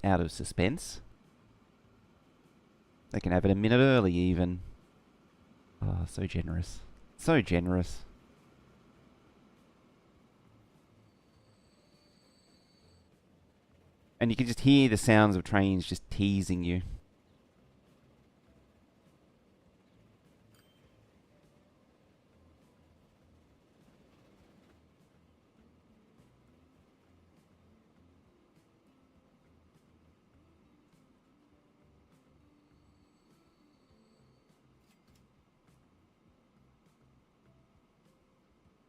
out of suspense. They can have it a minute early even. Oh, so generous. So generous. And you can just hear the sounds of trains just teasing you.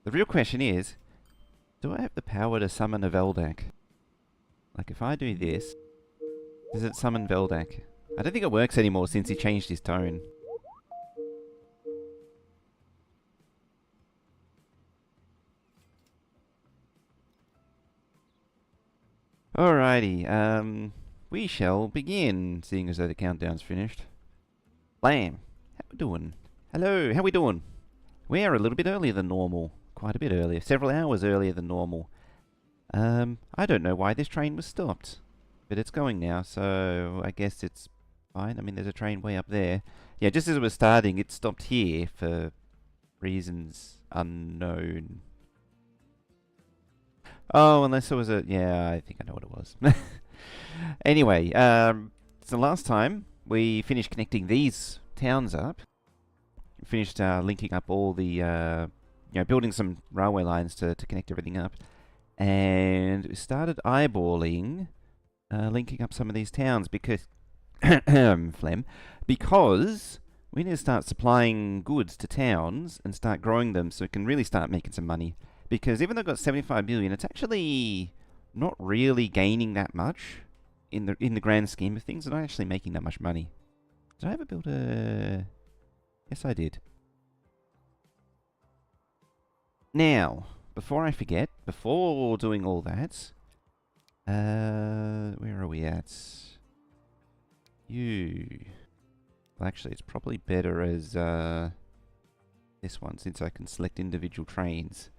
The real question is, do I have the power to summon a Veldak? Like, if I do this, does it summon Veldak? I don't think it works anymore since he changed his tone. Alrighty, we shall begin, seeing as though the countdown's finished. Blam! How we doing? Hello, how we doing? We are a little bit earlier than normal. Quite a bit earlier. Several hours earlier than normal. I don't know why this train was stopped. But it's going now, so I guess it's fine. I mean, there's a train way up there. Yeah, just as it was starting, it stopped here for reasons unknown. Oh, unless it was a... Yeah, I think I know what it was. Anyway, so last time we finished connecting these towns up. Finished linking up all the... you know, building some railway lines to connect everything up. And we started eyeballing... linking up some of these towns because... phlegm. Because we need to start supplying goods to towns and start growing them so we can really start making some money. Because even though I've got 75 million, it's actually not really gaining that much in the grand scheme of things. It's not actually making that much money. Did I ever build a... Yes, I did. Now, before I forget, before doing all that... where are we at? You... Well, actually, it's probably better as this one, since I can select individual trains.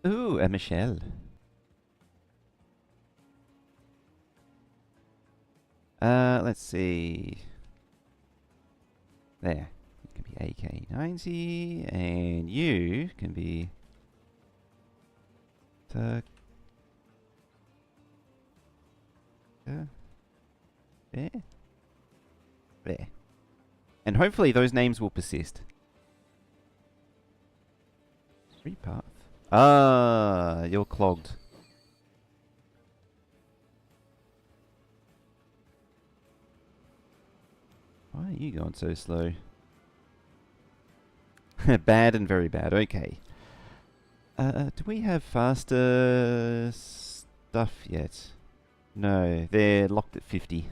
Ooh, a Michelle. Let's see. There. It can be AK-90, and you can be... There. There. And hopefully those names will persist. Free path. Ah, you're clogged. Why are you going so slow? Bad and very bad. Okay. Do we have faster stuff yet? No, they're locked at 50.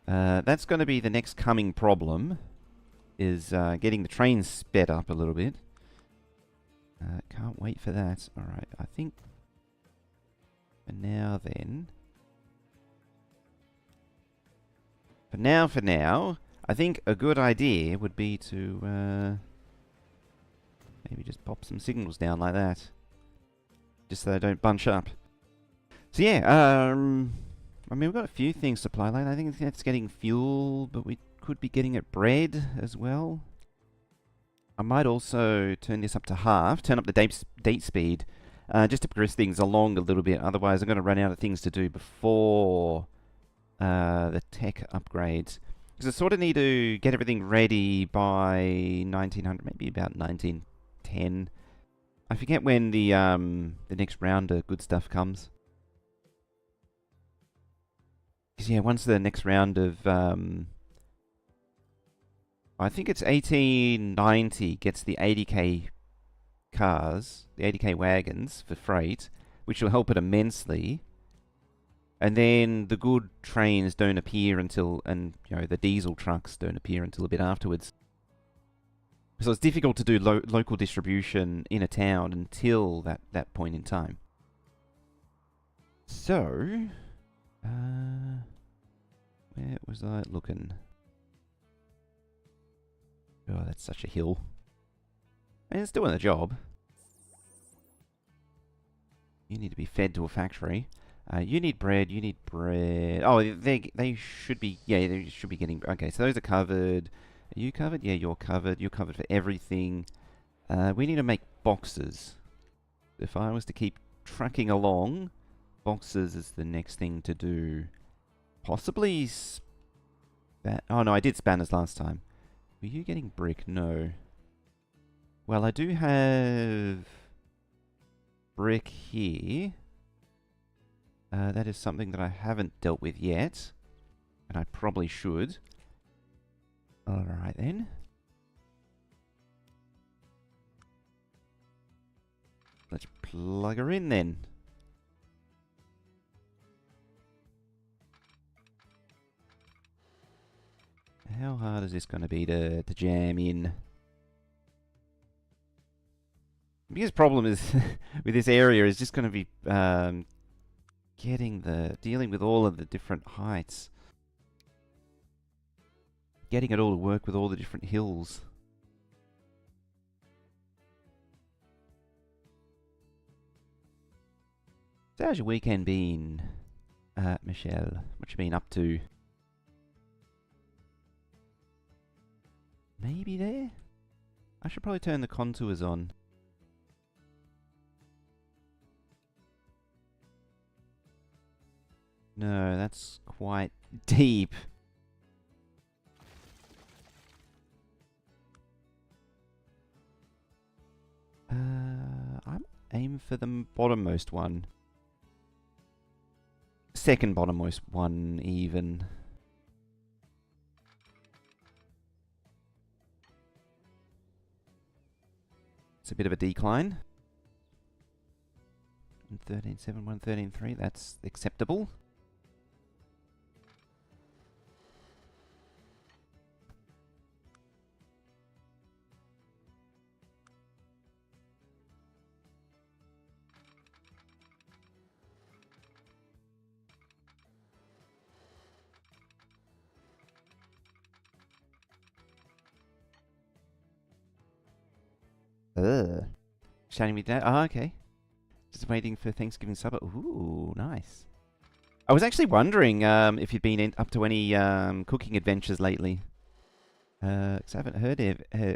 That's going to be the next coming problem, is getting the trains sped up a little bit. Can't wait for that. Alright, I think for now then... For now, I think a good idea would be to maybe just pop some signals down like that. Just so they don't bunch up. So yeah, I mean, we've got a few things supply line. I think that's getting fuel, but we could be getting it bread as well. I might also turn this up to half, turn up the date speed, just to progress things along a little bit. Otherwise, I'm going to run out of things to do before the tech upgrades. Because I sort of need to get everything ready by 1900, maybe about 1910. I forget when the next round of good stuff comes. Because yeah, once the next round of I think it's 1890 gets the 80k cars, the 80k wagons for freight, which will help it immensely. And then the good trains don't appear until, and you know, the diesel trucks don't appear until a bit afterwards. So it's difficult to do local distribution in a town until that point in time. So, where was I looking? Oh, that's such a hill. And it's doing the job. You need to be fed to a factory. You need bread. You need bread. Oh, they should be. Yeah, they should be getting. Okay, so those are covered. Are you covered? Yeah, you're covered. You're covered for everything. We need to make boxes. If I was to keep trucking along, boxes is the next thing to do. Possibly oh no, I did spanners last time. Were you getting brick? No. Well, I do have brick here. That is something that I haven't dealt with yet, and I probably should. Alright then. Let's plug her in then. How hard is this going to be to jam in? The biggest problem is with this area is just going to be dealing with all of the different heights. Getting it all to work with all the different hills. So how's your weekend been, Michelle? What you been up to? Maybe there? I should probably turn the contours on. No, that's quite deep. I'm aiming for the bottommost one. Second bottommost one, even. It's a bit of a decline. 113.7, 113.3, that's acceptable. Shouting me down. Oh, okay. Just waiting for Thanksgiving supper. Ooh, nice. I was actually wondering if you'd been up to any cooking adventures lately. 'Cause I haven't heard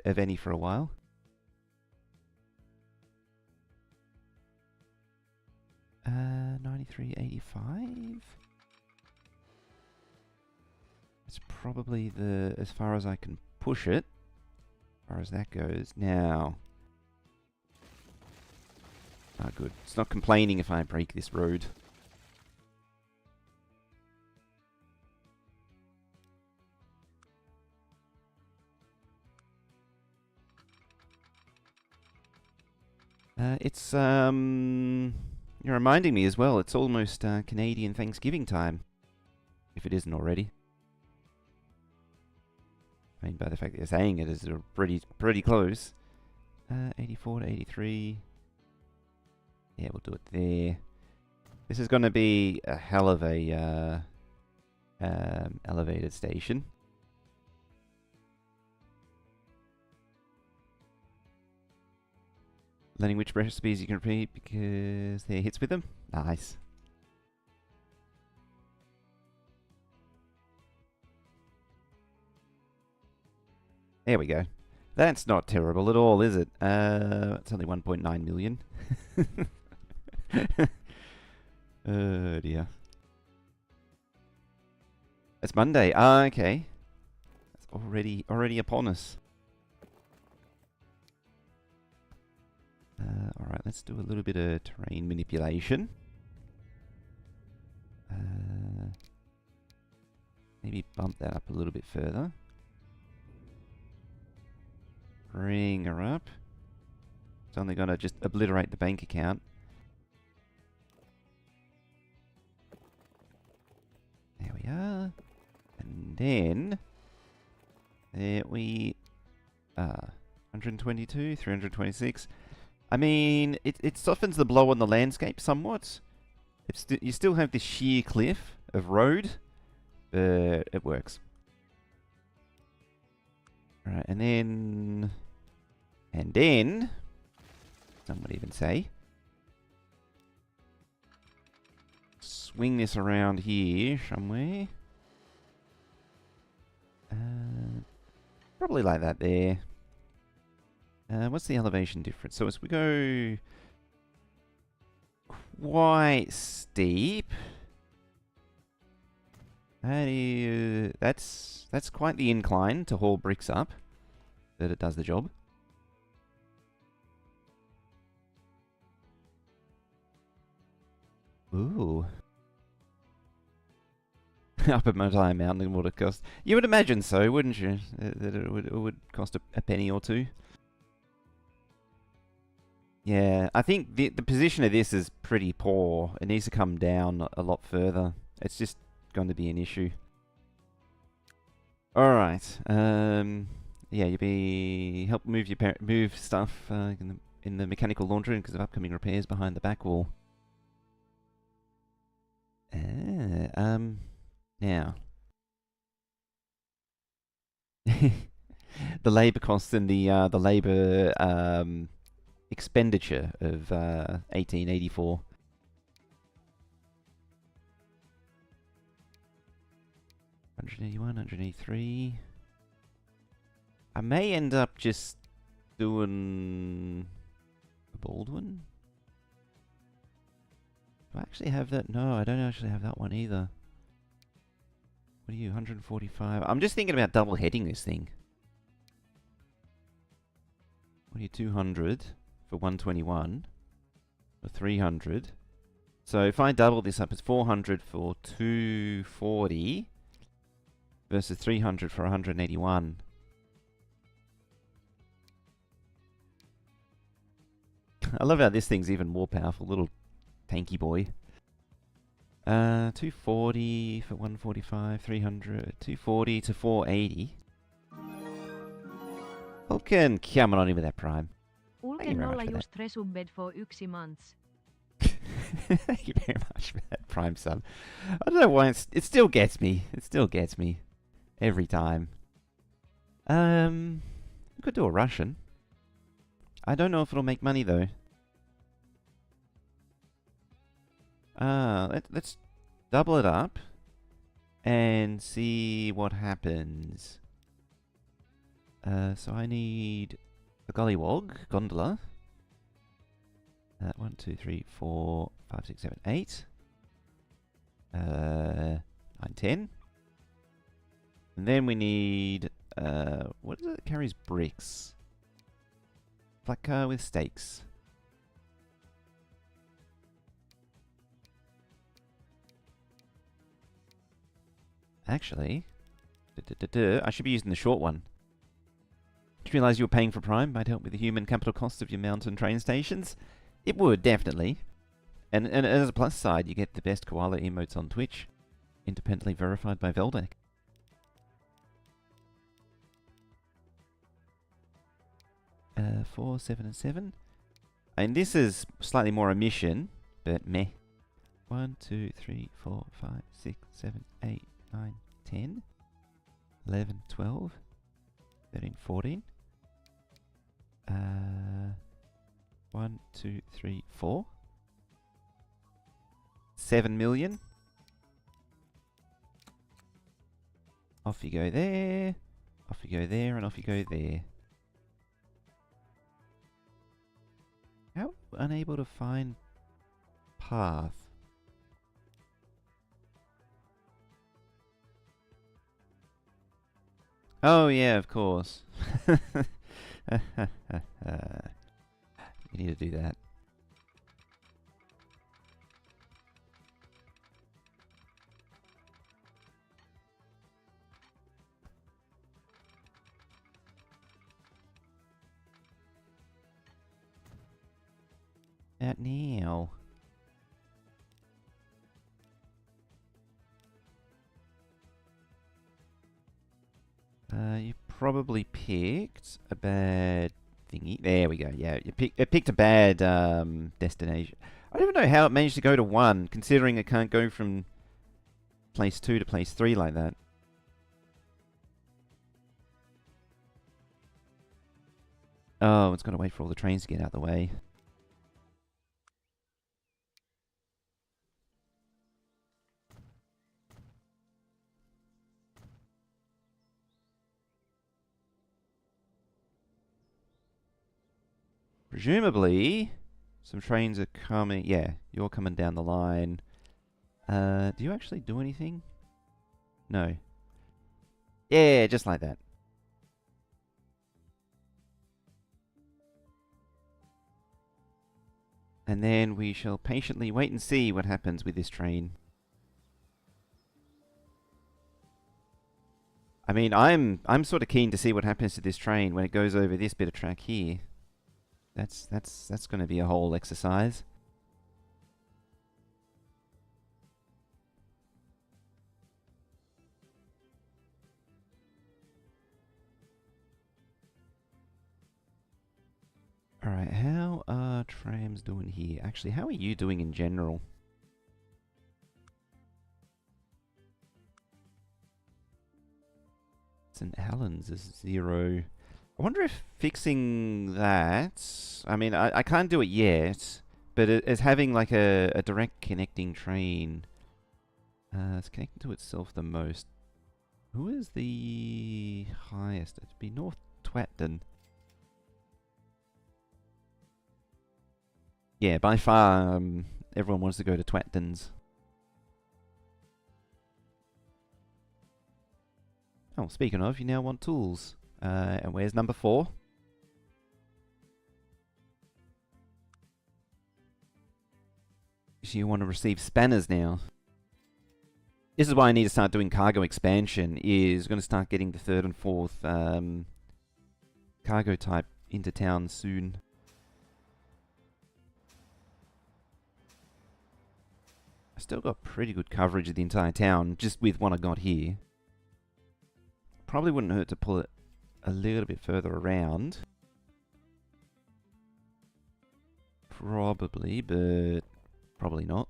of any for a while. Uh, 93.85. It's probably as far as I can push it. As far as that goes. Now. Ah, good. It's not complaining if I break this road. You're reminding me as well, it's almost Canadian Thanksgiving time. If it isn't already. I mean, by the fact that you're saying it is pretty close. 84 to 83. Yeah, we'll do it there. This is going to be a hell of a elevated station. Learning which recipes you can repeat because they're hits with them. Nice. There we go. That's not terrible at all, is it? It's only 1.9 million. Oh dear. It's Monday. Ah, okay. It's already upon us. Alright, let's do a little bit of terrain manipulation. Maybe bump that up a little bit further. Bring her up. It's only going to just obliterate the bank account. There we are. And then there we are. 122, 326. I mean, it softens the blow on the landscape somewhat. You still have this sheer cliff of road, but it works. Alright, and then, some would even say, wing this around here somewhere. Probably like that there. What's the elevation difference? So as we go quite steep, that's quite the incline to haul bricks up, that it does the job. Ooh. Up at Mount Mountain would have cost. You would imagine so, wouldn't you? That it would cost a penny or two. Yeah, I think the position of this is pretty poor. It needs to come down a lot further. It's just going to be an issue. All right. Yeah, help move move stuff in the mechanical laundry because of upcoming repairs behind the back wall. Now. The labour costs and the labour expenditure of 1884. $181, 183. I may end up just doing a Baldwin. Do I actually have that? No, I don't actually have that one either. What are you, 145? I'm just thinking about double heading this thing. What are you, 200 for 121? Or 300? So if I double this up, it's 400 for 240 versus 300 for 181. I love how this thing's even more powerful, little tanky boy. 240 for 145, 300, 240 to 480. Vulcan, come on in with that prime. Ulken nolla just resubbed for 1 month. Thank you very much for that prime sub. I don't know why it still gets me. It still gets me every time. We could do a Russian. I don't know if it'll make money though. Let's double it up and see what happens. So I need a gollywog, gondola. 1, 2, 3, 4, 5, 6, 7, 8. 9, 10. And then we need, what is it that carries bricks? Flat car with stakes. Actually, I should be using the short one. Did you realise you were paying for Prime might help with the human capital costs of your mountain train stations? It would, definitely. And as a plus side, you get the best koala emotes on Twitch, independently verified by Veldak. Uh, 4, 7, and 7. And this is slightly more a mission, but meh. 1, 2, 3, 4, 5, 6, 7, 8, 9, 10, 11, 12, 13, 14. 1, 2, 3, 4. 7 million. Off you go there. Off you go there, and off you go there. How unable to find path? Oh yeah, of course. You need to do that. Out now. You probably picked a bad thingy. There we go. Yeah, it picked a bad destination. I don't even know how it managed to go to 1, considering it can't go from place 2 to place 3 like that. Oh, it's got to wait for all the trains to get out of the way. Presumably, some trains are coming. Yeah, you're coming down the line. Do you actually do anything? No. Yeah, just like that. And then we shall patiently wait and see what happens with this train. I mean, I'm sort of keen to see what happens to this train when it goes over this bit of track here. That's going to be a whole exercise. Alright, how are trams doing here? Actually, how are you doing in general? St. Helens is 0. I wonder if fixing that... I mean, I can't do it yet, but as having like a direct connecting train... it's connecting to itself the most. Who is the highest? It'd be North Twatton. Yeah, by far, everyone wants to go to Twatton's. Oh, speaking of, you now want tools. And where's number 4? So you want to receive spanners now. This is why I need to start doing cargo expansion, is going to start getting the 3rd and 4th cargo type into town soon. I still got pretty good coverage of the entire town, just with what I got here. Probably wouldn't hurt to pull it a little bit further around. Probably, but probably not.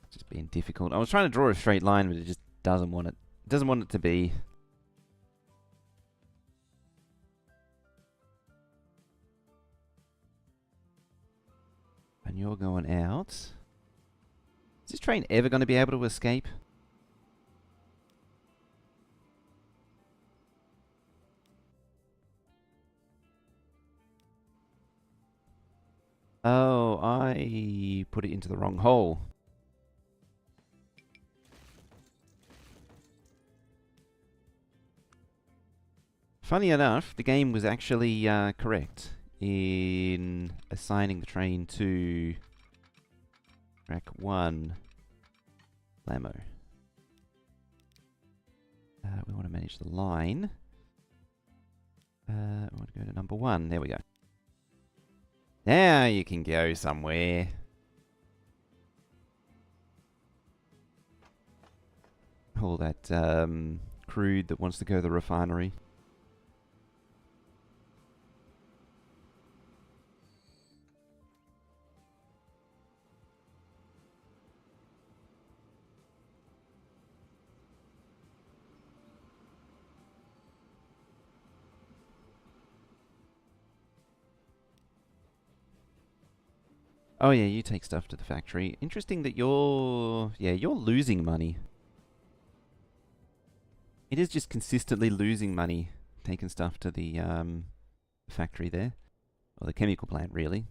It's just being difficult. I was trying to draw a straight line, but it just doesn't want it. It doesn't want it to be. And you're going out. Is this train ever going to be able to escape? Oh, I put it into the wrong hole. Funny enough, the game was actually correct in assigning the train to track 1, Lamo. We want to manage the line. We want to go to number 1. There we go. Now you can go somewhere. All that crude that wants to go to the refinery. Oh yeah, you take stuff to the factory. Interesting that you're losing money. It is just consistently losing money taking stuff to the factory there. Or the chemical plant, really.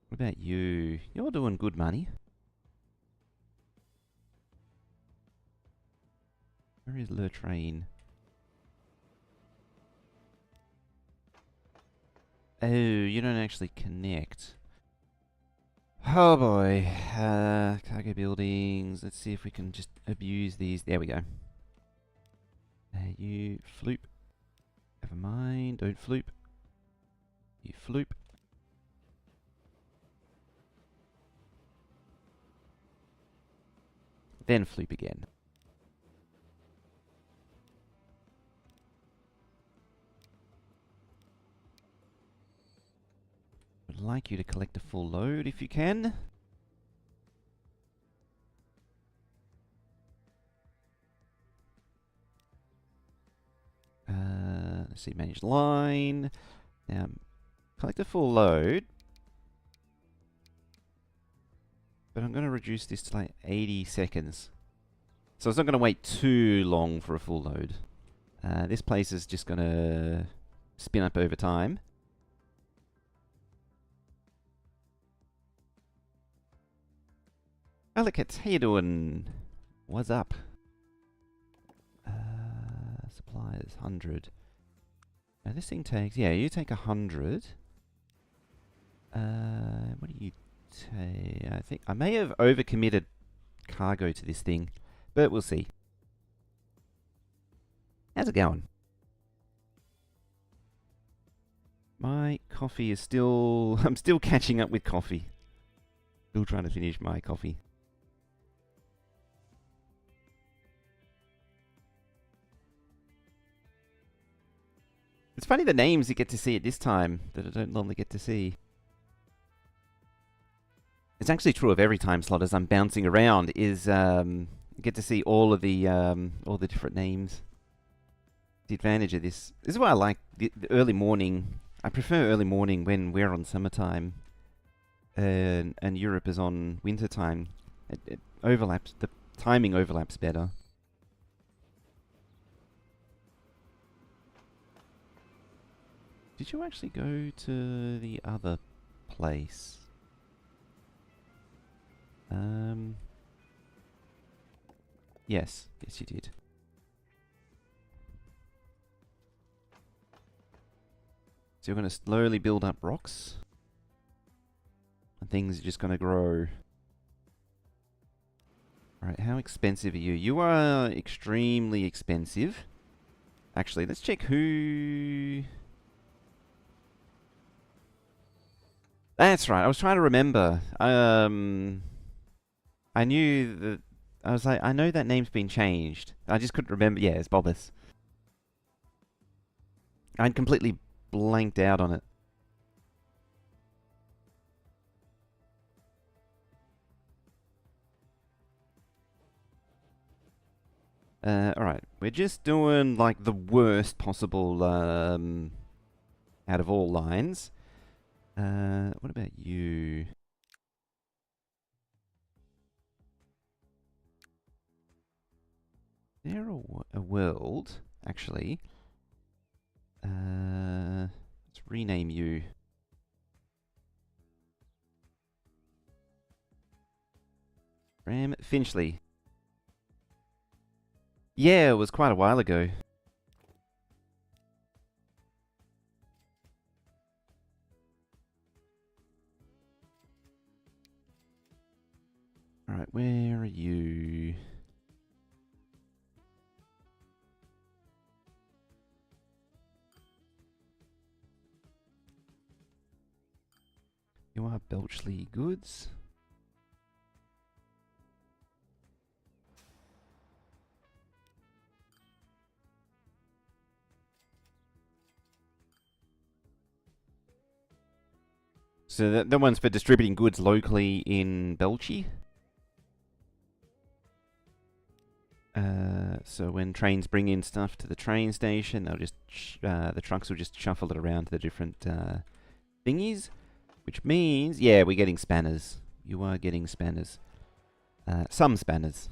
What about you? You're doing good money. Where is Le Train? Oh, you don't actually connect. Oh boy. Cargo buildings. Let's see if we can just abuse these. There we go. You floop. Never mind. Don't floop. You floop. Then floop again. Would like you to collect a full load if you can. Let's see, manage line. Now, collect a full load. But I'm going to reduce this to like 80 seconds. So it's not going to wait too long for a full load. This place is just going to spin up over time. Alikets, how you doing? What's up? Supplies, 100. Now this thing takes, yeah, you take 100. What do you take? I think I may have overcommitted cargo to this thing, but we'll see. How's it going? My coffee is still... I'm still catching up with coffee. Still trying to finish my coffee. It's funny the names you get to see at this time that I don't normally get to see. It's actually true of every time slot as I'm bouncing around is get to see all the different names. The advantage of this is why I like the early morning. I prefer early morning when we're on summertime and Europe is on winter time. It overlaps, the timing overlaps better. Did you actually go to the other place? Yes, you did. So you're going to slowly build up rocks. And things are just going to grow. Alright, how expensive are you? You are extremely expensive. Actually, let's check who... That's right, I was trying to remember. I knew that... I was like, I know that name's been changed. I just couldn't remember. Yeah, it's Bobbus. I'd completely blanked out on it. Alright, we're just doing like the worst possible out of all lines. What about you? There a world, actually. Let's rename you. Ram Finchley. Yeah, it was quite a while ago. Alright, where are you? You are Belchley Goods. So that one's for distributing goods locally in Belchy. So when trains bring in stuff to the train station, they'll just the trucks will just shuffle it around to the different thingies, which means, yeah, we're getting spanners. You are getting spanners. Some spanners.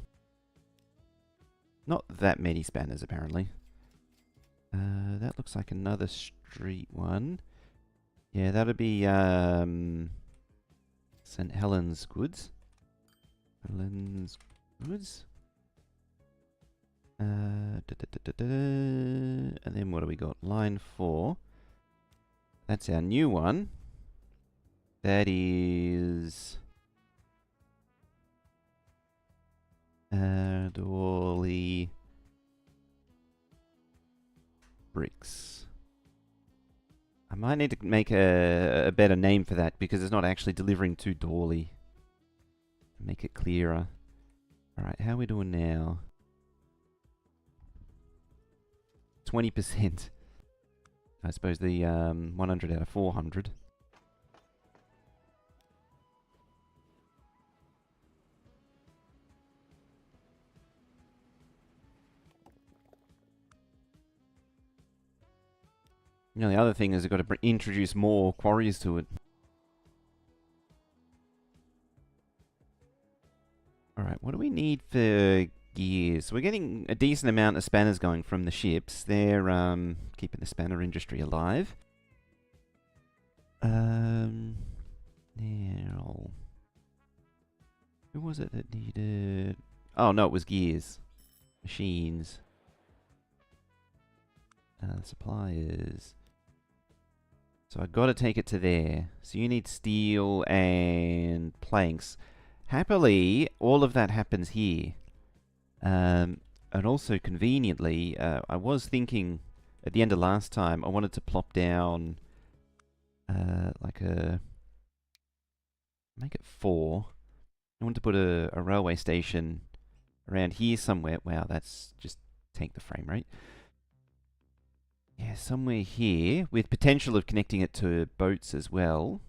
Not that many spanners, apparently. That looks like another street one. Yeah, that'll be St. Helens Goods. Helens Goods. And then what do we got? Line 4. That's our new one. That is... Dawley Bricks. I might need to make a better name for that because it's not actually delivering to Dawley. Make it clearer. Alright, how are we doing now? 20%. I suppose the 100 out of 400. You know, the other thing is they've got to introduce more quarries to it. what do we need for gears? We're getting a decent amount of spanners going from the ships. They're keeping the spanner industry alive. Now, who was it that needed? Oh no, it was gears, machines, suppliers. So I got to take it to there. So you need steel and planks. Happily, all of that happens here. And also conveniently, I was thinking at the end of last time, I wanted to plop down like make it 4. I want to put a railway station around here somewhere. Wow, that's just tank the frame rate. Yeah, somewhere here with potential of connecting it to boats as well,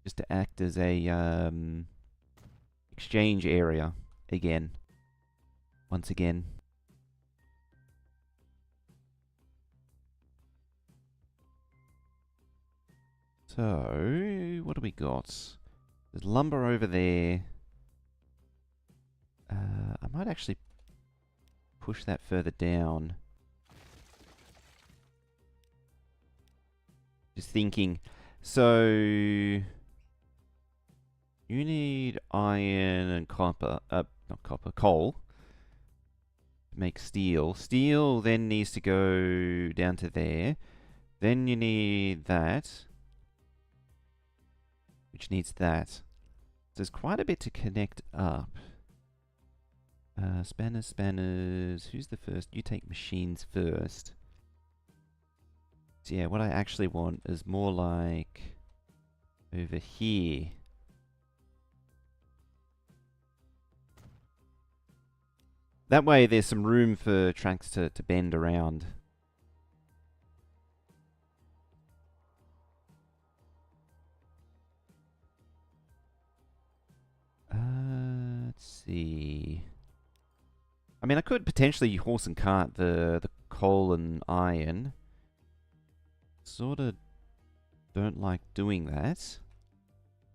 just to act as a exchange area again. Once again. So, what do we got? There's lumber over there. I might actually push that further down. Just thinking. So, you need iron and copper. Not copper, coal. To make steel. Steel then needs to go down to there. Then you need that. Which needs that. So there's quite a bit to connect up. Spanners. Who's the first? You take machines first. So yeah, what I actually want is more like over here. That way there's some room for tracks to bend around. Let's see. I mean, I could potentially horse and cart the coal and iron. Sort of don't like doing that.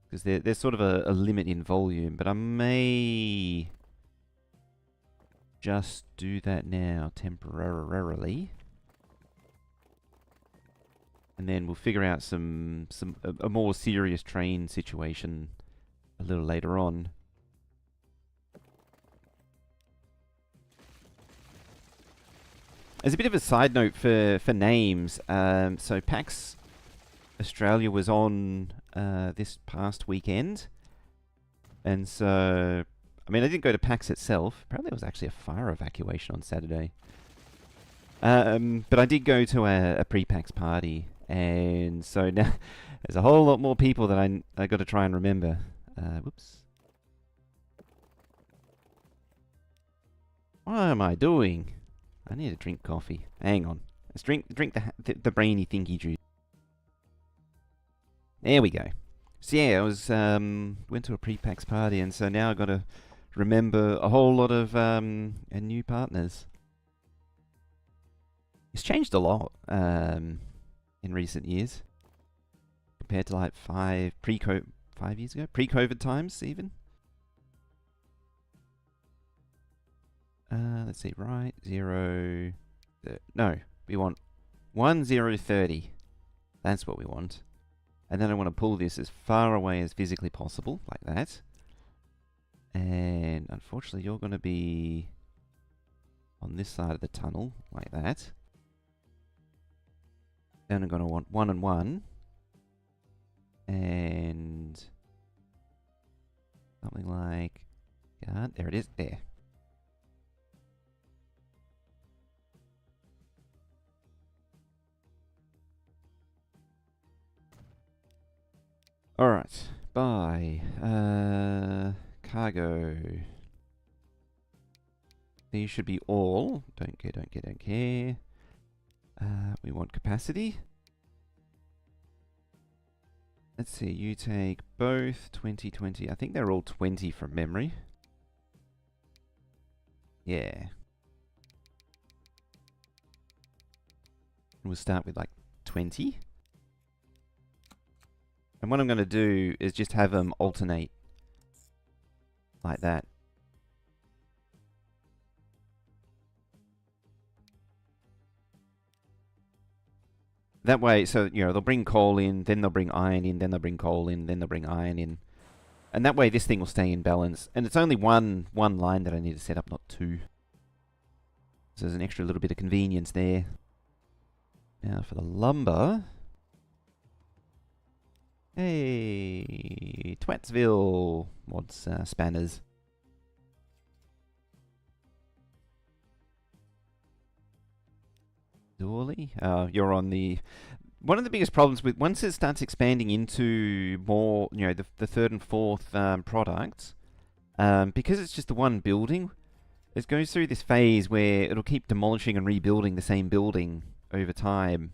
Because there's sort of a limit in volume. But I may just do that now temporarily. And then we'll figure out a more serious train situation a little later on. As a bit of a side note for names, so PAX Australia was on this past weekend, and so I mean I didn't go to PAX itself. Apparently, it was actually a fire evacuation on Saturday. But I did go to a pre-PAX party, and so now there's a whole lot more people that I got to try and remember. Whoops. What am I doing? I need to drink coffee. Hang on. Let's drink the brainy thinky juice. There we go. So yeah, I was went to a pre-PAX party, and so now I got to remember a whole lot of new partners. It's changed a lot in recent years compared to like 5 years ago, pre-COVID times even. Let's see, right, 0, no, we want 1, 0, 30. That's what we want. And then I want to pull this as far away as physically possible, like that. And unfortunately, you're going to be on this side of the tunnel, like that. Then I'm going to want 1 and 1. And something like, there it is, there. Alright, buy, cargo. These should be all, don't care. We want capacity. Let's see, you take both 20. I think they're all 20 from memory. Yeah. We'll start with like 20. And what I'm going to do is just have them alternate like that. That way, so, you know, they'll bring coal in, then they'll bring iron in, then they'll bring coal in, then they'll bring iron in. And that way this thing will stay in balance. And it's only one line that I need to set up, not two. So there's an extra little bit of convenience there. Now for the lumber. Hey, Twatsville wants spanners. Dorley? You're on the... One of the biggest problems with... Once it starts expanding into more, you know, the third and fourth products, because it's just the one building, it goes through this phase where it'll keep demolishing and rebuilding the same building over time.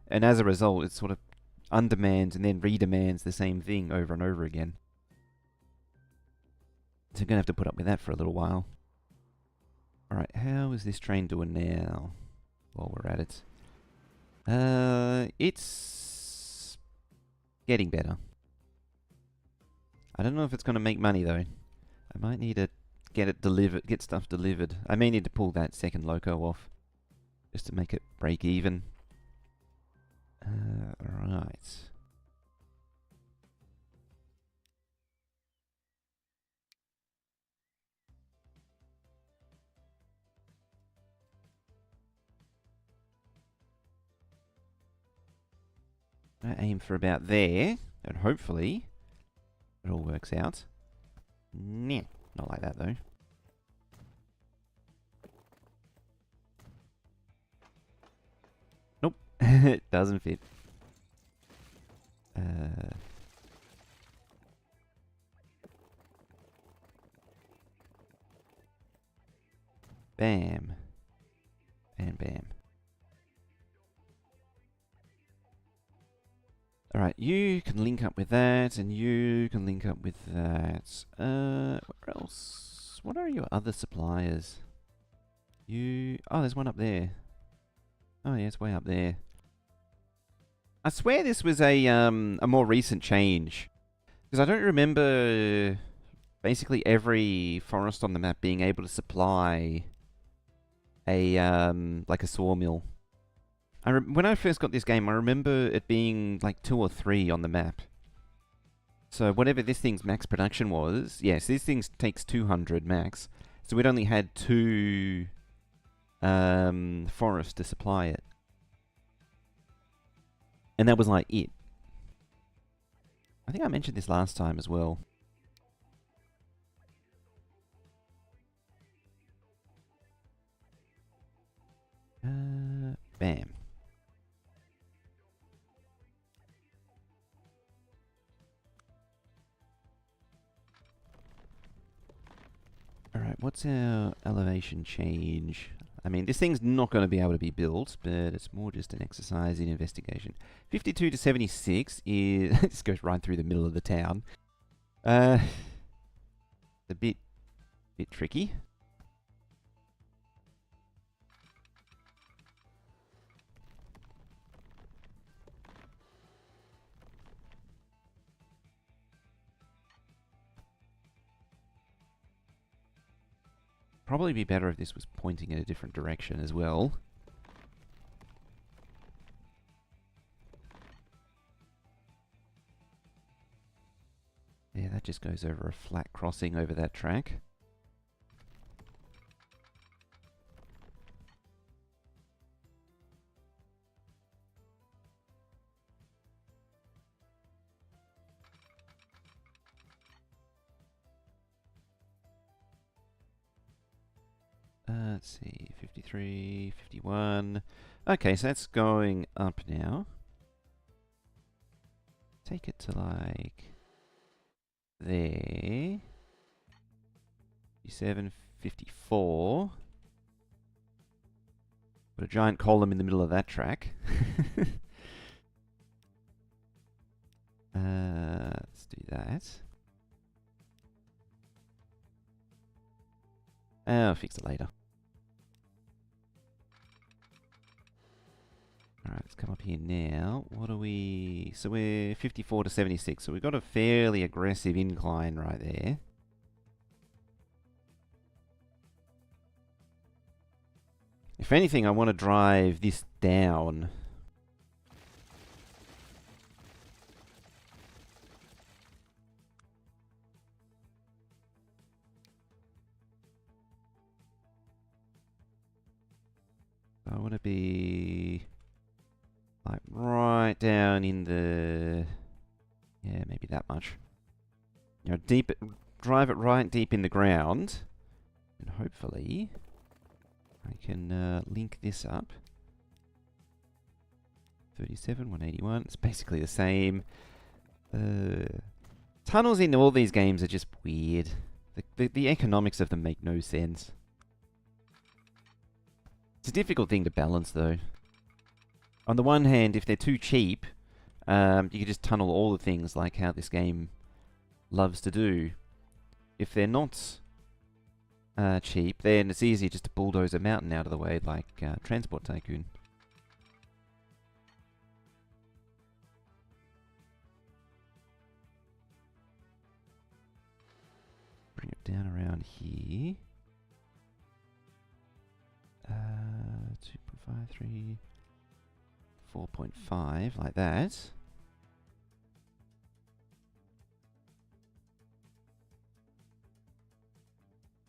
And as a result, it sort of undemands and then redemands the same thing over and over again. So I'm going to have to put up with that for a little while. Alright, how is this train doing now? While we're at it. It's getting better. I don't know if it's going to make money though. I might need to get stuff delivered. I may need to pull that second loco off just to make it break even. Right. I aim for about there, and hopefully it all works out. Nah, not like that though. Nope, it doesn't fit. Bam. And bam. Alright, you can link up with that, and you can link up with that. Where else? What are your other suppliers? Oh, there's one up there. Oh yeah, it's way up there. I swear this was a more recent change. Because I don't remember basically every forest on the map being able to supply a, like a sawmill. When I first got this game, I remember it being like 2 or 3 on the map. So whatever this thing's max production was, yes, this thing takes 200 max. So we'd only had 2 forests to supply it. And that was like it. I think I mentioned this last time as well. Bam. Alright, what's our elevation change? I mean, this thing's not going to be able to be built, but it's more just an exercise in investigation. 52 to 76 is... this goes right through the middle of the town. A bit tricky. Probably be better if this was pointing in a different direction as well. Yeah, that just goes over a flat crossing over that track. Let's see, 53, 51. Okay, so that's going up now. Take it to like there. 57, 54. Put a giant column in the middle of that track. Let's do that. I'll fix it later. Alright, let's come up here now. What are we... So we're 54 to 76, so we've got a fairly aggressive incline right there. If anything, I want to drive this down. I want to be like right down in the... Yeah, maybe that much. You know, drive it right deep in the ground. And hopefully I can link this up. 37, 181. It's basically the same. Tunnels in all these games are just weird. The economics of them make no sense. It's a difficult thing to balance, though. On the one hand, if they're too cheap, you can just tunnel all the things like how this game loves to do. If they're not cheap, then it's easier just to bulldoze a mountain out of the way, like Transport Tycoon. Bring it down around here. 2.53, 4.5, like that.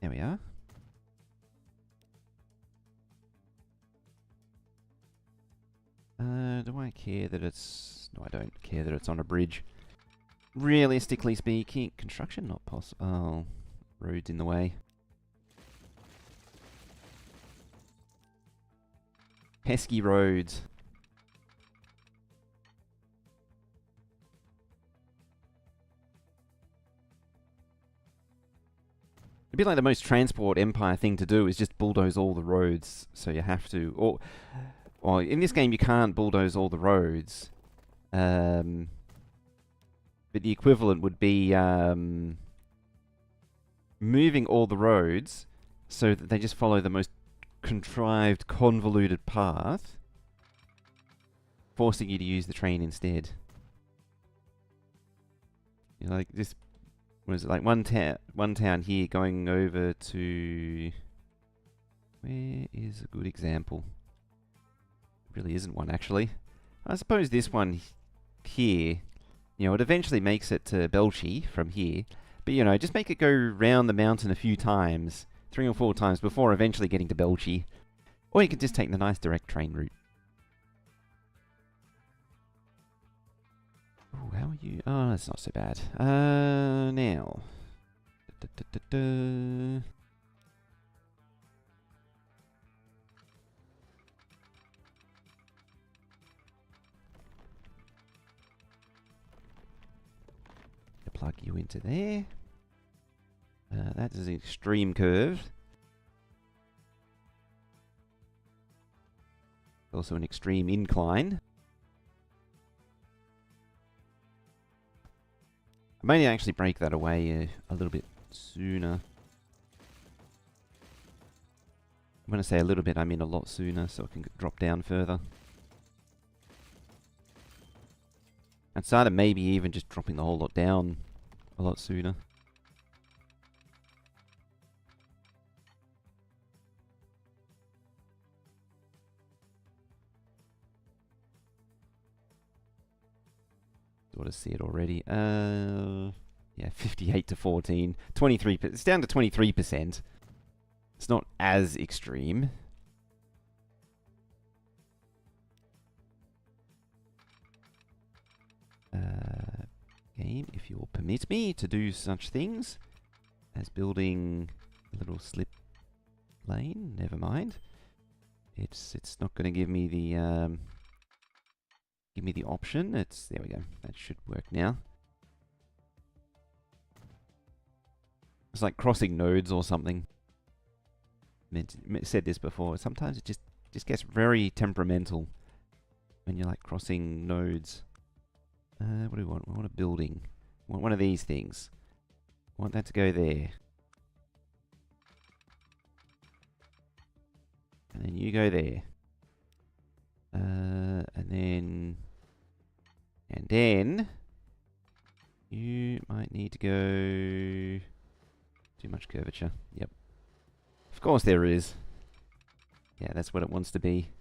There we are. Do I care that it's... No, I don't care that it's on a bridge. Realistically speaking, construction not possible. Oh, roads in the way. Pesky roads. It'd be like the most transport empire thing to do is just bulldoze all the roads, so you have to. Or well, in this game you can't bulldoze all the roads. But the equivalent would be moving all the roads so that they just follow the most contrived, convoluted path, forcing you to use the train instead. You know, like this, was it like one town here going over to... Where is a good example? Really isn't one, actually. I suppose this one here, you know, it eventually makes it to Belchy from here, but, you know, just make it go round the mountain a few times, 3 or 4 times, before eventually getting to Belchy. Or you could just take the nice direct train route. Oh, how are you? Oh, that's not so bad. Now. Plug you into there. That is an extreme curve. Also an extreme incline. I may actually break that away a little bit sooner. When I say a little bit, I mean a lot sooner, so it can drop down further. And started maybe even just dropping the whole lot down a lot sooner. Sort of see it already. Yeah, 58 to 14. 23%. It's down to 23%. It's not as extreme. Game, if you will permit me to do such things as building a little slip lane. Never mind. It's not going to give me the option. There we go. That should work now. It's like crossing nodes or something. Said this before. Sometimes it just gets very temperamental when you're like crossing nodes. What do we want? We want a building. We want one of these things. We want that to go there. And then you go there. And then you might need to go... Too much curvature. Yep. Of course there is. Yeah, that's what it wants to be.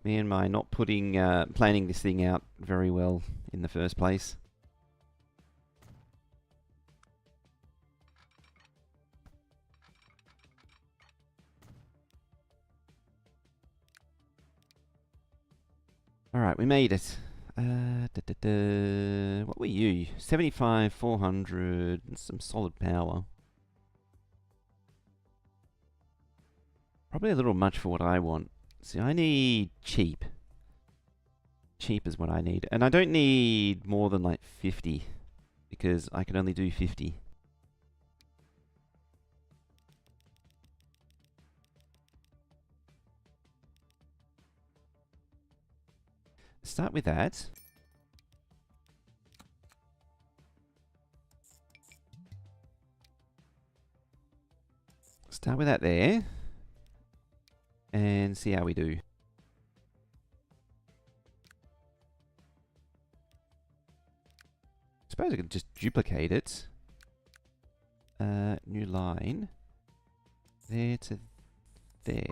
Me and my not planning this thing out very well in the first place. Alright, we made it. What were you? 75, 400, and some solid power. Probably a little much for what I want. See, I need cheap. Cheap is what I need. And I don't need more than like 50, because I can only do 50. Start with that. Start with that there. And see how we do. Suppose I could just duplicate it. New line. There to there.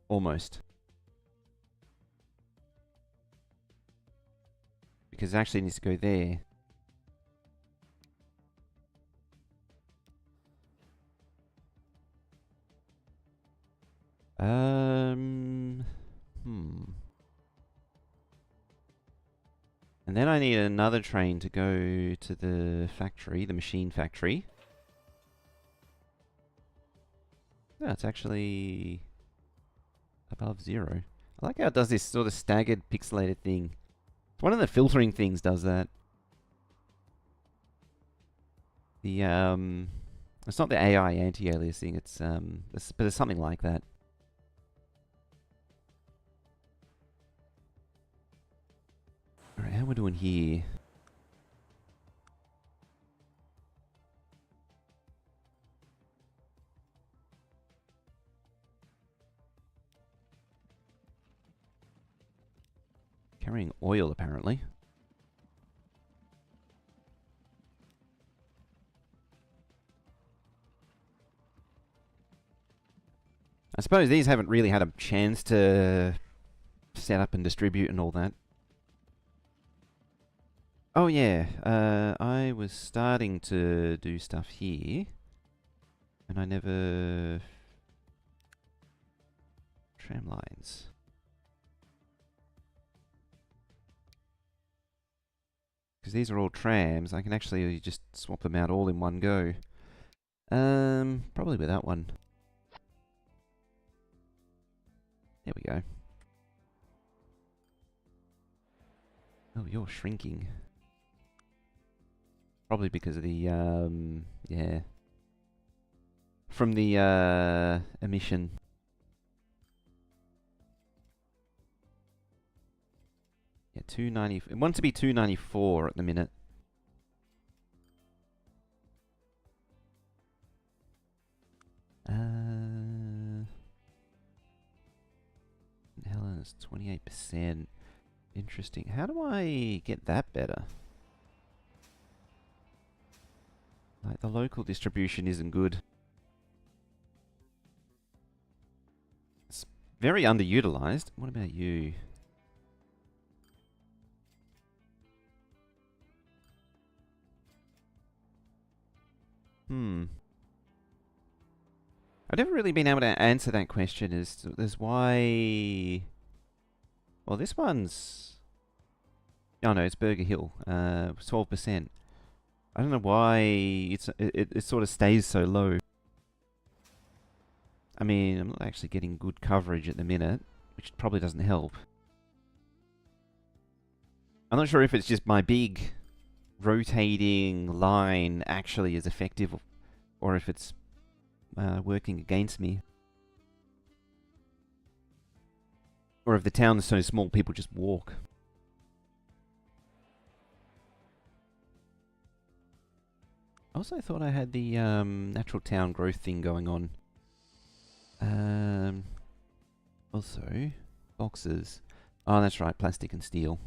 Almost. Because it actually needs to go there. And then I need another train to go to the factory, the machine factory. No, it's actually above 0. I like how it does this sort of staggered pixelated thing. One of the filtering things does that. The it's not the AI anti-aliasing, but it's something like that. Alright, how we're doing here? Carrying oil, apparently. I suppose these haven't really had a chance to set up and distribute and all that. Oh yeah, I was starting to do stuff here, and I never... Tram lines. Because these are all trams, I can actually just swap them out all in one go. Probably with that one. There we go. Oh, you're shrinking. Probably because of the, yeah. From the, emission. Yeah, 290. It wants to be 294 at the minute. Helen is 28%. Interesting. How do I get that better? Like, the local distribution isn't good. It's very underutilized. What about you? I've never really been able to answer that question as why... Well, this one's... Oh no, it's Burger Hill. 12%. I don't know why it sort of stays so low. I mean, I'm not actually getting good coverage at the minute, which probably doesn't help. I'm not sure if it's just my big rotating line actually is effective, or if it's working against me. Or if the town is so small, people just walk. I also thought I had the natural town growth thing going on. Also, boxes. Oh, that's right, plastic and steel.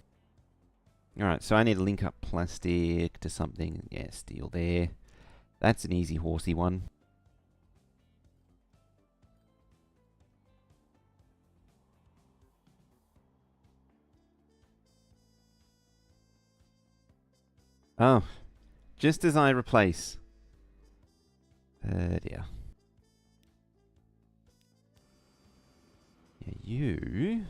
Alright, so I need to link up plastic to something. Yeah, steel there. That's an easy horsey one. Oh, just as I replace. Dear. Yeah, you...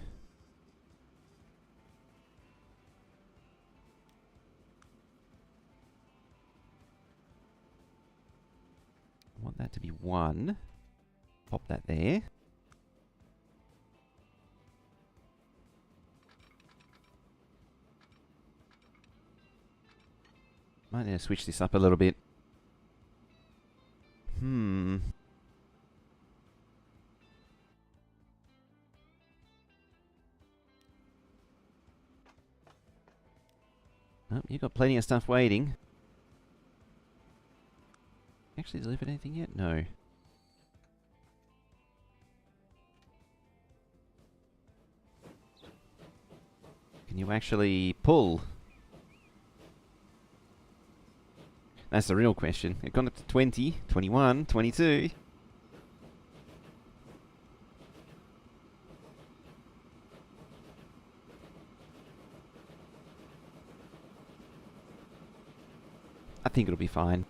I want that to be 1. Pop that there. Might need to switch this up a little bit. Oh, you got plenty of stuff waiting. Actually delivered anything yet? No. Can you actually pull? That's the real question. It gone up to 20, 21, 22. I think it'll be fine.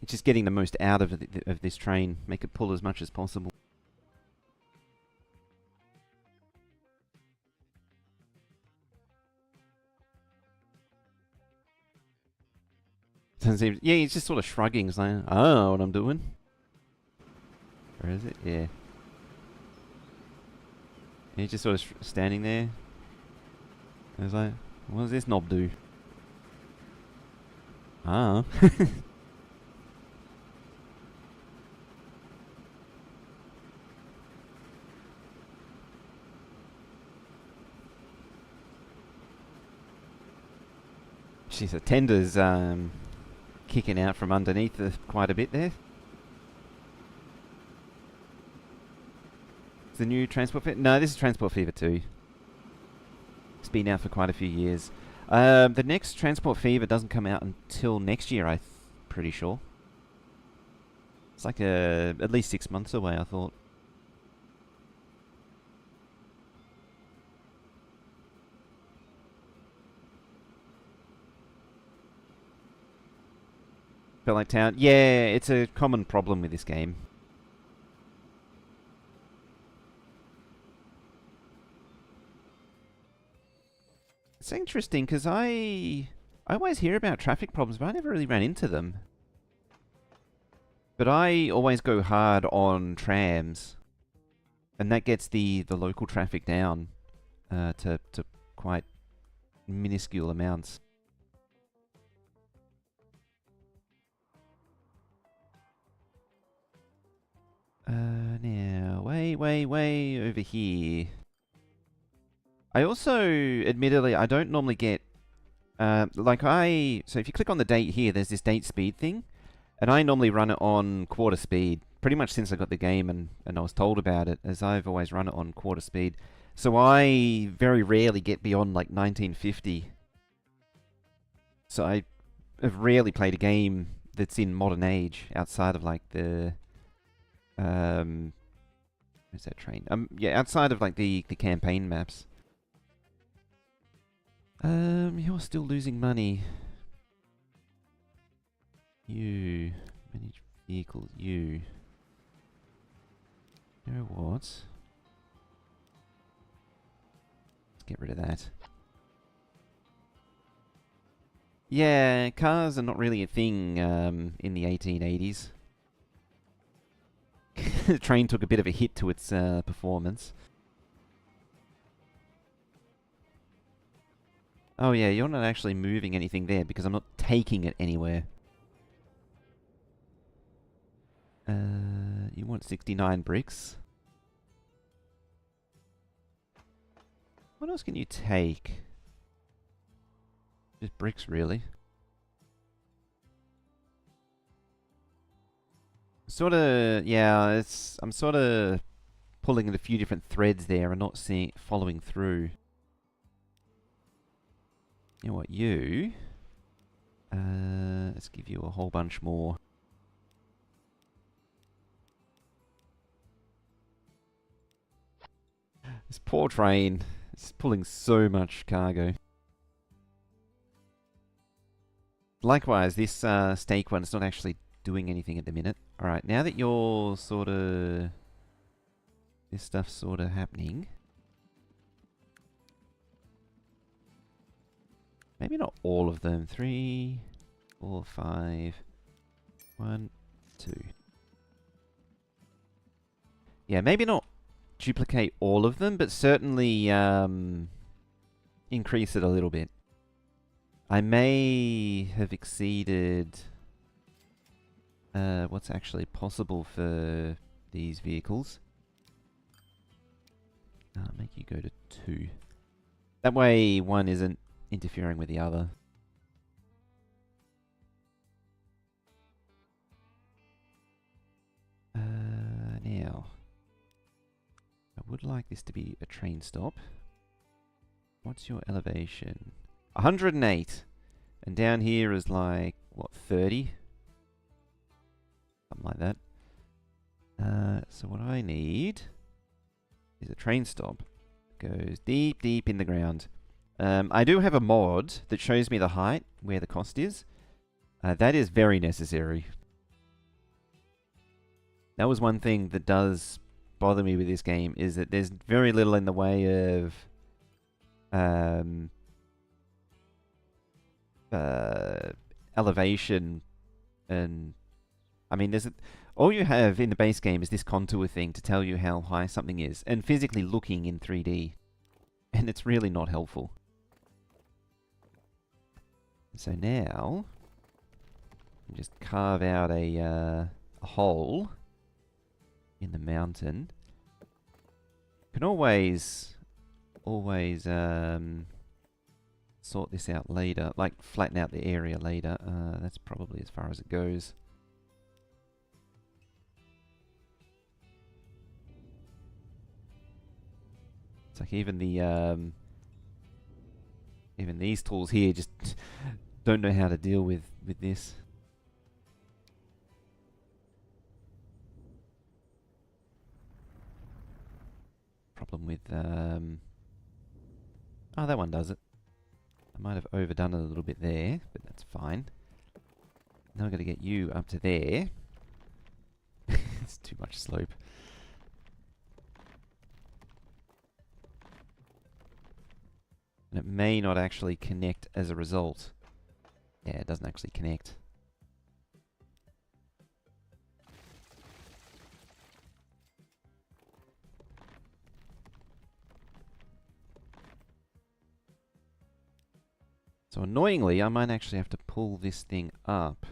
It's just getting the most out of this train. Make it pull as much as possible. Yeah, he's just sort of shrugging. It's like, I don't know what I'm doing. Where is it? Yeah. He's just sort of standing there. And it's like, what does this knob do? Ah. Jeez, the tender's kicking out from underneath quite a bit there. Is the new Transport Fever? No, this is Transport Fever 2. It's been out for quite a few years. The next Transport Fever doesn't come out until next year, I'm pretty sure. It's like at least 6 months away, I thought. Felt like town. Yeah, it's a common problem with this game. It's interesting because I always hear about traffic problems, but I never really ran into them. But I always go hard on trams, and that gets the local traffic down to quite minuscule amounts. Now, way over here. I also, admittedly, I don't normally get, so if you click on the date here, there's this date speed thing, and I normally run it on quarter speed, pretty much since I got the game and I was told about it, as I've always run it on quarter speed. So I very rarely get beyond like 1950. So I have rarely played a game that's in modern age outside of like the where's that train? Yeah, outside of like the campaign maps. You're still losing money. You manage vehicles. You. Awards. Let's get rid of that. Yeah, cars are not really a thing in the 1880s. The train took a bit of a hit to its performance. Oh yeah, you're not actually moving anything there because I'm not taking it anywhere. You want 69 bricks. What else can you take? Just bricks, really. Sort of, yeah, I'm sort of pulling at a few different threads there and not following through. You know what, you... let's give you a whole bunch more. This poor train. It's pulling so much cargo. Likewise, this stake one is not actually doing anything at the minute. Alright, now that you're sort of... This stuff's sort of happening. Maybe not all of them. 3, 4, 5. 1, 2. Yeah, maybe not duplicate all of them, but certainly increase it a little bit. I may have exceeded what's actually possible for these vehicles. I'll make you go to 2. That way one isn't interfering with the other. Now, I would like this to be a train stop. What's your elevation? 108. And down here is like, what, 30? Something like that. So what I need is a train stop. Goes deep, deep in the ground. I do have a mod that shows me the height, where the cost is. That is very necessary. That was one thing that does bother me with this game, is that there's very little in the way of elevation, and I mean, all you have in the base game is this contour thing to tell you how high something is, and physically looking in 3D, and it's really not helpful. So now, just carve out a hole in the mountain. You can always sort this out later, like flatten out the area later. That's probably as far as it goes. It's like even these tools here just don't know how to deal with this. Problem with oh, that one does it. I might have overdone it a little bit there, but that's fine. Now I've got to get you up to there. It's too much slope. And it may not actually connect as a result. Yeah, it doesn't actually connect. So annoyingly, I might actually have to pull this thing up.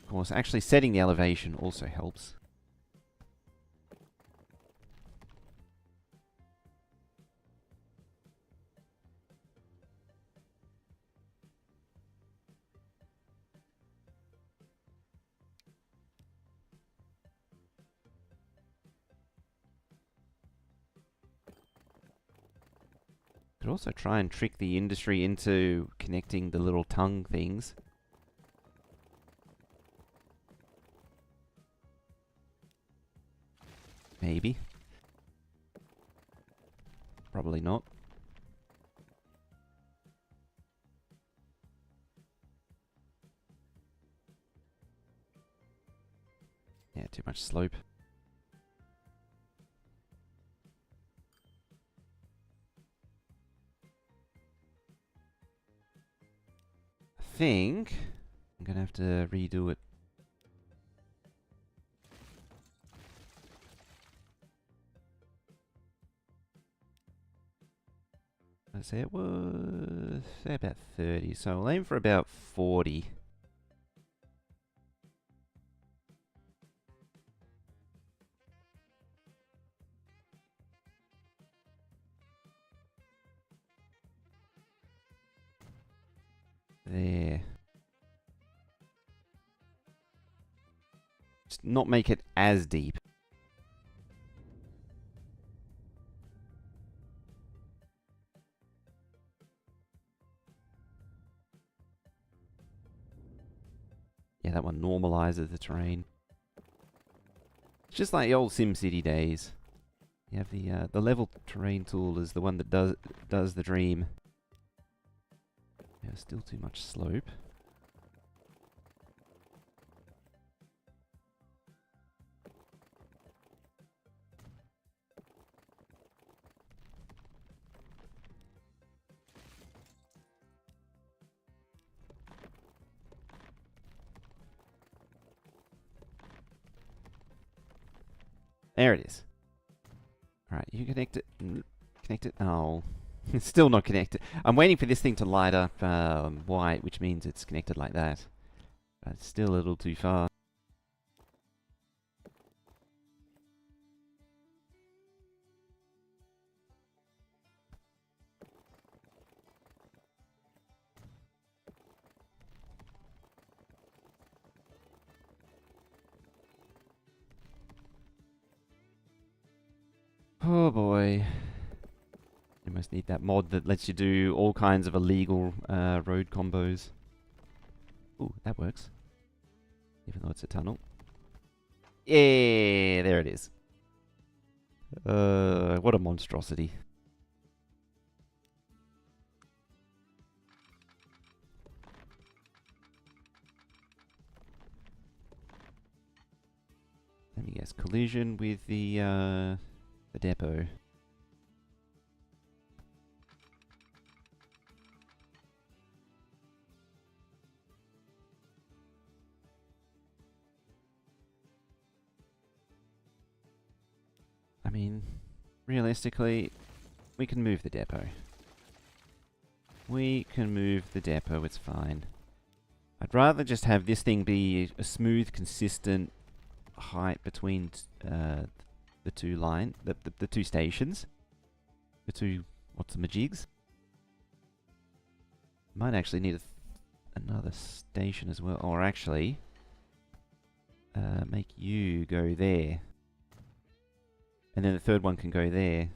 Of course, actually setting the elevation also helps. Could also try and trick the industry into connecting the little tongue things. Maybe. Probably not. Yeah, too much slope. I think I'm gonna have to redo it. I'd say it was about 30, so I'll aim for about 40. There. Just not make it as deep. Yeah, that one normalizes the terrain. It's just like the old SimCity days. You have the level terrain tool is the one that does the dream. Yeah, still too much slope. There it is. Alright, you connect it. Connect it. Oh. It's still not connected. I'm waiting for this thing to light up white, which means it's connected like that. But it's still a little too far. Oh boy. You must need that mod that lets you do all kinds of illegal road combos. Ooh, that works. Even though it's a tunnel. Yeah, there it is. What a monstrosity. Let me guess, collision with the depot. I mean, realistically, we can move the depot. We can move the depot, it's fine. I'd rather just have this thing be a smooth, consistent height between the two stations. The two, what's-the-majigs? Might actually need another station as well, or actually, make you go there. And then the third one can go there.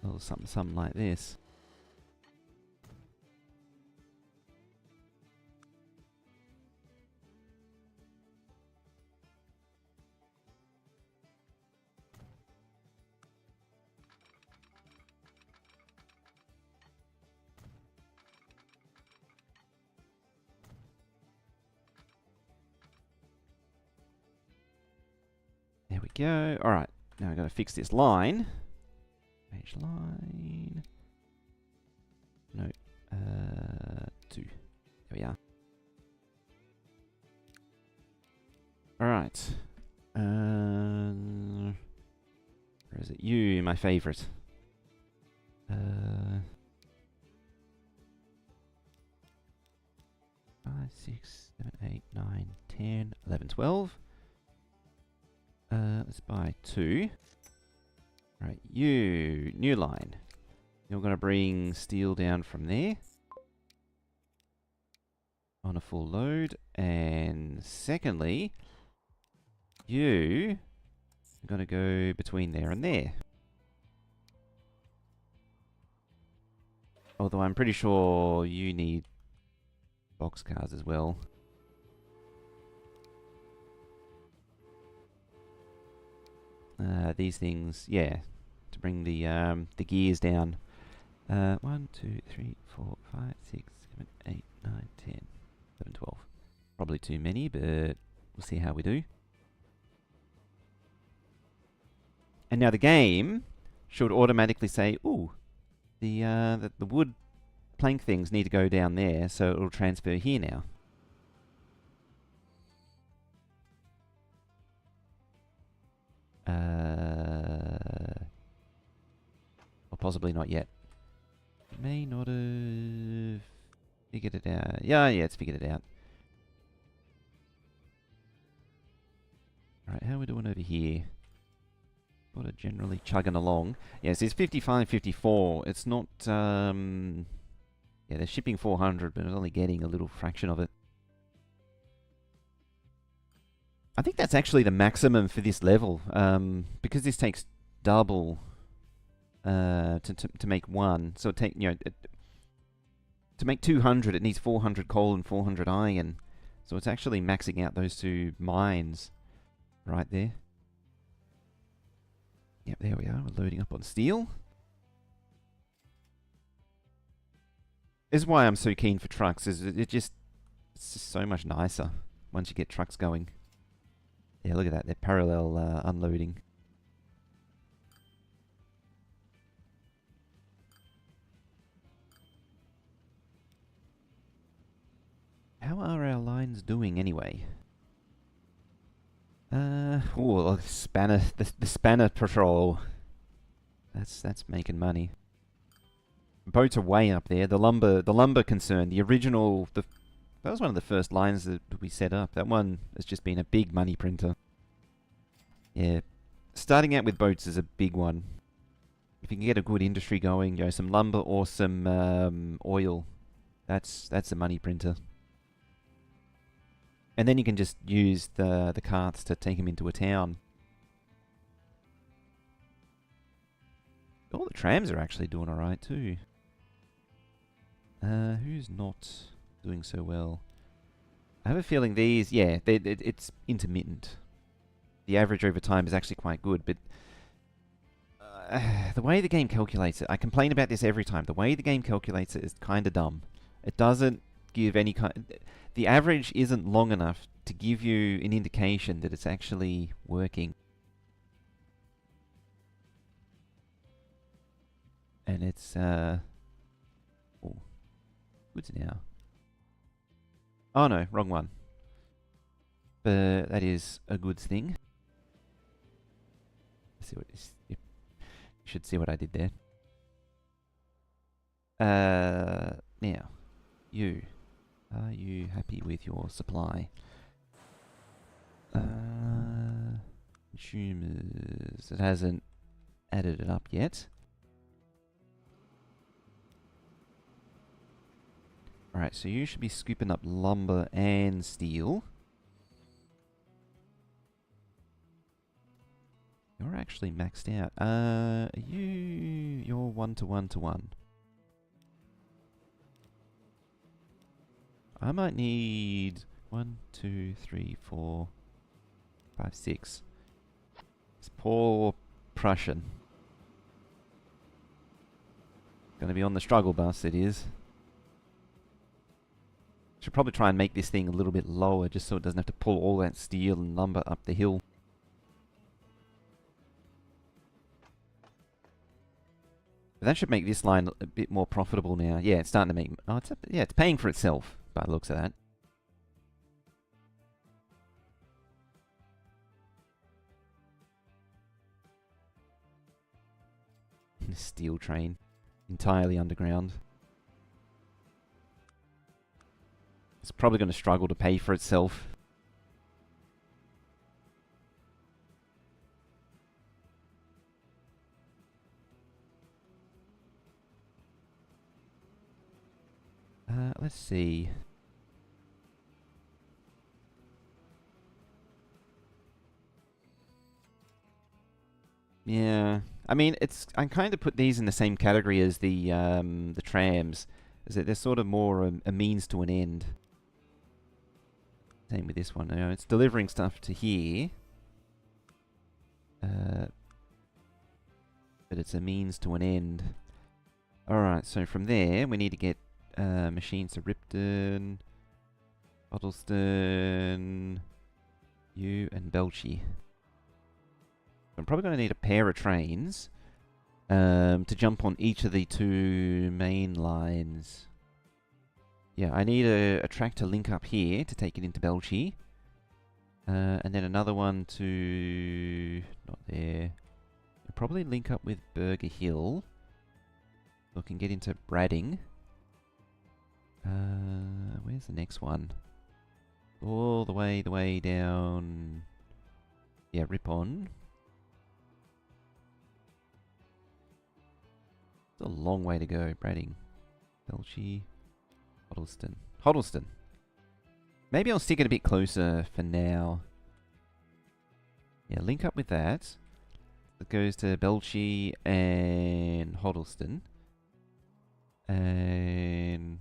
Or something like this. There we go. Alright, now I've got to fix this line. Page line. No. 2. There we are. Alright. Where is it? You, my favourite. 5, 6, 7, 8, 9, 10, 11, 12. Let's buy 2. Right, you, new line. You're going to bring steel down from there. On a full load. And secondly, you are going to go between there and there. Although I'm pretty sure you need boxcars as well. These things, yeah, to bring the gears down. 1, 2, 3, 4, 5, 6, 7, 8, 9, 10, 11, 12. Probably too many, but we'll see how we do. And now the game should automatically say, ooh, the wood plank things need to go down there, so it'll transfer here now. Or possibly not yet. It may not have figured it out. Yeah, it's figured it out. Alright, how are we doing over here? Sort of generally chugging along. Yes, it's 55, 54. It's not, yeah, they're shipping 400, but it's only getting a little fraction of it. I think that's actually the maximum for this level, because this takes double to make one. So take to make 200, it needs 400 coal and 400 iron. So it's actually maxing out those 2 mines right there. Yep, there we are. We're loading up on steel. This is why I'm so keen for trucks. It's just so much nicer once you get trucks going. Yeah, look at that. They're parallel unloading. How are our lines doing anyway? Oh, spanner, the spanner patrol. That's making money. Boats are way up there. The lumber concern, the original, that was one of the first lines that we set up. That one has just been a big money printer. Yeah, starting out with boats is a big one. If you can get a good industry going, some lumber or some oil, that's a money printer. And then you can just use the carts to take them into a town. All the trams are actually doing alright too. Who's not doing so well? I have a feeling these, it's intermittent. The average over time is actually quite good, but the way the game calculates it, I complain about this every time. The way the game calculates it is kind of dumb. It doesn't give any kind... The average isn't long enough to give you an indication that it's actually working. And it's, goods now. Oh no, wrong one. But that is a goods thing. Let's see what is. You should see what I did there. Now, you. Are you happy with your supply? Consumers. It hasn't added it up yet. Alright, so you should be scooping up lumber and steel. You're actually maxed out. You're 1 to 1 to 1. I might need 1, 2, 3, 4, 5, 6. This poor Prussian. Gonna be on the struggle bus, it is. Should probably try and make this thing a little bit lower just so it doesn't have to pull all that steel and lumber up the hill. But that should make this line a bit more profitable now. Yeah, it's starting to make... Oh, it's paying for itself by the looks of that. Steel train. Entirely underground. It's probably going to struggle to pay for itself. Let's see. Yeah, I mean, I kind of put these in the same category as the trams, is that they're sort of more a means to an end. Same with this one. It's delivering stuff to here, but it's a means to an end. All right, so from there we need to get machines to Ripton, Bottleton, you and Belchy. I'm probably going to need a pair of trains to jump on each of the 2 main lines. Yeah, I need a track to link up here to take it into Belchy. And then another one to... not there. I'll probably link up with Burger Hill. So I can get into Bradding. Where's the next one? All the way down... Yeah, Ripon. It's a long way to go, Bradding. Belchy. Hoddleston. Maybe I'll stick it a bit closer for now. Yeah, link up with that. that goes to Belchy and Hoddleston. And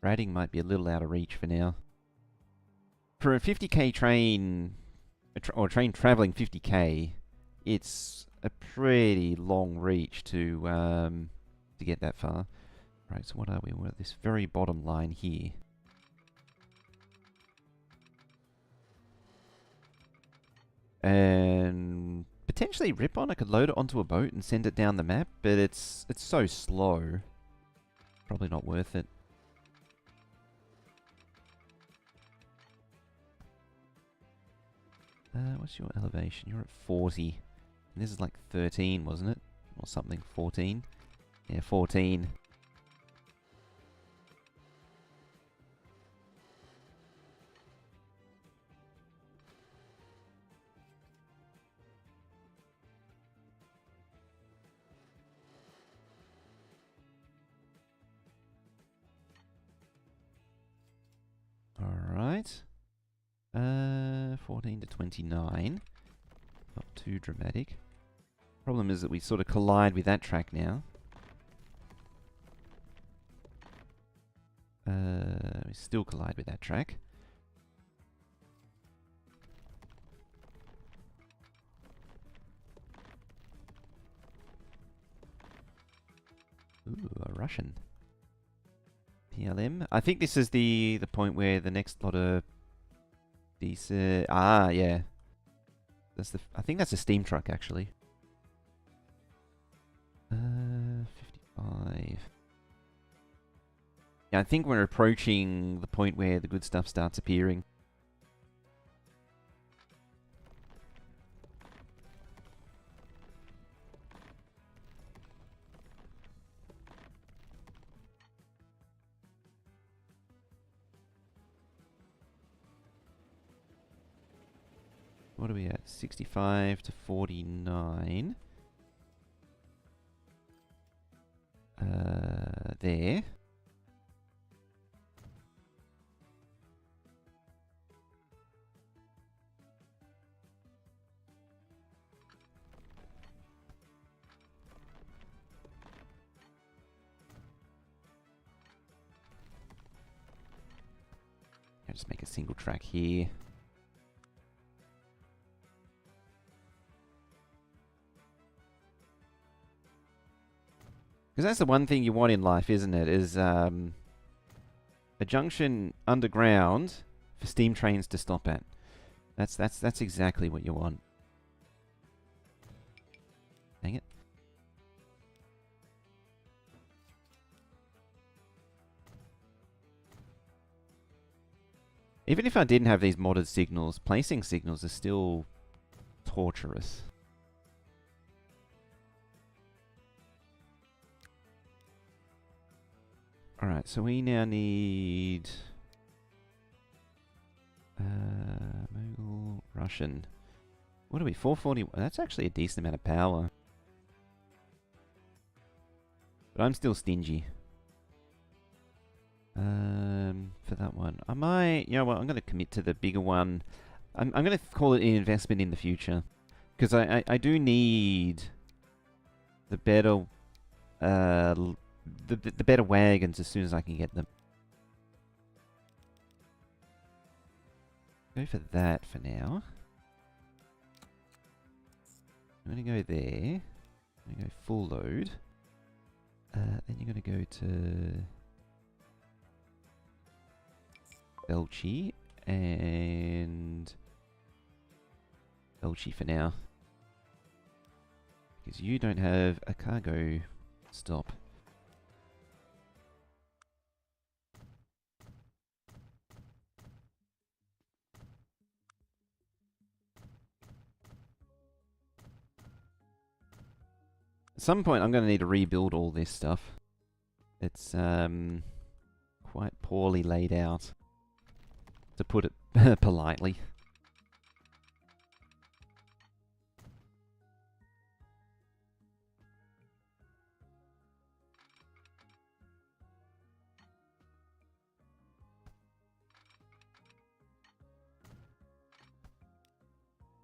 Radding might be a little out of reach for now. For a 50k train, or a train travelling 50k, it's a pretty long reach to get that far. Right, so what are we? We're at this very bottom line here. And potentially Ripon, I could load it onto a boat and send it down the map, but it's so slow. Probably not worth it. What's your elevation? You're at 40. And this is like 13, wasn't it? Or something, 14. Yeah, 14. Alright. 14 to 29. Not too dramatic. Problem is that we sort of collide with that track now. We still collide with that track. Ooh, a Russian. PLM. I think this is the point where the next lot of these... yeah. That's the... I think that's a steam truck, actually. 55... Yeah, I think we're approaching the point where the good stuff starts appearing. What are we at? 65 to 49. There. I'll just make a single track here. Because that's the one thing you want in life, isn't it? Is a junction underground for steam trains to stop at. That's exactly what you want. Dang it. Even if I didn't have these modded signals, placing signals is still torturous. Alright, so we now need... Mogul, Russian. What are we, 440? That's actually a decent amount of power. But I'm still stingy. For that one. I might... You know what, I'm going to commit to the bigger one. I'm going to call it an investment in the future. Because I do need the better... The better wagons as soon as I can get them. Go for that for now. I'm going to go there. I'm going to go full load. Then you're going to go to Belchy and Belchy for now. Because you don't have a cargo stop. At some point, I'm going to need to rebuild all this stuff. It's quite poorly laid out, to put it politely.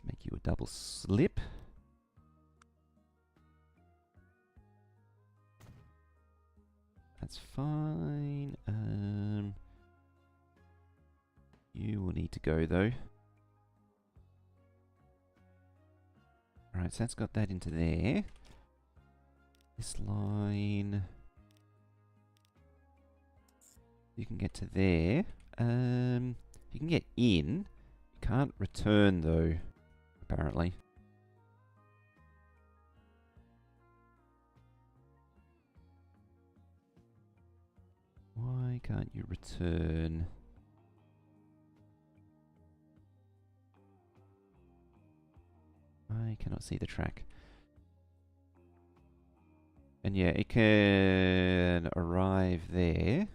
Make you a double slip. fine. You will need to go though. Alright, so that's got that into there. This line... You can get to there. You can get in. You can't return though, apparently. Why can't you return? I cannot see the track. And yeah, it can arrive there.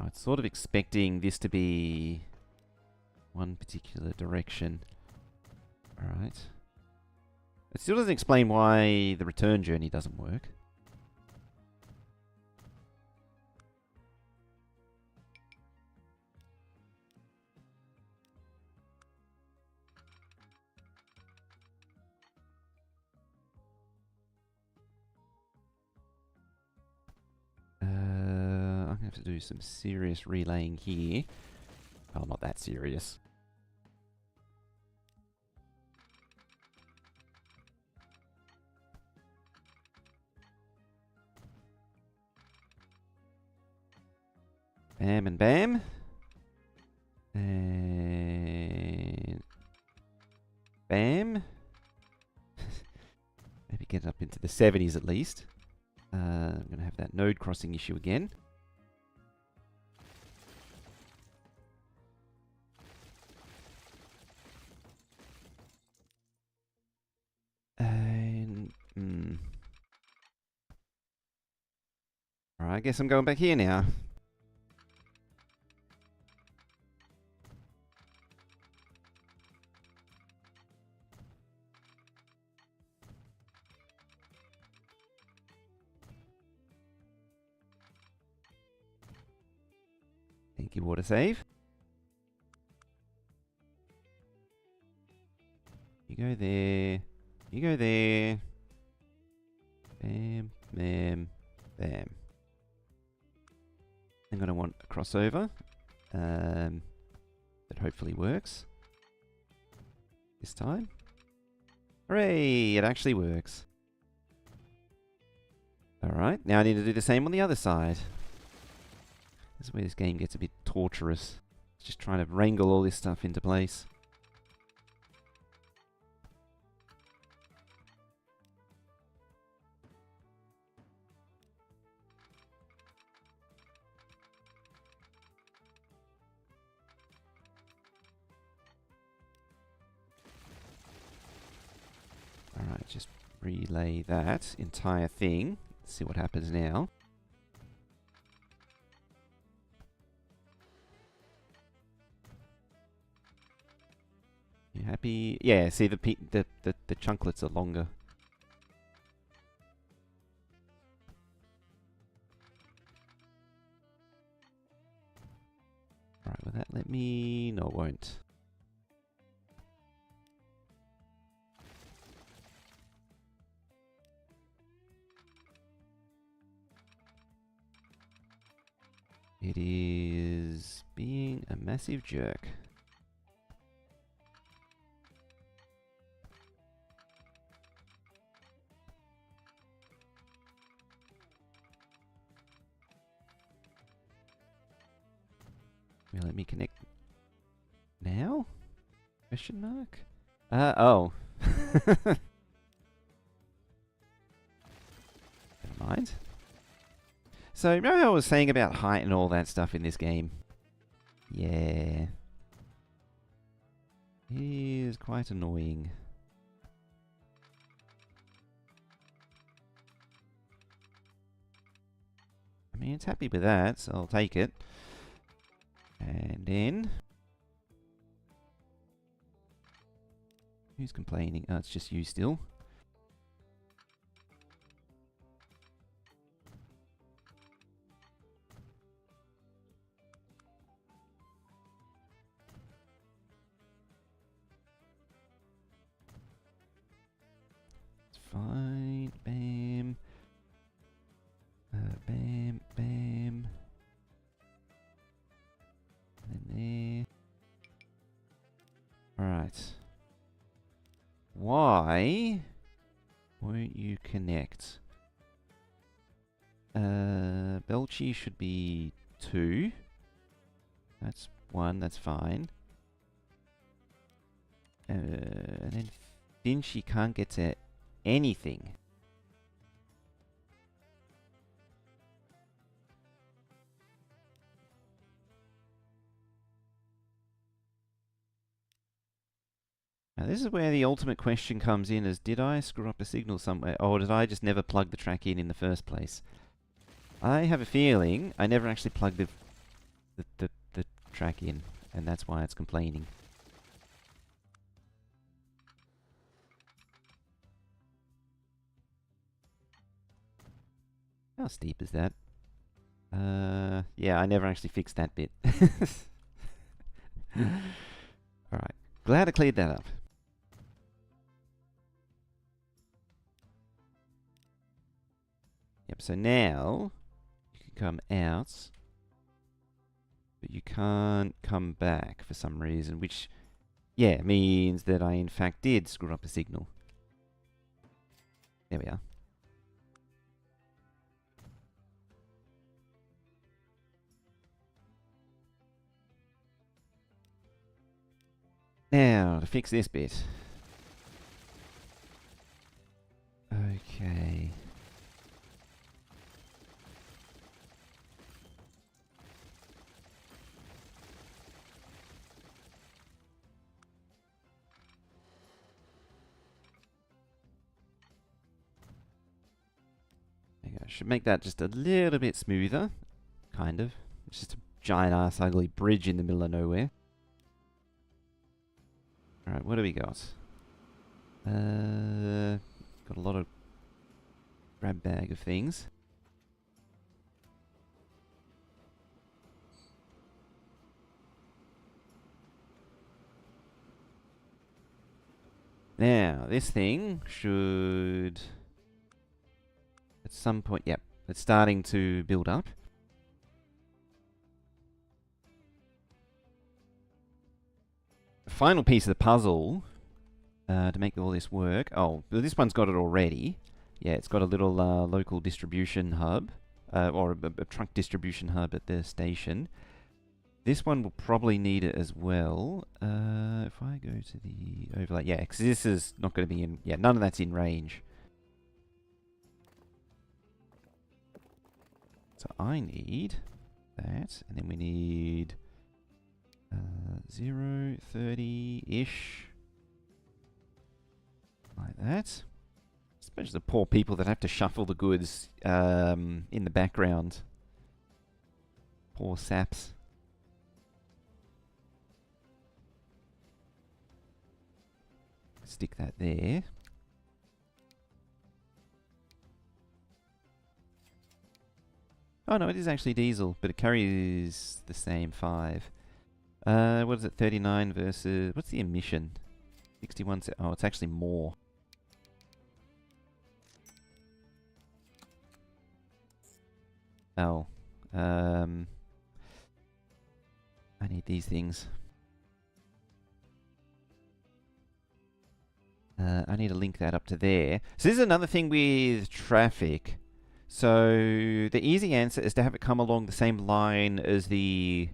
Oh, it's sort of expecting this to be one particular direction. Alright. It still doesn't explain why the return journey doesn't work. I'm going to have to do some serious relaying here. Oh, not that serious. Bam and bam. And... Bam. Maybe get up into the 70s at least. I'm going to have that node crossing issue again. And... Alright, I guess I'm going back here now. Thank you, water save. You go there. You go there. Bam, bam, bam. I'm going to want a crossover. That hopefully works. This time. Hooray! It actually works. Alright, now I need to do the same on the other side. This is where this game gets a bit torturous. It's just trying to wrangle all this stuff into place. Alright, just relay that entire thing. Let's see what happens now. You happy? Yeah, see the chunklets are longer. Alright, will that let me? No, it won't. It is being a massive jerk. Will let me connect now? Question mark? Oh. Never mind. So, remember how I was saying about height and all that stuff in this game? Yeah. It is quite annoying. I mean, it's happy with that, so I'll take it. And then... Who's complaining? Oh, it's just you still. It's fine. Bam. connect. Belchi should be 2. That's 1, that's fine. And then Finchy can't get to anything. Now this is where the ultimate question comes in, is did I screw up a signal somewhere, or did I just never plug the track in the first place? I have a feeling I never actually plugged the track in, and that's why it's complaining. How steep is that? Yeah, I never actually fixed that bit. Alright, glad I cleared that up. Yep, so now you can come out, but you can't come back for some reason, which, yeah, means that I in fact did screw up a signal. There we are. Now, to fix this bit. Okay. There you go. Should make that just a little bit smoother. Kind of. It's just a giant ass ugly bridge in the middle of nowhere. Alright, what do we got? Got a lot of grab bag of things. Now, this thing should, at some point, yep, it's starting to build up. The final piece of the puzzle to make all this work. Oh, this one's got it already. Yeah, it's got a little local distribution hub, or a trunk distribution hub at the station. This one will probably need it as well. If I go to the overlay, yeah, because this is not going to be in, yeah, none of that's in range. So I need that, and then we need 0, 30-ish. Like that. Especially the poor people that have to shuffle the goods in the background. Poor saps. Stick that there. Oh no, it is actually diesel, but it carries the same 5. What is it, 39 versus... What's the emission? 61... Oh, it's actually more. Oh. I need these things. I need to link that up to there. So this is another thing with traffic. So the easy answer is to have it come along the same line as the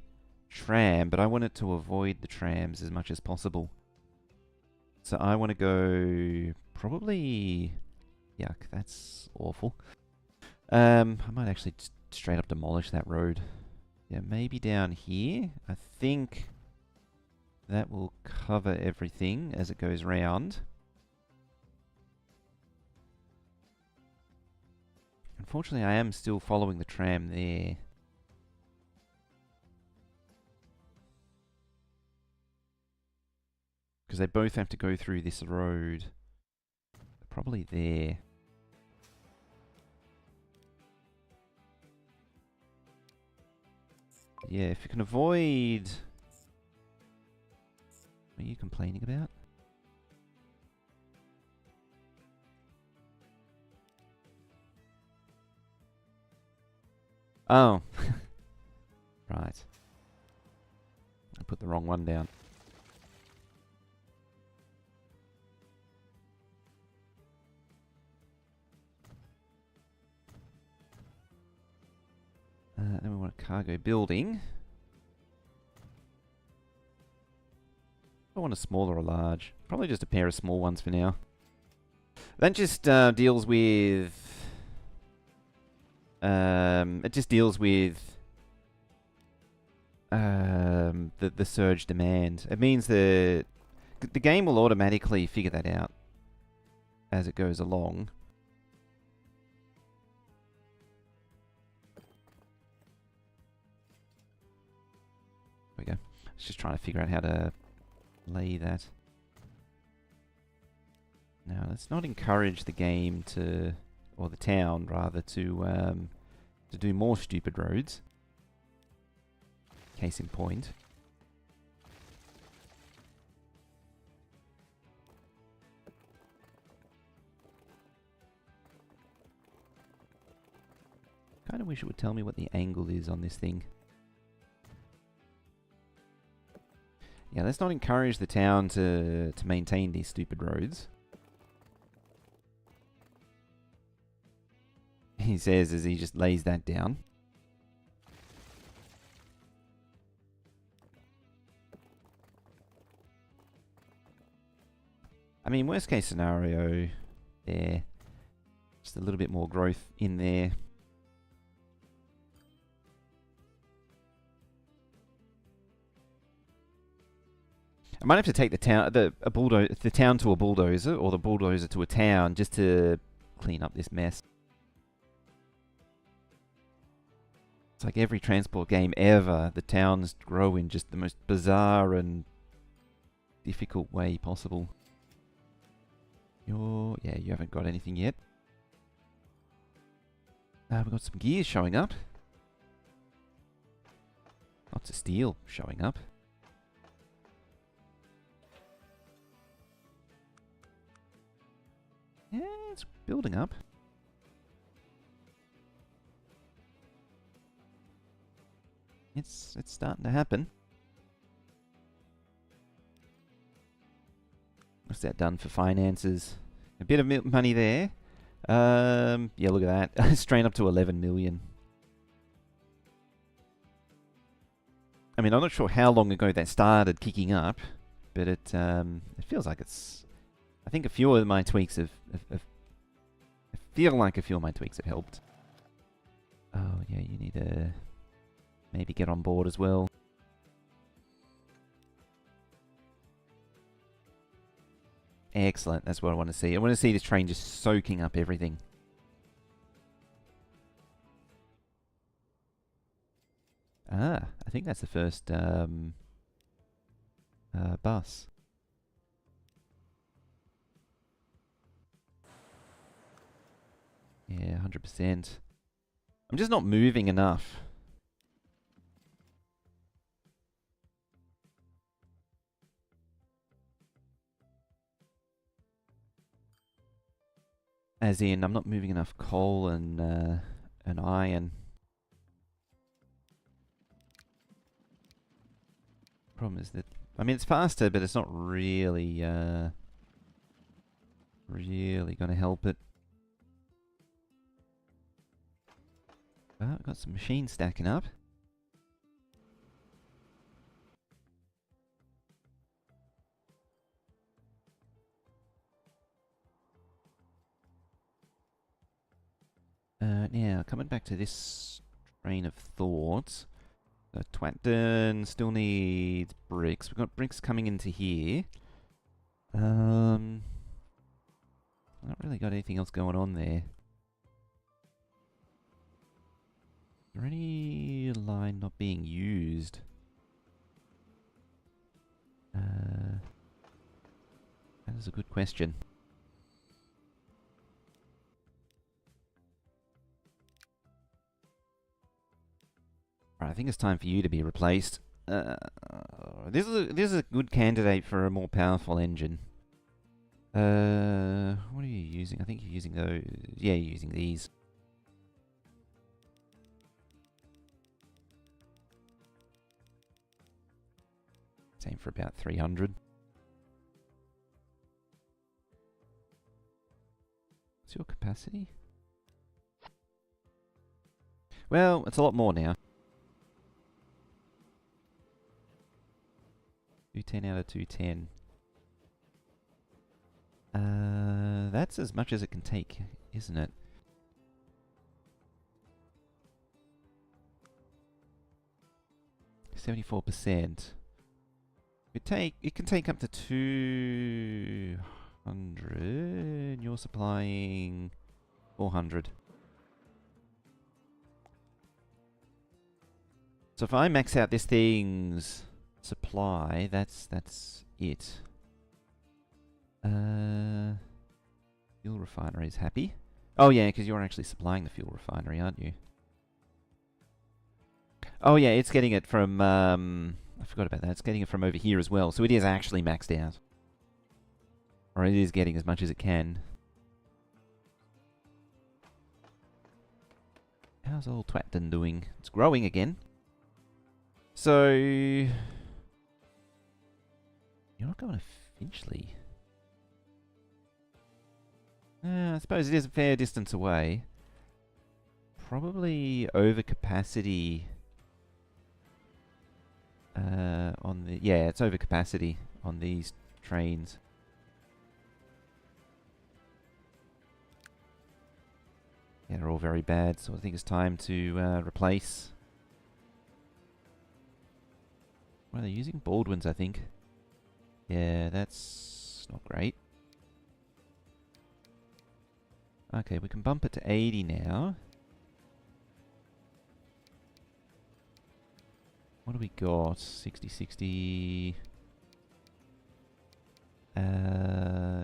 tram, but I want it to avoid the trams as much as possible. So I want to go probably... Yuck, that's awful. I might actually straight up demolish that road. Yeah, maybe down here. I think that will cover everything as it goes round. Unfortunately, I am still following the tram there. Because they both have to go through this road. Probably there. Yeah, if you can avoid... What are you complaining about? Oh. Right. I put the wrong one down. cargo building. I want a small or a large. Probably just a pair of small ones for now. That just deals with... it just deals with the surge demand. It means that the game will automatically figure that out as it goes along. There we go. I was just trying to figure out how to lay that. Now, let's not encourage the game to, or the town rather, to do more stupid roads. Case in point. Kind of wish it would tell me what the angle is on this thing. Yeah, let's not encourage the town to maintain these stupid roads. He says as he just lays that down. I mean, worst case scenario there. Just a little bit more growth in there. I might have to take the town, the town to a bulldozer, or the bulldozer to a town, just to clean up this mess. It's like every transport game ever, the towns grow in just the most bizarre and difficult way possible. Yeah, you haven't got anything yet. We've got some gears showing up. Lots of steel showing up. Yeah, it's building up. It's starting to happen. What's that done for finances? A bit of money there. Yeah, look at that. Straight up to 11 million. I mean, I'm not sure how long ago that started kicking up, but it feels like it's... I think a few of my tweaks have I feel like a few of my tweaks have helped. Oh, yeah, you need to maybe get on board as well. Excellent, that's what I want to see. I want to see this train just soaking up everything. Ah, I think that's the first bus. Yeah, 100%. I'm just not moving enough. As in, I'm not moving enough coal and iron. Problem is that, I mean, it's faster, but it's not really, really going to help it. Oh, got some machines stacking up. Now, coming back to this train of thought. Twatton still needs bricks. We've got bricks coming into here. Not really got anything else going on there. Is there any line not being used? That is a good question. Right, I think it's time for you to be replaced. This is a good candidate for a more powerful engine. What are you using? I think you're using those. Yeah, you're using these. Same for about 300. What's your capacity? Well, it's a lot more now. 210 out of 210. That's as much as it can take, isn't it? %. It can take up to 200. You're supplying 400. So if I max out this thing's supply, that's it. Fuel refinery is happy. Oh yeah, because you're actually supplying the fuel refinery, aren't you? Oh yeah, it's getting it from, I forgot about that. It's getting it from over here as well. So it is actually maxed out. Or it is getting as much as it can. How's old Twatton doing? It's growing again. So... You're not going to Finchley. I suppose it is a fair distance away. Probably over capacity... on the... Yeah, it's over capacity on these trains. Yeah, they're all very bad, so I think it's time to replace. What are they using? Baldwin's, I think. Yeah, that's not great. Okay, we can bump it to 80 now. What do we got? 60, 60.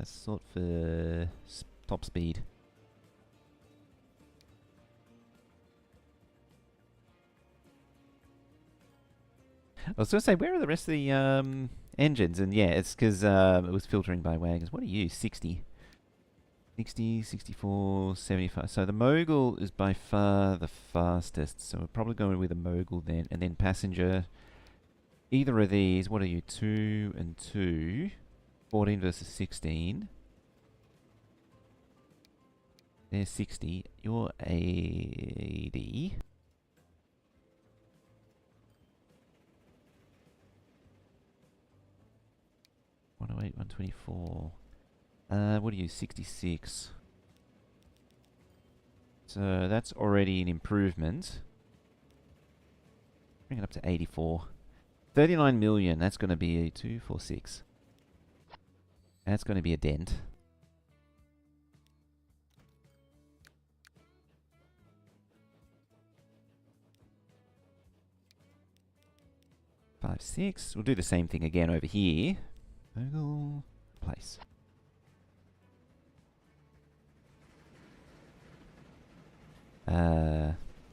Sort for top speed. I was going to say, where are the rest of the engines? And yeah, it's because it was filtering by wagons. What are you? 60. 60, 64, 75. So the Mogul is by far the fastest. So we're probably going with a Mogul then. And then passenger. Either of these, what are you? 2 and 2. 14 versus 16. They're 60. You're 80. 108, 124. What are you? 66. So that's already an improvement. Bring it up to 84. 39 million. That's going to be a 246. That's going to be a dent. Five, 6. We'll do the same thing again over here. Google place.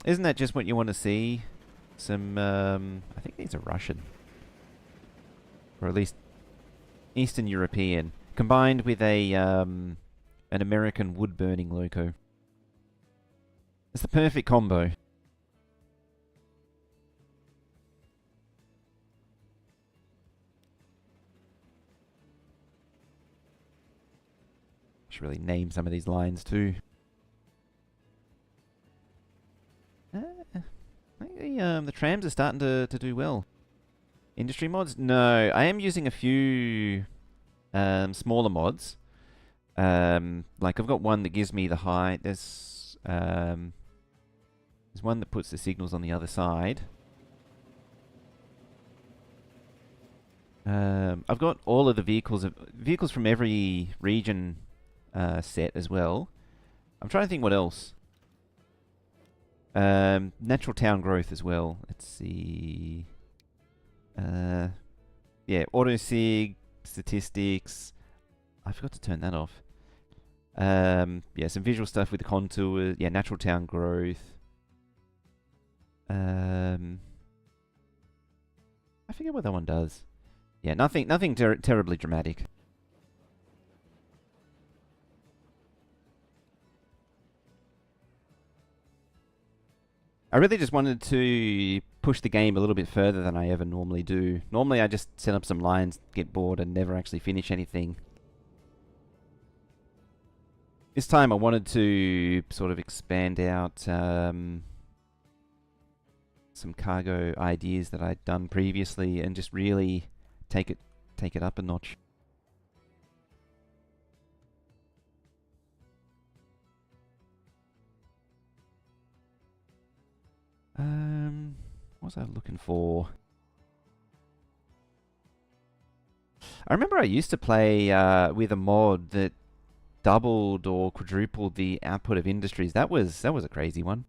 Isn't that just what you want to see? Some, I think these are Russian. Or at least Eastern European. Combined with a, an American wood-burning loco. It's the perfect combo. Should really name some of these lines too. The trams are starting to do well. Industry mods? No, I am using a few smaller mods. Like I've got one that gives me the high. There's one that puts the signals on the other side. I've got all of the vehicles from every region set as well. I'm trying to think what else. Natural town growth as well. Let's see. Yeah, auto-sig, statistics. I forgot to turn that off. Yeah, some visual stuff with the contours. Yeah, natural town growth. I forget what that one does. Yeah, nothing terribly dramatic. I really just wanted to push the game a little bit further than I ever normally do. Normally I just set up some lines, get bored, and never actually finish anything. This time I wanted to sort of expand out some cargo ideas that I'd done previously and just really take it take it up a notch. What was I looking for? I remember I used to play with a mod that doubled or quadrupled the output of industries. That was a crazy one.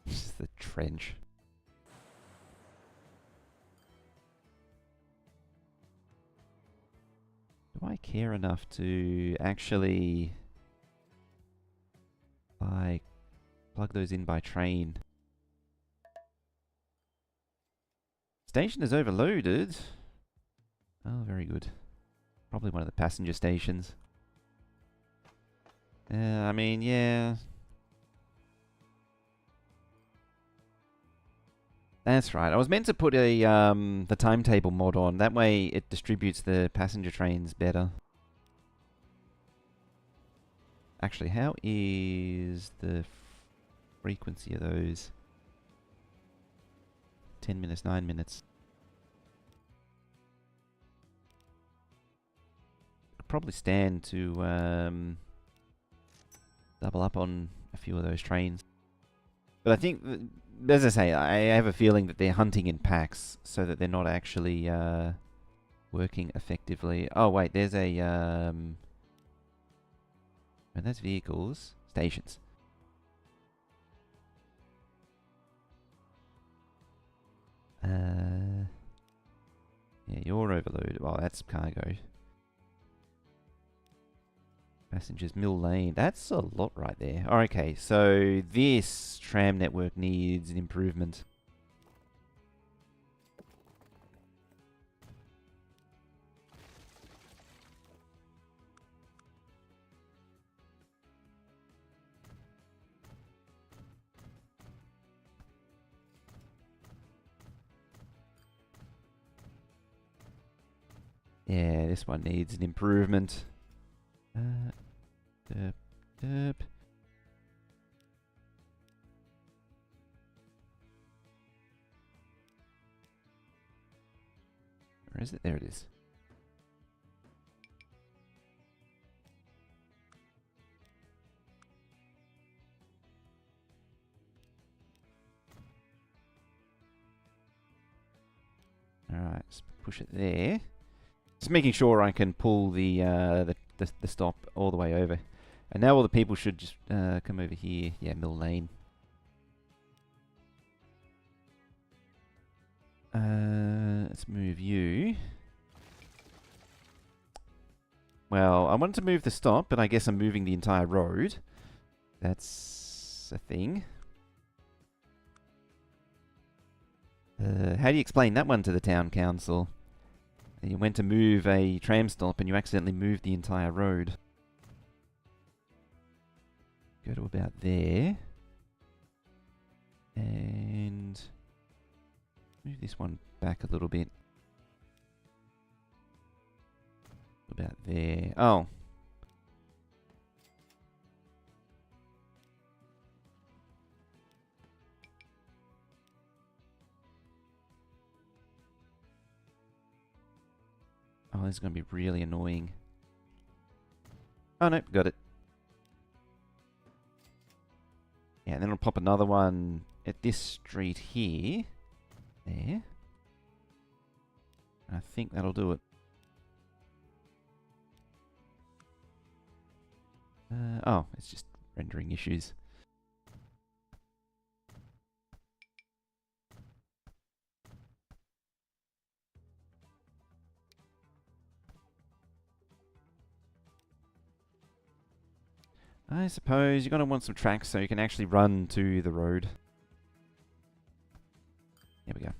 Just the trench. Do I care enough to actually like plug those in by train? Station is overloaded. Oh, very good. Probably one of the passenger stations. I mean, yeah. That's right. I was meant to put a the timetable mod on. That way it distributes the passenger trains better. Actually, how is the frequency of those? 10 minutes, 9 minutes. I'd probably stand to double up on a few of those trains. But I think, as I say, I have a feeling that they're hunting in packs so that they're not actually working effectively. Oh, wait, there's a... and that's vehicles. Stations. Yeah, you're overloaded. Oh, that's cargo. Passengers Mill Lane. That's a lot right there. Oh, okay, so this tram network needs an improvement. Yeah, this one needs an improvement. Derp, derp. Where is it? There it is. Alright, let's push it there. Just making sure I can pull the stop all the way over. And now all the people should just come over here. Yeah, Mill Lane. Let's move you. Well, I wanted to move the stop, but I guess I'm moving the entire road. That's a thing. How do you explain that one to the town council? You went to move a tram stop and you accidentally moved the entire road. Go to about there. And move this one back a little bit. About there. Oh. Oh, this is going to be really annoying. Oh, no, got it. Yeah, and then I'll pop another one at this street here. There. I think that'll do it. Oh, it's just rendering issues. I suppose you're going to want some tracks so you can actually run to the road. Here we go.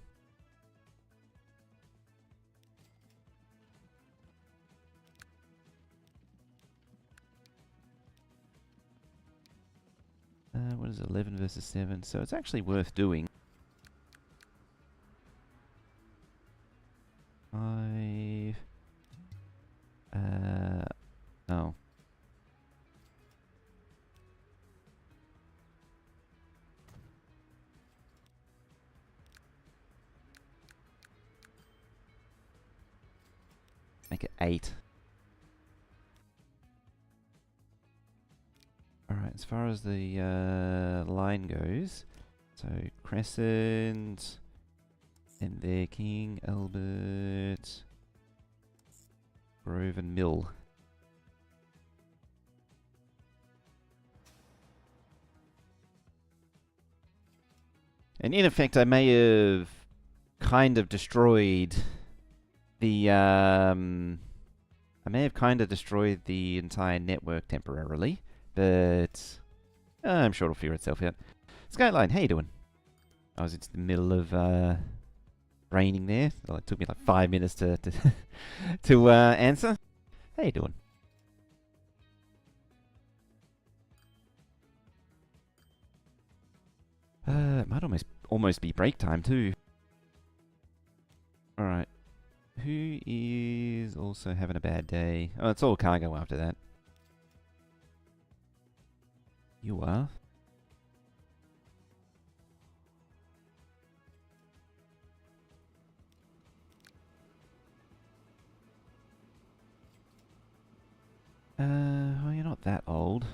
What is it, 11 versus 7? So it's actually worth doing. 5. Oh. Make it 8. Alright, as far as the line goes, so Crescent, and there King, Albert, Grove and Mill. And in effect, I may have kind of destroyed the I may have kind of destroyed the entire network temporarily, but I'm sure it'll figure itself out. Skyline, how you doing? I was into the middle of raining there. Well, it took me like 5 minutes to to answer. How you doing? It might almost be break time too. All right. Who is also having a bad day? Oh, it's all cargo after that. You are. Well, you're not that old.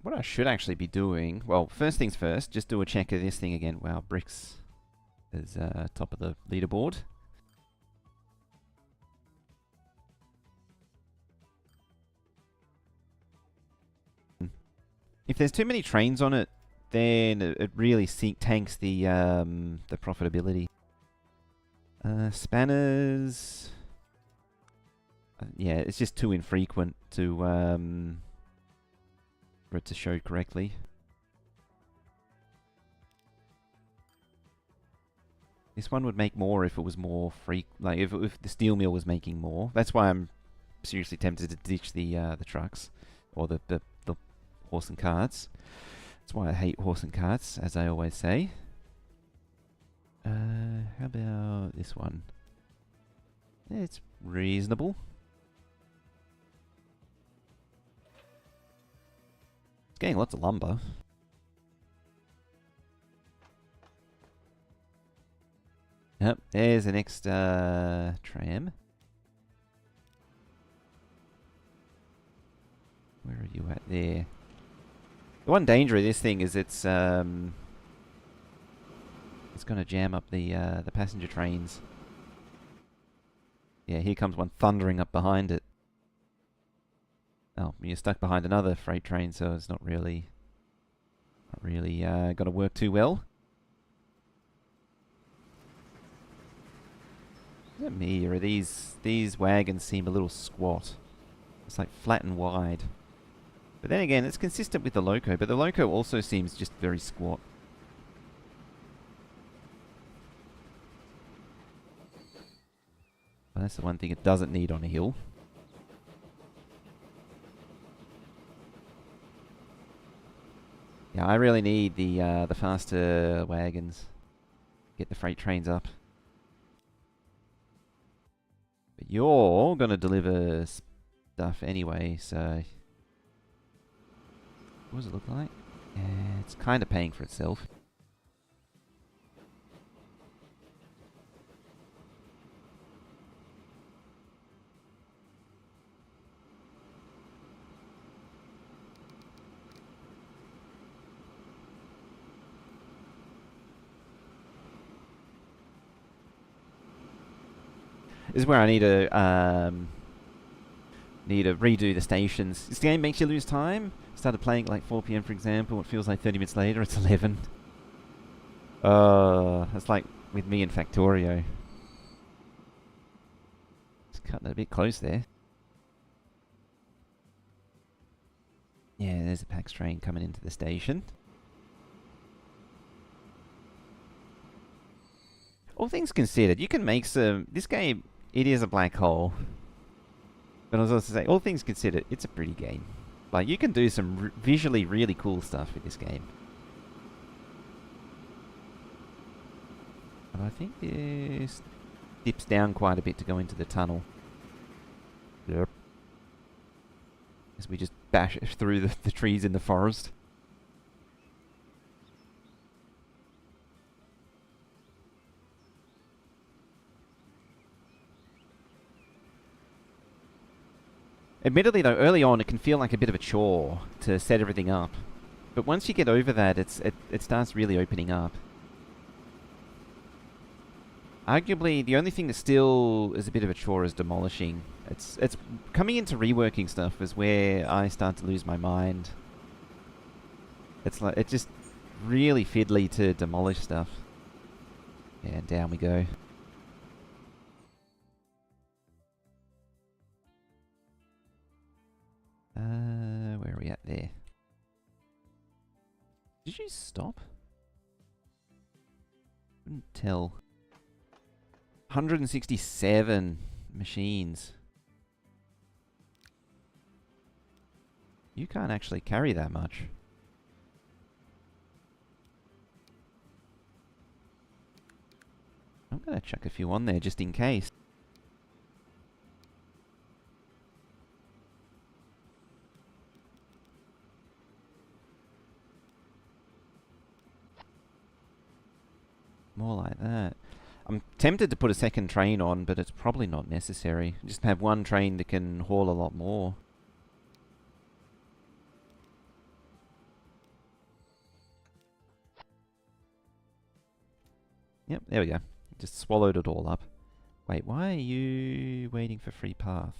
What I should actually be doing, well, first things first, just do a check of this thing again. Wow, Bricks is top of the leaderboard. If there's too many trains on it, then it really tanks the profitability. Spanners, yeah, it's just too infrequent to for it to show correctly. This one would make more if it was more like if the steel mill was making more. That's why I'm seriously tempted to ditch the trucks or the horse and carts. That's why I hate horse and carts, as I always say. How about this one? Yeah, it's reasonable. It's getting lots of lumber. Yep, there's the next tram. Where are you at there? The one danger of this thing is it's going to jam up the passenger trains. Yeah, here comes one thundering up behind it. Oh, you're stuck behind another freight train, so it's not really going to work too well. Is it me, or are these wagons seem a little squat? It's like flat and wide. But then again, it's consistent with the loco, but the loco also seems just very squat. Well, that's the one thing it doesn't need on a hill. Yeah, I really need the faster wagons. Get the freight trains up. But you're gonna deliver stuff anyway, so what does it look like? Yeah, it's kind of paying for itself. This is where I need to redo the stations. This game makes you lose time. Started playing at like 4 PM, for example. It feels like 30 minutes later, it's 11. That's like with me in Factorio. It's cutting it a bit close there. Yeah, there's the PAX train coming into the station. All things considered, you can make some... This game, it is a black hole. But I was also saying, all things considered, it's a pretty game. Like, you can do some visually really cool stuff with this game. But I think this dips down quite a bit to go into the tunnel. Yep. As we just bash through the trees in the forest. Admittedly though, early on it can feel like a bit of a chore to set everything up. But once you get over that, it starts really opening up. Arguably, the only thing that still is a bit of a chore is demolishing. It's coming into reworking stuff is where I start to lose my mind. It's like, it's just really fiddly to demolish stuff. Yeah, and down we go. Where are we at there? Did you stop? Couldn't tell. 167 machines. You can't actually carry that much. I'm gonna chuck a few on there just in case. More like that. I'm tempted to put a second train on, but it's probably not necessary. Just have one train that can haul a lot more. Yep, there we go. Just swallowed it all up. Wait, why are you waiting for free path?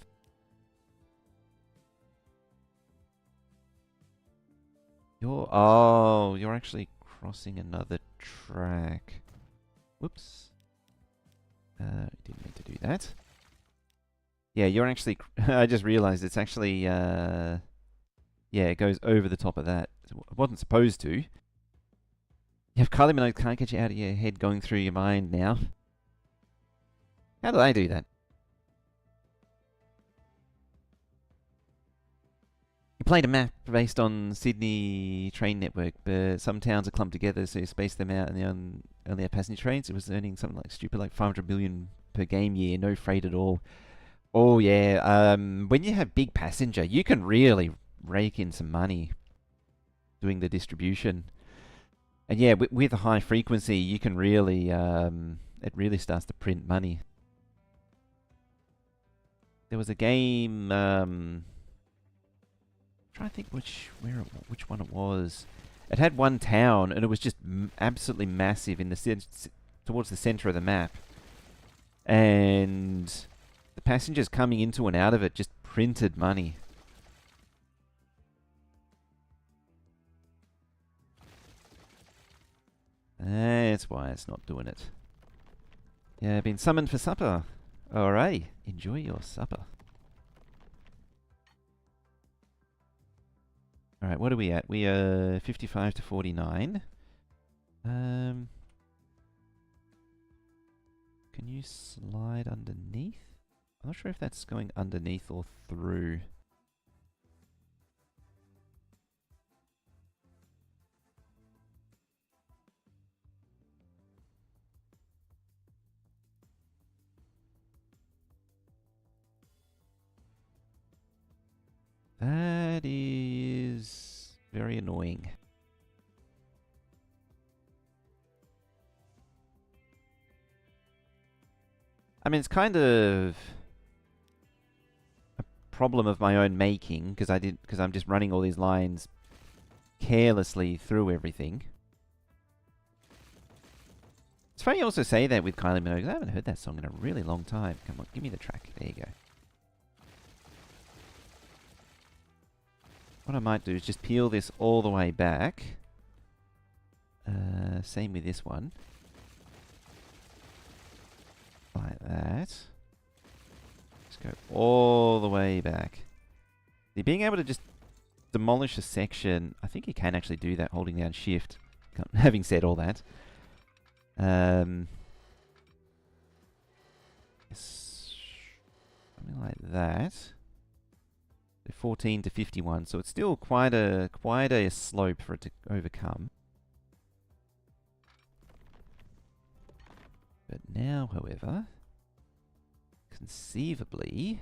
You're actually crossing another track. Whoops. Didn't mean to do that. Yeah, you're actually... I just realized it's actually... yeah, it goes over the top of that. It wasn't supposed to. Yeah, Kylie Minogue can't get you out of your head going through your mind now. How did I do that? You played a map based on Sydney train network, but some towns are clumped together, so you space them out, and they only have passenger trains. It was earning something like stupid, like 500 million per game year, no freight at all. Oh yeah, when you have big passenger, you can really rake in some money doing the distribution. And yeah, with a high frequency, you can really, it really starts to print money. There was a game, trying to think which one it was. It had one town, and it was just absolutely massive in the towards the center of the map, and the passengers coming into and out of it just printed money. That's why it's not doing it. Yeah, been summoned for supper. Alright, enjoy your supper. Alright, what are we at? We are 55 to 49. Can you slide underneath? I'm not sure if that's going underneath or through. That is very annoying. I mean, it's kind of a problem of my own making, because I'm just running all these lines carelessly through everything. It's funny you also say that with Kylie Minogue. I haven't heard that song in a really long time. Come on, give me the track. There you go. What I might do is just peel this all the way back. Same with this one. Like that. Just go all the way back. See, being able to just demolish a section, I think you can actually do that holding down shift. Having said all that. Something like that. 14 to 51, so it's still quite a slope for it to overcome. But now, however, conceivably,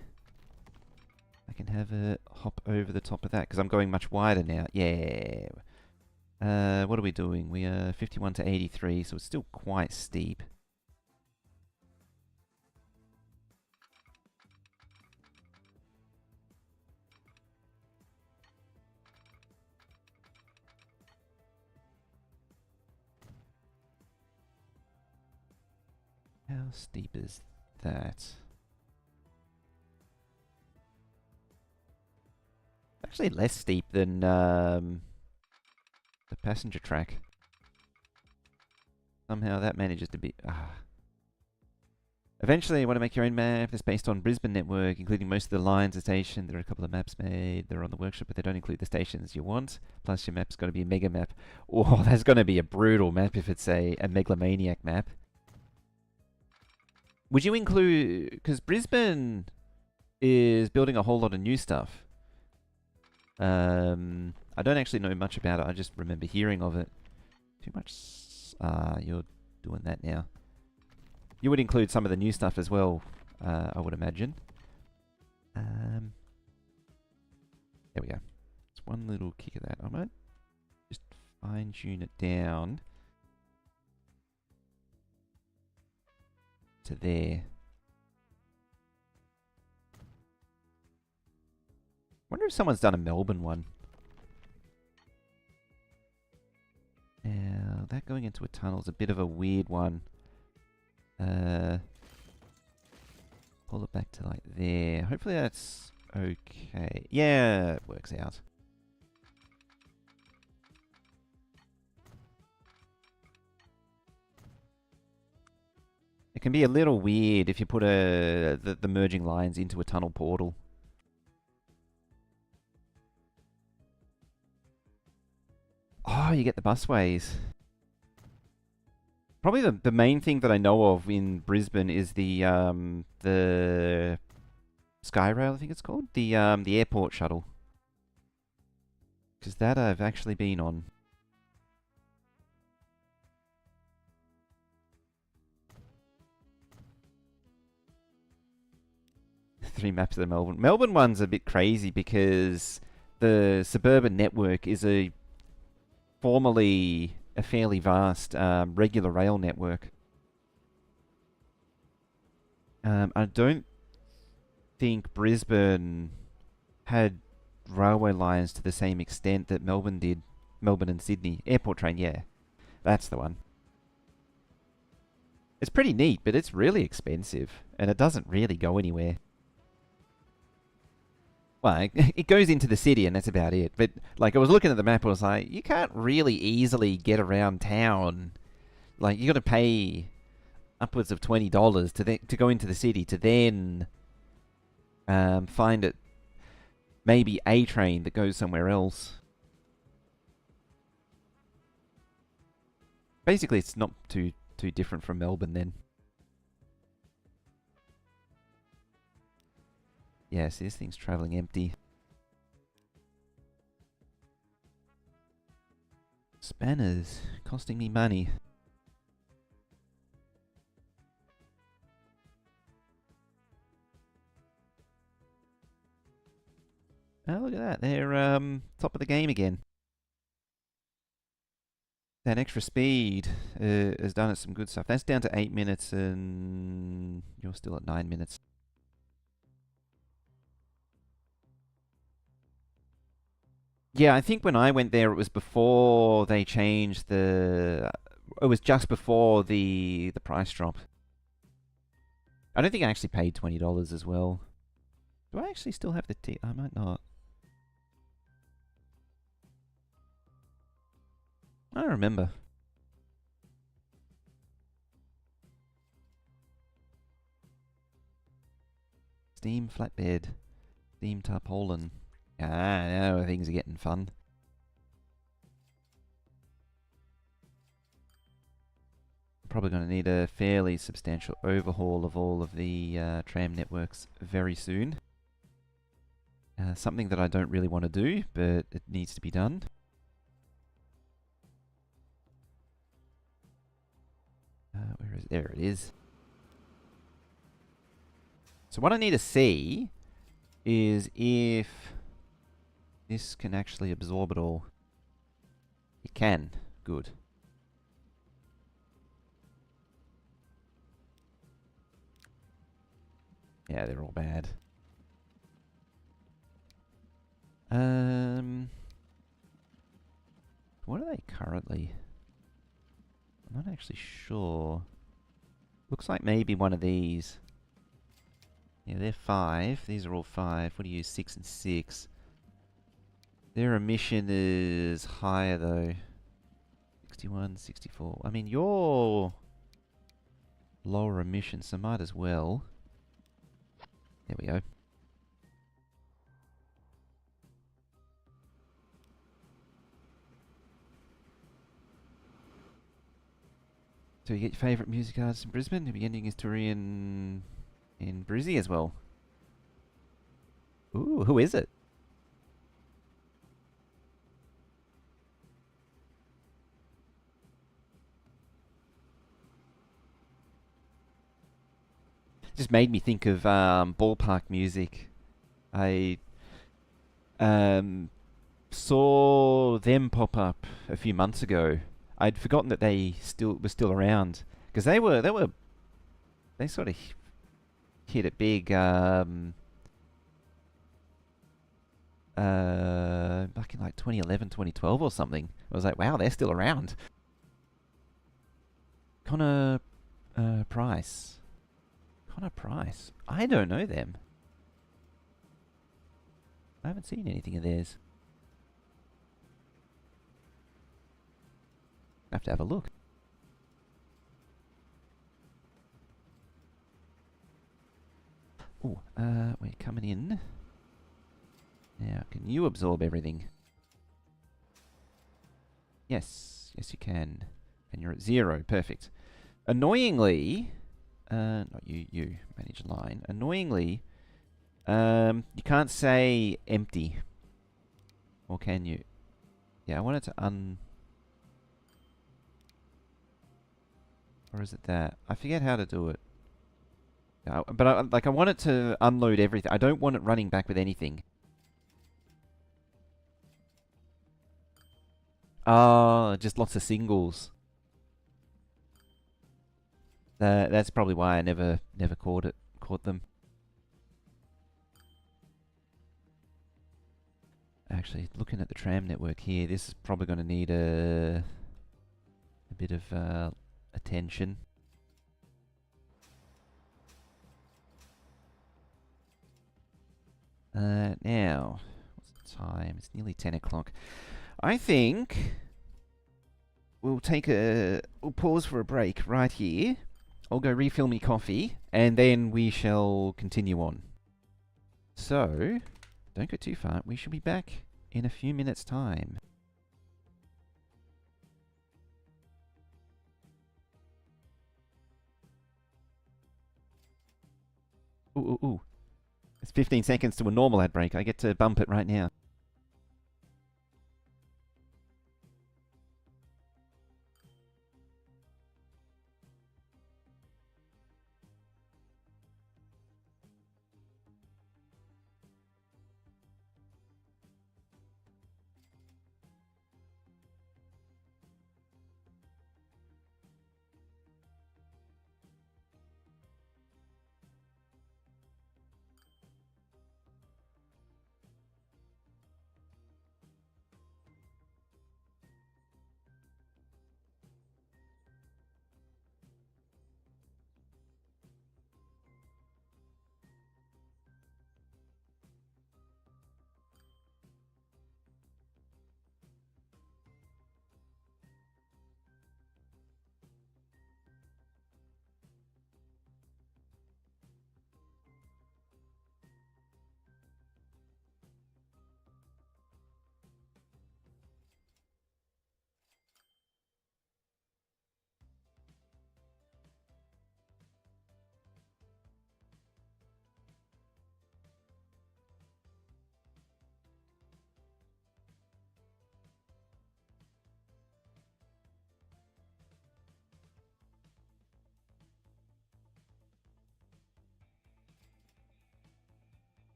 I can have a hop over the top of that, because I'm going much wider now. Yeah. What are we doing? We are 51 to 83, so it's still quite steep. How steep is that? Actually less steep than the passenger track. Somehow that manages to be... Eventually, you want to make your own map that's based on Brisbane network, including most of the lines of station. There are a couple of maps made. They're on the workshop, but they don't include the stations you want. Plus, your map's got to be a mega map. Oh, that's going to be a brutal map if it's a megalomaniac map. Would you include... Because Brisbane is building a whole lot of new stuff. I don't actually know much about it. I just remember hearing of it. Too much... you're doing that now. You would include some of the new stuff as well, I would imagine. There we go. It's one little kick of that. I might just fine-tune it down to there. Wonder if someone's done a Melbourne one. Now, that going into a tunnel is a bit of a weird one. Pull it back to like there. Hopefully that's okay. Yeah, it works out. It can be a little weird if you put the merging lines into a tunnel portal. Oh, you get the busways. Probably the main thing that I know of in Brisbane is the Skyrail, I think it's called, the airport shuttle. Because that I've actually been on. Three maps of the Melbourne. Melbourne one's a bit crazy because the suburban network is formerly a fairly vast regular rail network. I don't think Brisbane had railway lines to the same extent that Melbourne did. Melbourne and Sydney. Airport train, yeah. That's the one. It's pretty neat, but it's really expensive. And it doesn't really go anywhere. Well, it goes into the city and that's about it. But, like, I was looking at the map, I was like, you can't really easily get around town. Like, you got to pay upwards of $20 to go into the city to then find it maybe a train that goes somewhere else. Basically, it's not too different from Melbourne then. Yeah, see, this thing's travelling empty. Spanners, costing me money. Oh, look at that. They're top of the game again. That extra speed has done us some good stuff. That's down to 8 minutes and you're still at 9 minutes. Yeah, I think when I went there, it was before they changed the... It was just before the price drop. I don't think I actually paid $20 as well. Do I actually still have the T? I might not. I don't remember. Steam flatbed. Steam tarpaulin. Now things are getting fun. Probably going to need a fairly substantial overhaul of all of the tram networks very soon. Something that I don't really want to do, but it needs to be done. Where is it? There it is. So what I need to see is if this can actually absorb it all. It can. Good. Yeah, they're all bad. What are they currently? I'm not actually sure. Looks like maybe one of these. Yeah, they're 5. These are all 5. What do you use? 6 and 6. Their emission is higher though. 61, 64. I mean, you're lower emission, so might as well. There we go. So you get your favourite music artist in Brisbane. He'll be ending his tour in Brizzy as well. Ooh, who is it? Just made me think of ballpark music. I saw them pop up a few months ago. I'd forgotten that they were still around because they sort of hit it big back in like 2011, 2012 or something. I was like, wow, they're still around. Connor Price. Connor Price. I don't know them. I haven't seen anything of theirs. I have to have a look. Oh, we're coming in. Now, can you absorb everything? Yes, yes you can. And you're at 0, perfect. Annoyingly, not you, manage line. Annoyingly, you can't say empty. Or can you? Yeah, I wanted to or is it that? I forget how to do it. But I want it to unload everything. I don't want it running back with anything. Oh, just lots of singles. That's probably why I never caught them. Actually, looking at the tram network here, this is probably going to need a bit of attention. Now, what's the time? It's nearly 10 o'clock. I think we'll pause for a break right here. I'll go refill me coffee, and then we shall continue on. So, don't go too far. We shall be back in a few minutes' time. Ooh. It's 15 seconds to a normal ad break. I get to bump it right now.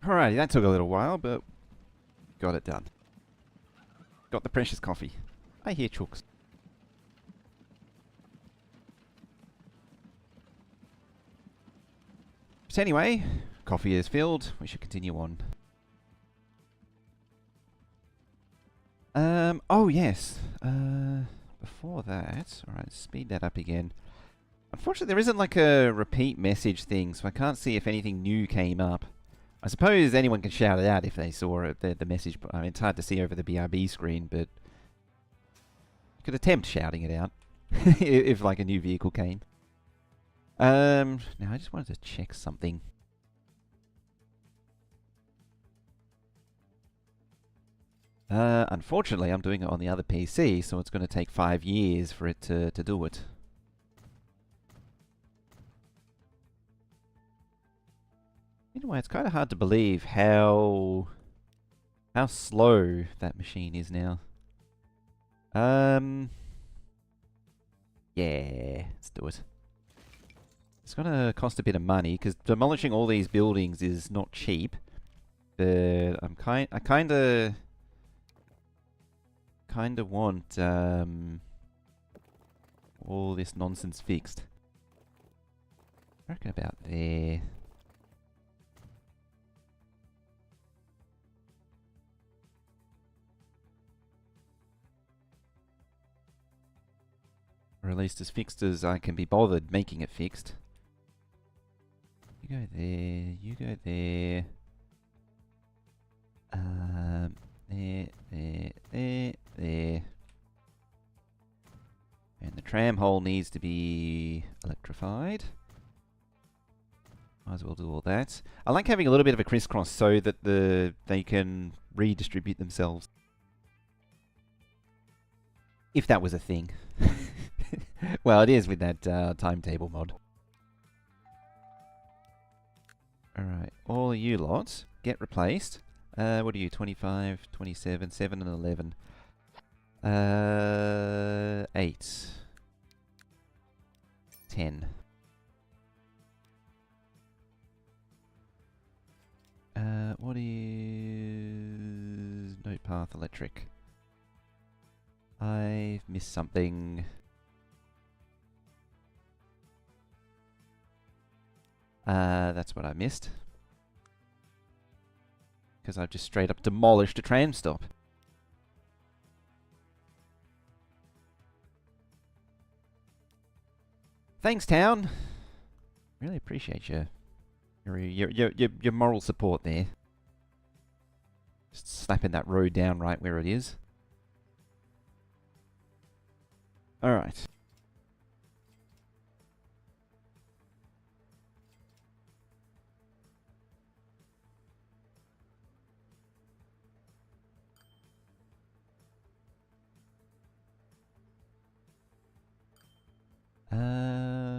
Alrighty, that took a little while, but got it done. Got the precious coffee. I hear chooks. But anyway, coffee is filled. We should continue on. Oh yes. Before that, alright, speed that up again. Unfortunately, there isn't like a repeat message thing, so I can't see if anything new came up. I suppose anyone can shout it out if they saw it, the message. I mean, it's hard to see over the BRB screen, but you could attempt shouting it out if like a new vehicle came. Now I just wanted to check something. Unfortunately, I'm doing it on the other PC, so it's going to take 5 years for it to do it. Anyway, it's kind of hard to believe how slow that machine is now. Yeah, let's do it. It's gonna cost a bit of money because demolishing all these buildings is not cheap. But I kinda want all this nonsense fixed. I reckon about there. Or at least as fixed as I can be bothered making it fixed. You go there, you go there. There. And the tram hole needs to be electrified. Might as well do all that. I like having a little bit of a crisscross so that they can redistribute themselves. If that was a thing. Well, it is with that timetable mod. Alright, all you lots get replaced. What are you? 25, 27, 7 and 11. 8. 10. What is... Note path electric. I've missed something. That's what I missed. Because I've just straight up demolished a tram stop. Thanks, town. Really appreciate your moral support there. Just slapping that road down right where it is. All right.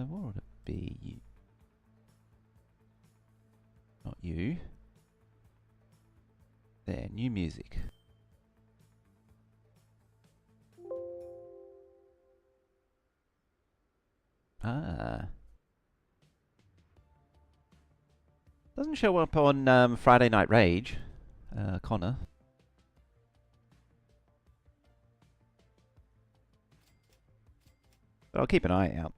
What would it be? Not you. There, new music. Ah. Doesn't show up on Friday Night Rage, Connor. But I'll keep an eye out.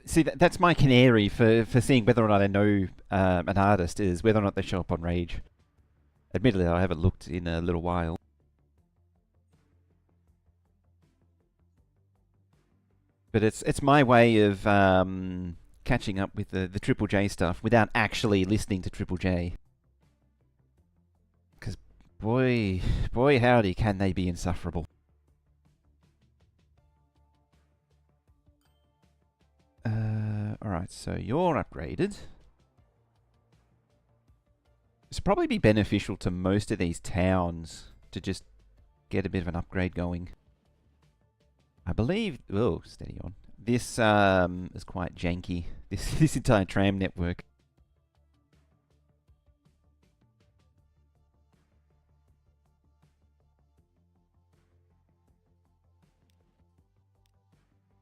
See, that's my canary for seeing whether or not I know an artist is whether or not they show up on Rage. Admittedly, I haven't looked in a little while. But it's my way of catching up with the Triple J stuff without actually listening to Triple J. Because boy howdy, can they be insufferable. Alright, so you're upgraded. This would probably be beneficial to most of these towns to just get a bit of an upgrade going. I believe... Oh, steady on. This is quite janky. This entire tram network.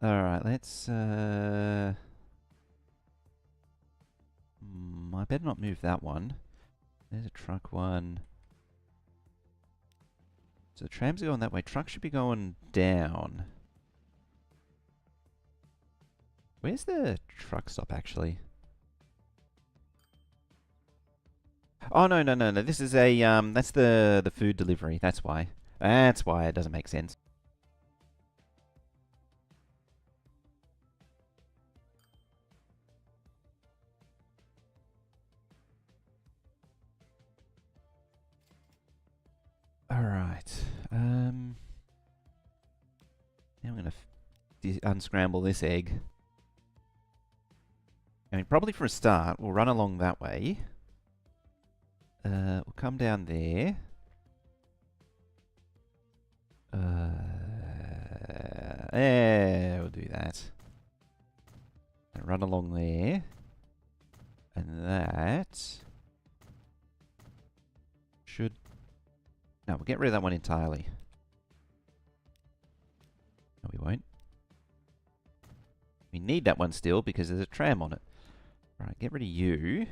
Alright, let's... I better not move that one. There's a truck one. So the trams are going that way. Trucks should be going down. Where's the truck stop, actually? Oh, no. This is a, that's the food delivery. That's why. That's why it doesn't make sense. Alright. Now I'm going to unscramble this egg. I mean, probably for a start, we'll run along that way. We'll come down there. Yeah, we'll do that. And run along there. And that should... No, we'll get rid of that one entirely. No, we won't. We need that one still because there's a tram on it. Right, get rid of you.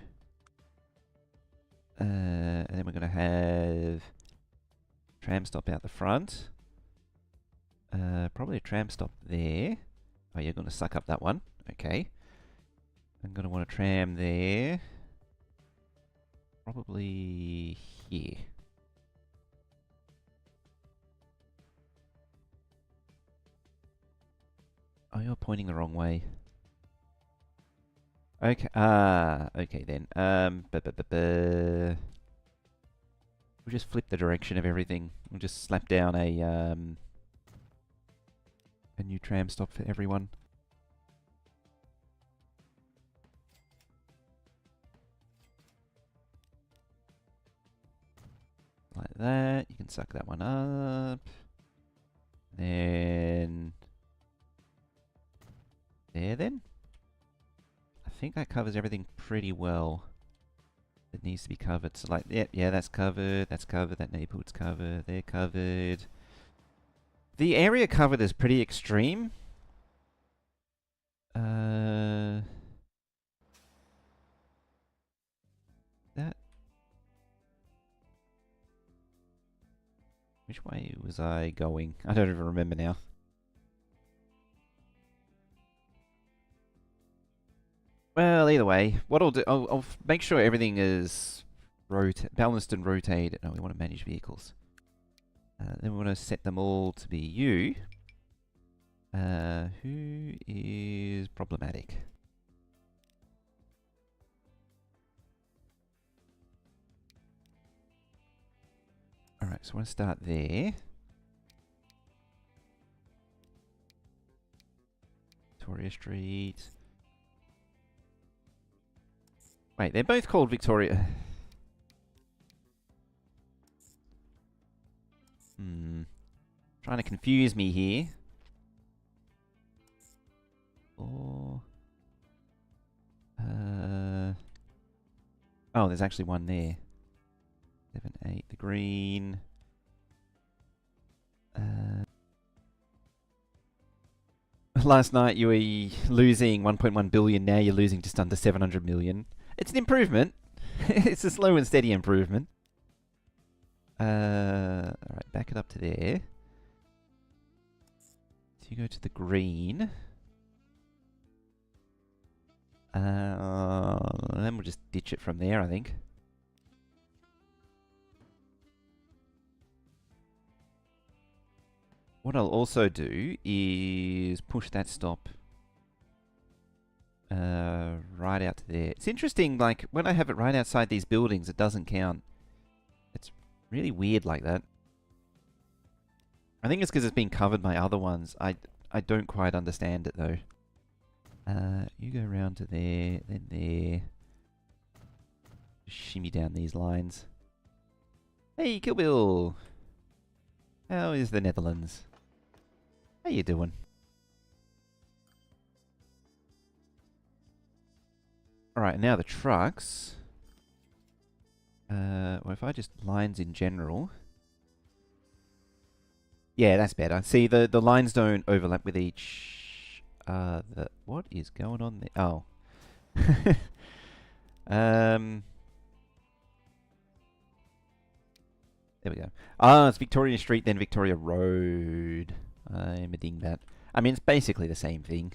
And then we're going to have tram stop out the front. Probably a tram stop there. Oh, you're going to suck up that one. Okay. I'm going to want a tram there. Probably here. Oh, you're pointing the wrong way. Okay, okay then. We'll just flip the direction of everything. We'll just slap down a new tram stop for everyone. Like that. You can suck that one up. Then... There then? I think that covers everything pretty well that needs to be covered. So like, yeah, that's covered, that neighborhood's covered, they're covered. The area covered is pretty extreme. That... Which way was I going? I don't even remember now. Well, either way, what I'll do, I'll make sure everything is balanced and rotated. No, we want to manage vehicles. Then we want to set them all to be you. Who is problematic? Alright, so I want to start there. Victoria Street. Wait, they're both called Victoria. Trying to confuse me here. Or... oh, there's actually one there. 7, 8, the green. Last night you were losing 1.1 billion, now you're losing just under 700 million. It's an improvement. It's a slow and steady improvement. Alright, back it up to there. So you go to the green. Then we'll just ditch it from there, I think. What I'll also do is push that stop right out to there. It's interesting, like, when I have it right outside these buildings, it doesn't count. It's really weird like that. I think it's because it's been covered by other ones. I don't quite understand it, though. You go around to there, then there. Shimmy down these lines. Hey, Kill Bill! How is the Netherlands? How you doing? Alright, now the trucks. Well, if I just lines in general. Yeah, that's better. See, the lines don't overlap with each... what is going on there? Oh. There we go. Ah, it's Victoria Street, then Victoria Road. I'm a ding that. I mean, it's basically the same thing.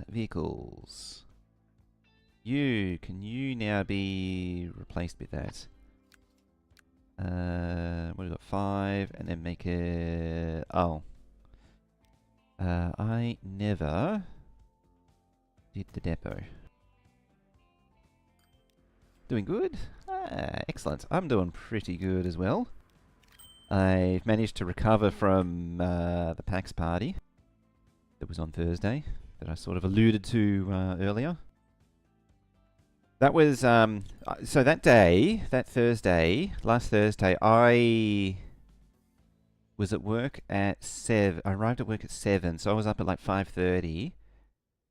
Vehicles. Can you now be replaced with that? What have we got? 5, and then make it... Oh. I never did the depot. Doing good? Excellent. I'm doing pretty good as well. I've managed to recover from the PAX party that was on Thursday, that I sort of alluded to earlier. That was, so that day, that Thursday, last Thursday, I was at work at 7. I arrived at work at 7, so I was up at like 5:30,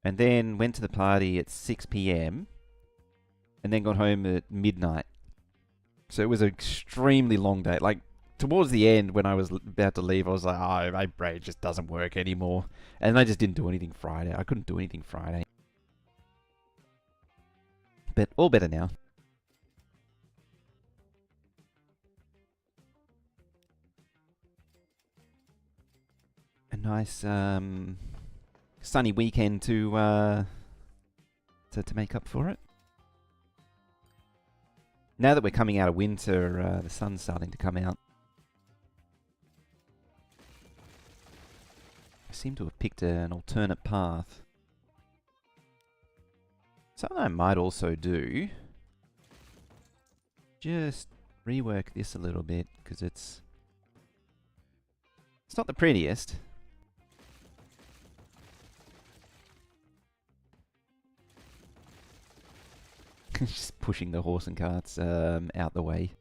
and then went to the party at 6 p.m, and then got home at midnight. So it was an extremely long day. Like, towards the end, when I was about to leave, I was like, oh, my brain just doesn't work anymore. And I just didn't do anything Friday. I couldn't do anything Friday. But all better now. A nice sunny weekend to make up for it. Now that we're coming out of winter, the sun's starting to come out. I seem to have picked an alternate path. Something I might also do, just rework this a little bit, because it's not the prettiest. Just pushing the horse and carts out the way.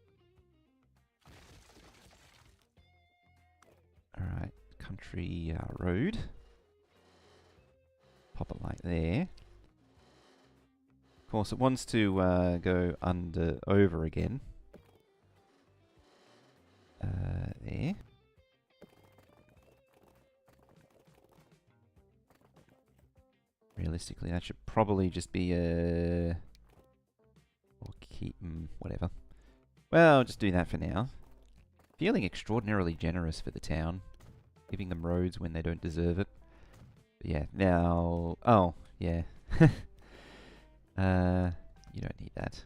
Alright, country road. Pop it like there. Of course, it wants to go over again. There. Realistically, that should probably just be a... or keep... whatever. Well, I'll just do that for now. Feeling extraordinarily generous for the town. Giving them roads when they don't deserve it. But yeah, now... Oh, yeah. You don't need that.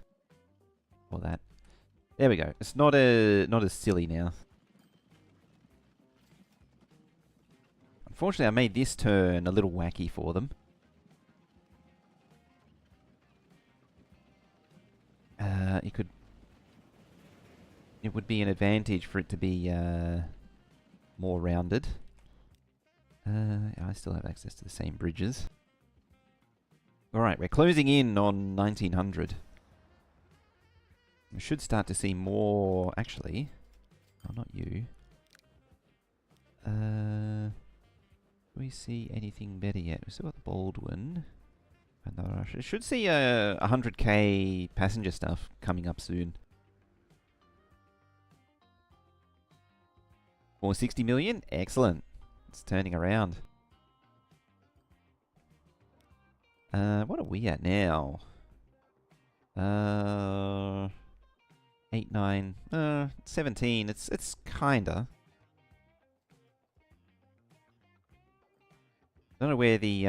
Or that. There we go. It's not as silly now. Unfortunately, I made this turn a little wacky for them. It would be an advantage for it to be more rounded. I still have access to the same bridges. Alright, we're closing in on 1900. We should start to see more... Actually... Oh, not you. Do we see anything better yet? We've still got the Baldwin. I should see 100k passenger stuff coming up soon. 460 million? Excellent. It's turning around. What are we at now? 8, 9, 17. It's kinda. Don't know where the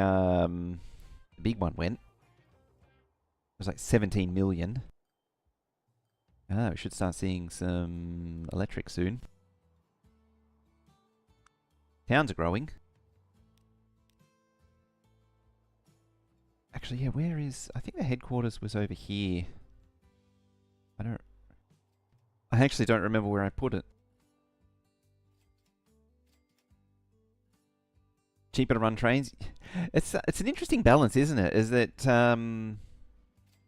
big one went. It was like 17 million. We should start seeing some electric soon. Towns are growing. Actually, yeah, where is... I think the headquarters was over here. I actually don't remember where I put it. Cheaper to run trains. It's an interesting balance, isn't it? Is that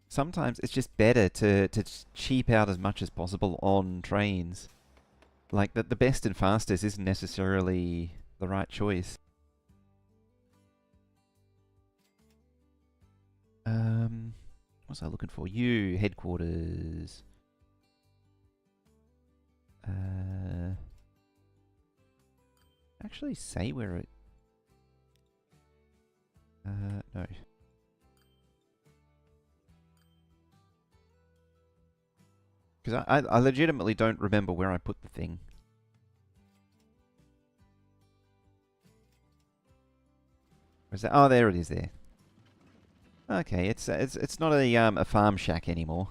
sometimes it's just better to cheap out as much as possible on trains. Like, the best and fastest isn't necessarily the right choice. What was I looking for? You, headquarters. Actually say where it... No. Because I legitimately don't remember where I put the thing. Where's that? Oh, there it is there. Okay, it's not a farm shack anymore.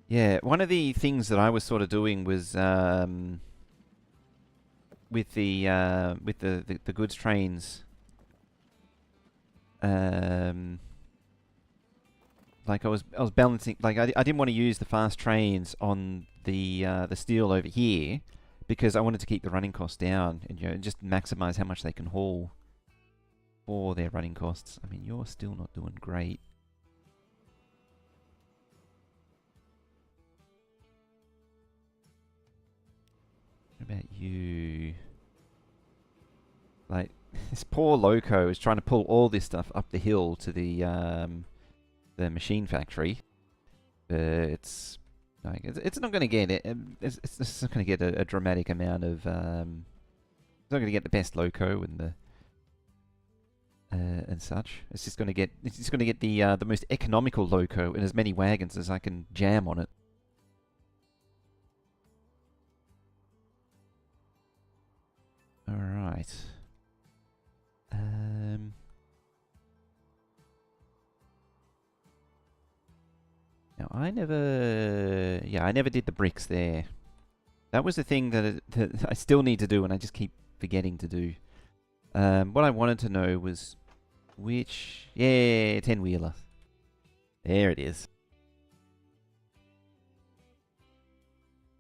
Yeah, one of the things that I was sort of doing was with the goods trains. Like I was balancing. Like I didn't want to use the fast trains on the steel over here because I wanted to keep the running costs down and just maximize how much they can haul for their running costs. I mean, you're still not doing great. What about you? Like, this poor loco is trying to pull all this stuff up the hill to the machine factory. It's like it's not going to get it. It's not going to get a dramatic amount of. It's not going to get the best loco and such. It's just going to get. It's just going to get the most economical loco and as many wagons as I can jam on it. All right. Now I never did the bricks there. That was the thing that I still need to do, and I just keep forgetting to do. What I wanted to know was which 10-wheeler. There it is.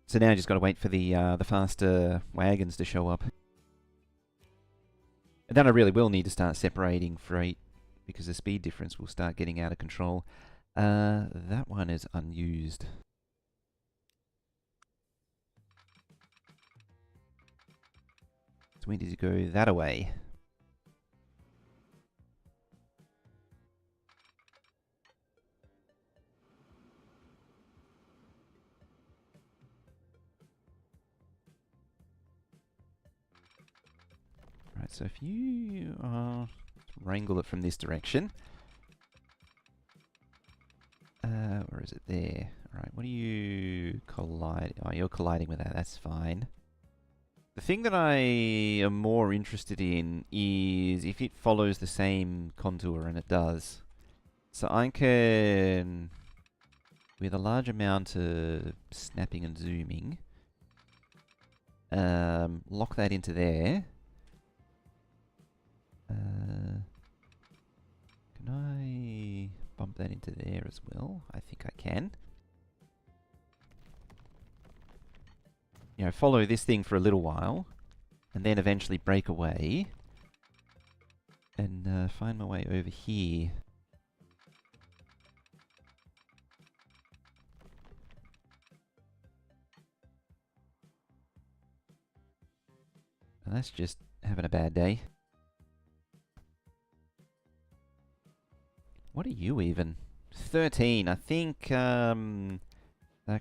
So now I just got to wait for the faster wagons to show up. And then I really will need to start separating freight because the speed difference will start getting out of control. That one is unused. So we need to go that away. Right, so if you wrangle it from this direction. Or is it there? Alright, what are you colliding? Oh, you're colliding with that. That's fine. The thing that I am more interested in is if it follows the same contour, and it does. So I can, with a large amount of snapping and zooming, lock that into there. Can I bump that into there as well? I think I can. Follow this thing for a little while, and then eventually break away, and find my way over here. And that's just having a bad day. What are you even? 13. I think that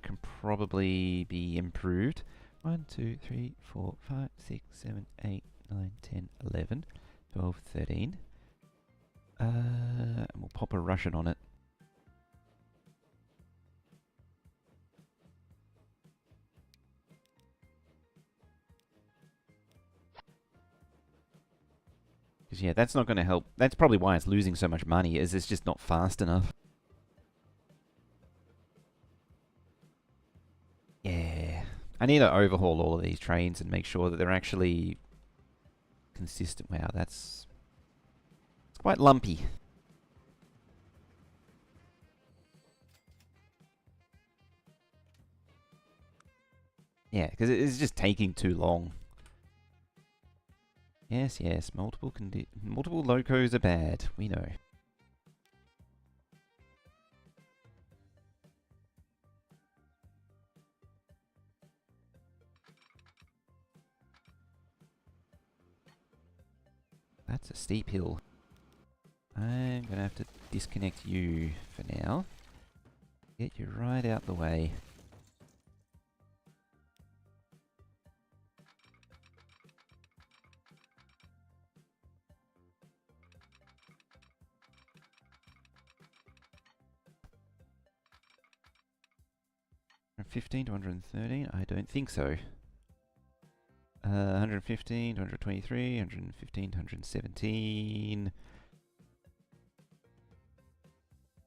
can probably be improved. 1, 2, 3, 4, 5, 6, 7, 8, 9, 10, 11, 12, 13. And we'll pop a Russian on it. Because, yeah, that's not going to help. That's probably why it's losing so much money, is it's just not fast enough. Yeah. I need to overhaul all of these trains and make sure that they're actually consistent. Wow, it's quite lumpy. Yeah, because it's just taking too long. Yes, yes, multiple locos are bad. We know. That's a steep hill. I'm gonna have to disconnect you for now. Get you right out the way. 115 to 113? I don't think so. 115 to 123, 115 to 117.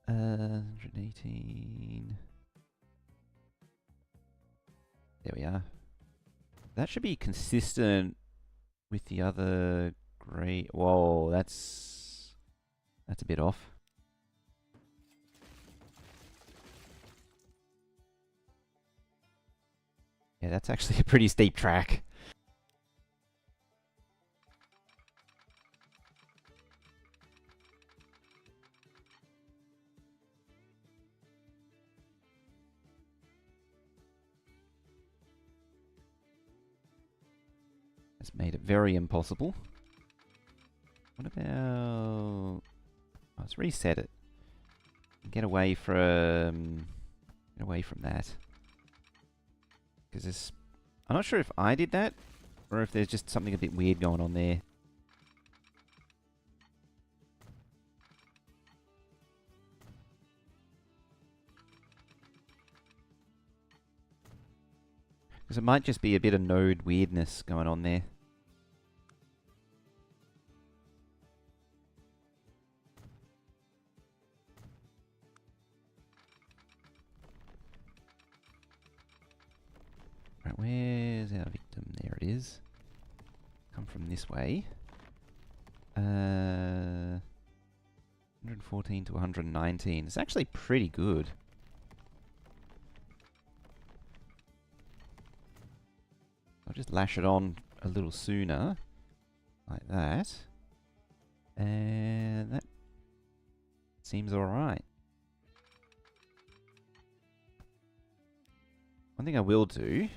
118. There we are. That should be consistent with the other grade. Whoa, that's a bit off. Yeah, that's actually a pretty steep track. It's made it very impossible. What about... let's reset it. Get away from that. Because this... I'm not sure if I did that, or if there's just something a bit weird going on there. Because it might just be a bit of node weirdness going on there. Right, where's our victim? There it is. Come from this way. 114 to 119. It's actually pretty good. I'll just lash it on a little sooner. Like that. And that seems alright. One thing I will do,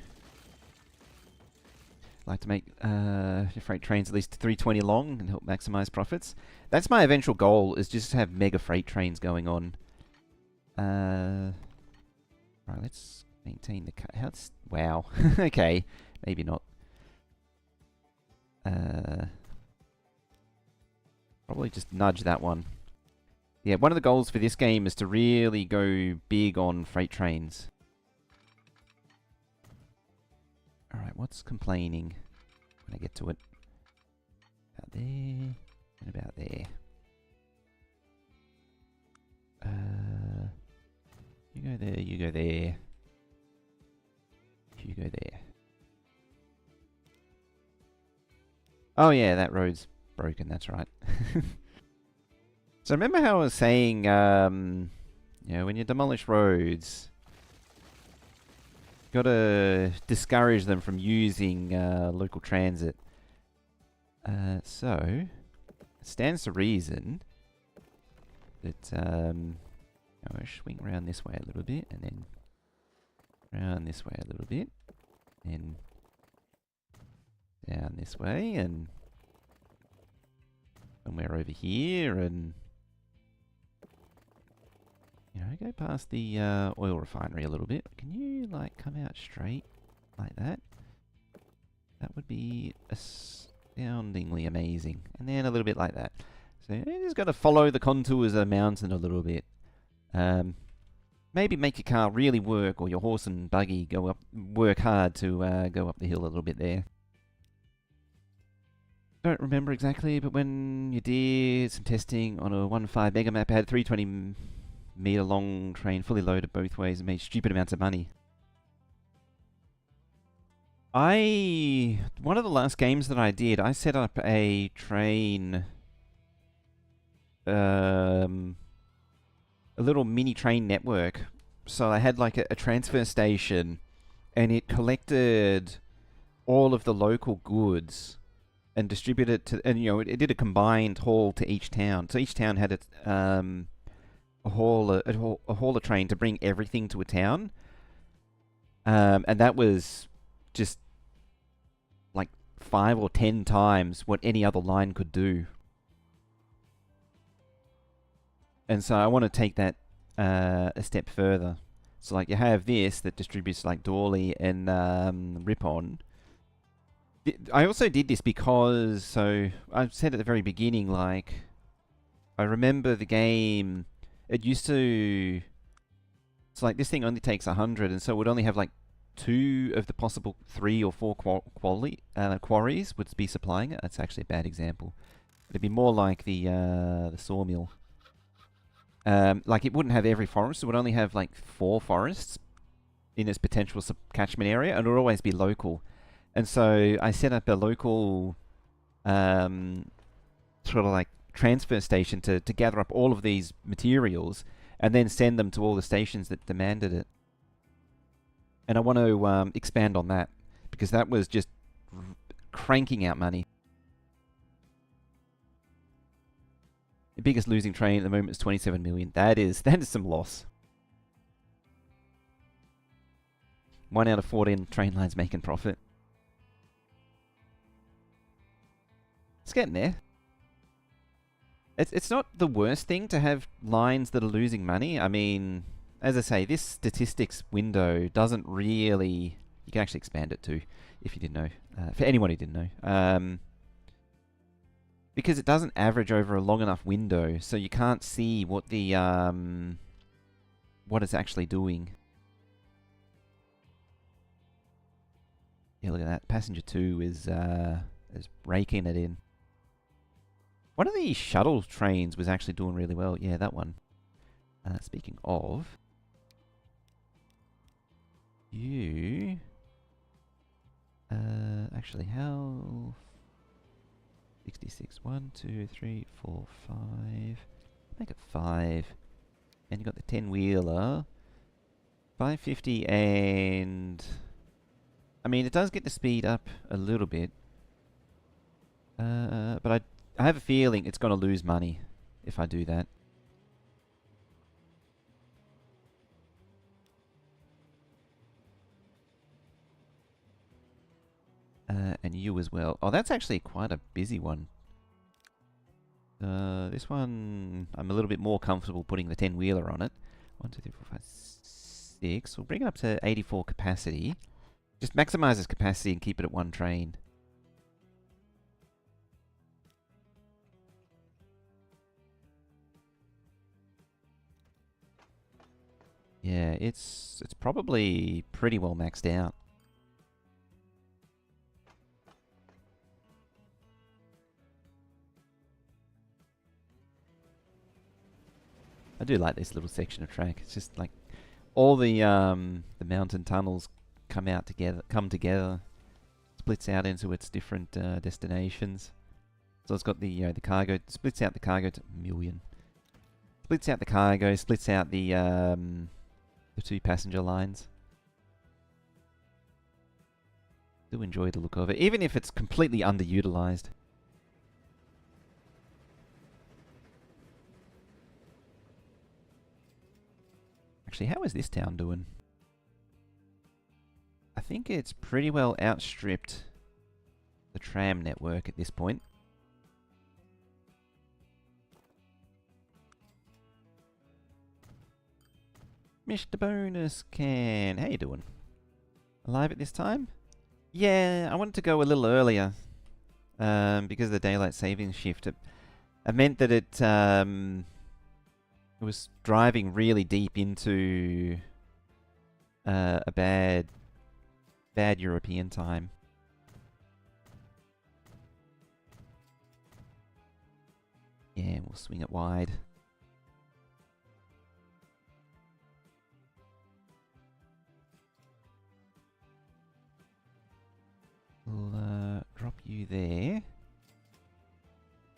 like to make your freight trains at least 320 long and help maximize profits. That's my eventual goal, is just to have mega freight trains going on. Right, let's maintain the how's wow. Okay, maybe not. Probably just nudge that one. Yeah, one of the goals for this game is to really go big on freight trains. Alright, what's complaining when I get to it? About there, and about there. You go there, you go there. You go there. Oh yeah, that road's broken, that's right. So remember how I was saying, you know, when you demolish roads, gotta discourage them from using local transit. So, it stands to reason that I'll swing around this way a little bit, and then around this way a little bit, and down this way, and somewhere over here, and you know, go past the oil refinery a little bit. Can you, like, come out straight like that? That would be astoundingly amazing. And then a little bit like that. So you just got to follow the contours of the mountain a little bit. Maybe make your car really work, or your horse and buggy work hard to go up the hill a little bit there. Don't remember exactly, but when you did some testing on a 1.5 mega map, I had 320 meter long train fully loaded both ways and made stupid amounts of money. One of the last games that I did, I set up a train, a little mini train network. So I had like a transfer station, and it collected all of the local goods and distributed to, and you know, it did a combined haul to each town. So each town had its a hauler train to bring everything to a town, and that was just like 5 or 10 times what any other line could do. And so I want to take that a step further. So like you have this that distributes like Dawley and Ripon. I also did this because, so I said at the very beginning, like I remember the game. It used to So like this thing only takes 100, and so it would only have like 2 of the possible 3 or 4 quarries would be supplying it. That's actually a bad example. It'd be more like the sawmill. Like it wouldn't have every forest. It would only have like 4 forests in its potential catchment area, and it would always be local. And so I set up a local sort of like transfer station to gather up all of these materials and then send them to all the stations that demanded it. And I want to expand on that, because that was just cranking out money. The biggest losing train at the moment is 27 million. That is some loss. 1 out of 14 train lines making profit. It's getting there. It's not the worst thing to have lines that are losing money. I mean, as I say, this statistics window doesn't really... You can actually expand it too, if you didn't know. For anyone who didn't know. Because it doesn't average over a long enough window, so you can't see what the... what it's actually doing. Yeah, look at that. Passenger 2 is raking it in. One of the shuttle trains was actually doing really well. Yeah, that one. Speaking of... You... actually, how... 66. 1, 2, 3, 4, 5... Make it 5. And you got the 10-wheeler. 550 and... I mean, it does get the speed up a little bit. But I have a feeling it's going to lose money if I do that. And you as well. Oh, that's actually quite a busy one. This one, I'm a little bit more comfortable putting the 10-wheeler on it. 1, 2, 3, 4, 5, 6. We'll bring it up to 84 capacity. Just maximize its capacity and keep it at 1 train. Yeah, it's probably pretty well maxed out. I do like this little section of track. It's just like all the mountain tunnels come together, splits out into its different destinations. So it's got the cargo, splits out the cargo to a million. Splits out the cargo, splits out the 2 passenger lines. Do enjoy the look of it, even if it's completely underutilized. Actually, how is this town doing? I think it's pretty well outstripped the tram network at this point. Mr. Bonus Can, how you doing? Alive at this time? Yeah, I wanted to go a little earlier because of the daylight savings shift. It meant that it was driving really deep into a bad European time. Yeah, we'll swing it wide. We'll drop you there.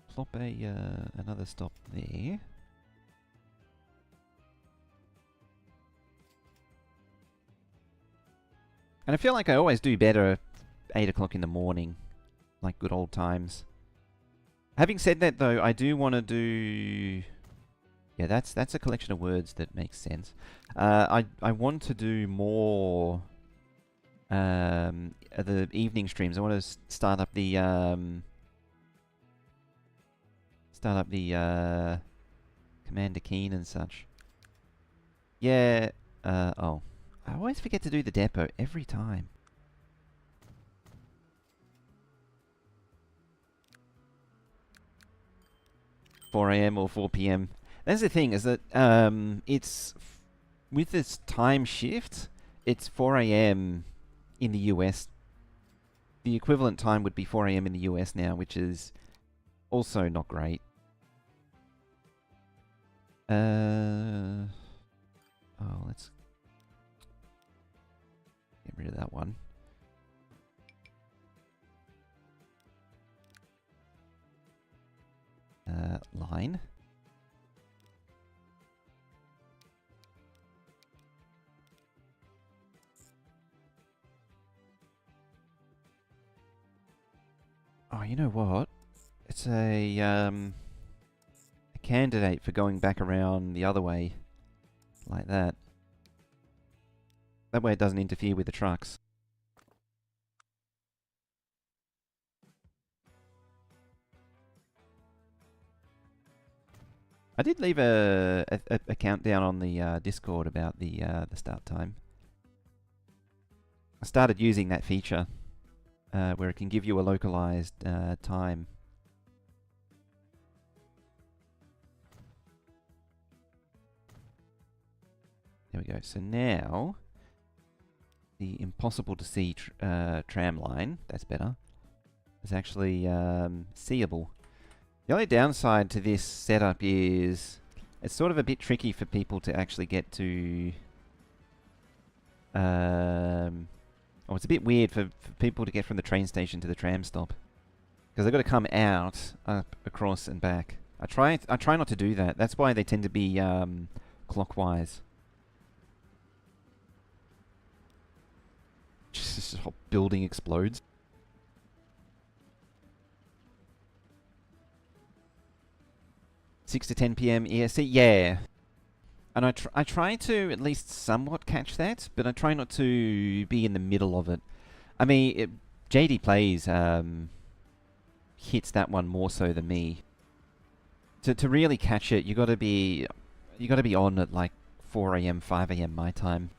Plop another stop there. And I feel like I always do better at 8 o'clock in the morning, like good old times. Having said that, though, I do want to do... Yeah, that's a collection of words that makes sense. I want to do more the evening streams. I want to start up the Commander Keen and such. Yeah. Oh. I always forget to do the depot every time. (4 AM or 4 PM). That's the thing, is that it's with this time shift, it's 4 a.m. in the US. The equivalent time would be 4 a.m. in the US now, which is also not great. Oh, let's get rid of that one. Line. Oh, you know what? It's a candidate for going back around the other way, like that. That way it doesn't interfere with the trucks. I did leave a countdown on the Discord about the start time. I started using that feature where it can give you a localized time. There we go. So now the impossible to see tram line, that's better, is actually seeable. The only downside to this setup is it's sort of a bit tricky for people to actually get to... it's a bit weird for people to get from the train station to the tram stop. Because they've got to come out, up, across and back. I try not to do that. That's why they tend to be clockwise. Just this whole building explodes. (6 to 10 p.m. EST, yeah. And I try to at least somewhat catch that, but I try not to be in the middle of it. I mean, JD Plays hits that one more so than me. To really catch it, you got to be on at like 4 a.m., 5 a.m. my time.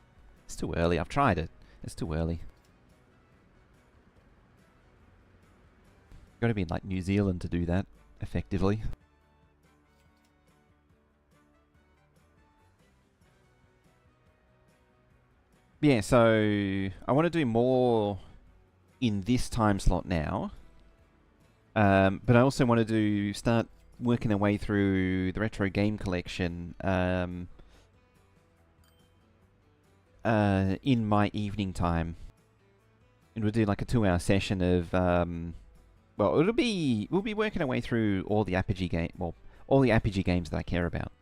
It's too early. I've tried it. It's too early. Got to be in like New Zealand to do that effectively. Yeah, so I want to do more in this time slot now. But I also want to start working our way through the retro game collection in my evening time. And we'll do like a 2-hour session of well, we'll be working our way through all the Apogee games that I care about.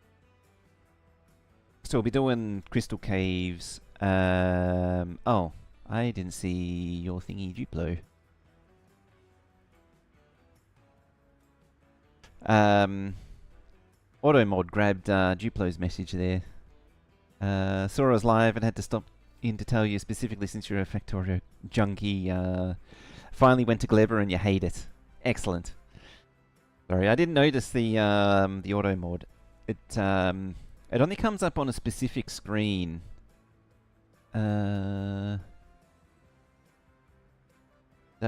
So we'll be doing Crystal Caves. Oh, I didn't see your thingy, Duplo. Automod grabbed Duplo's message there. Saw us live and had to stop in to tell you specifically since you're a Factorio junkie. Finally went to Gleber and you hate it. Excellent. Sorry, I didn't notice the Automod. It only comes up on a specific screen. That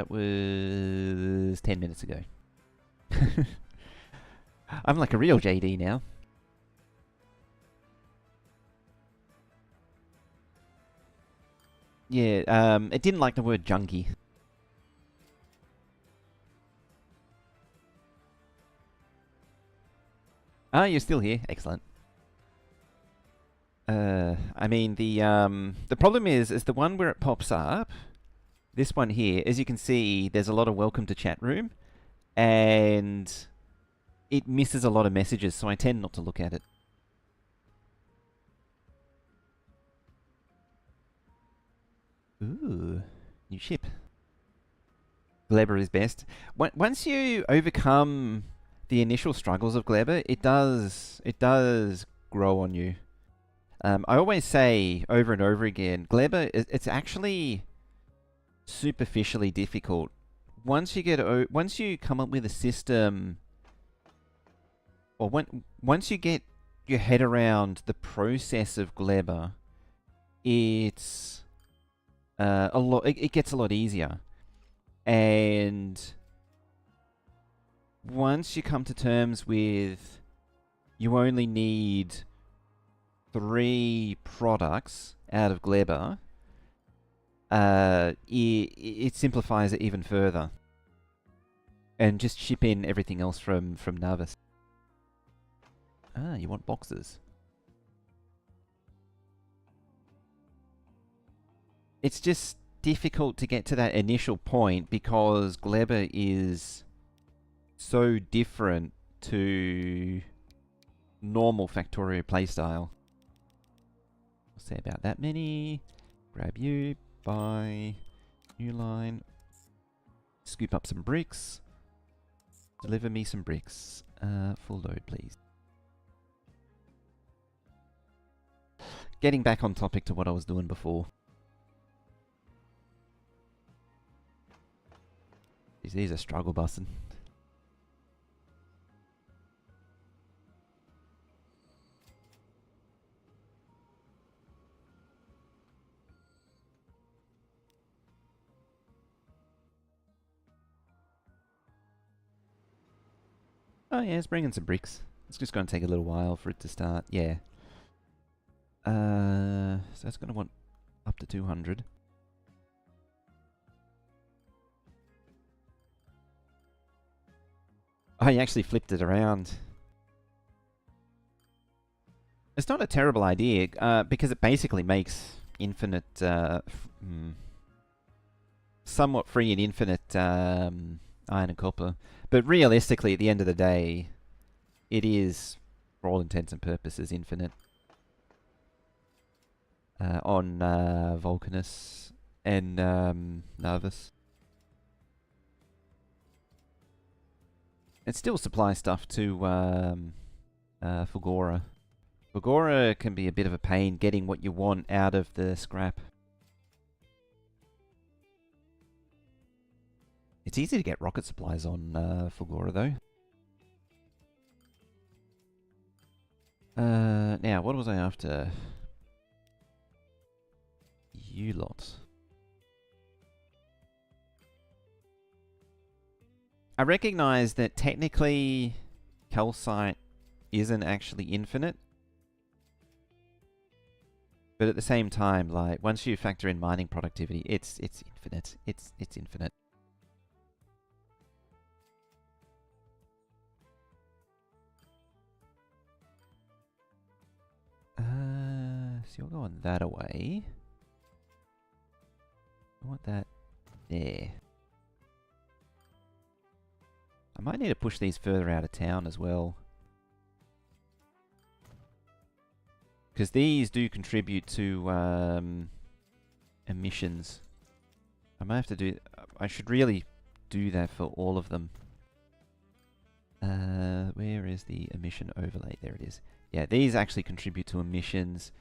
was 10 minutes ago. I'm like a real JD now. Yeah, it didn't like the word junkie. Ah, you're still here. Excellent. I mean, the problem is the one where it pops up, this one here, as you can see, there's a lot of welcome to chat room, and it misses a lot of messages, so I tend not to look at it. Ooh, new ship. Gleber is best. Once you overcome the initial struggles of Gleber, it does grow on you. I always say over and over again, Gleber, it's actually superficially difficult. Once you come up with a system, or once you get your head around the process of Gleber, it's it gets a lot easier. And once you come to terms with you only need 3 products out of Gleba, it simplifies it even further. And just ship in everything else from Navis. Ah, you want boxes. It's just difficult to get to that initial point because Gleba is so different to normal Factorio playstyle. I'll say about that many. Grab you, buy, new line, scoop up some bricks, deliver me some bricks. Full load, please. Getting back on topic to what I was doing before. These are struggle bussing. Oh yeah, it's bringing some bricks. It's just going to take a little while for it to start. Yeah. So it's going to want up to 200. Oh, he actually flipped it around. It's not a terrible idea, because it basically makes infinite, somewhat free and infinite iron and copper. But realistically, at the end of the day, it is, for all intents and purposes, infinite. On Vulcanus and Nervous. It still supplies stuff to Fulgora. Fulgora can be a bit of a pain getting what you want out of the scrap. It's easy to get rocket supplies on Fulgora though. Now, what was I after? You lot. I recognize that technically calcite isn't actually infinite. But at the same time, like, once you factor in mining productivity, it's infinite. It's infinite. So you're going that away. I want that there. I might need to push these further out of town as well. Because these do contribute to emissions. I might have to do... I should really do that for all of them. Where is the emission overlay? There it is. Yeah, these actually contribute to emissions.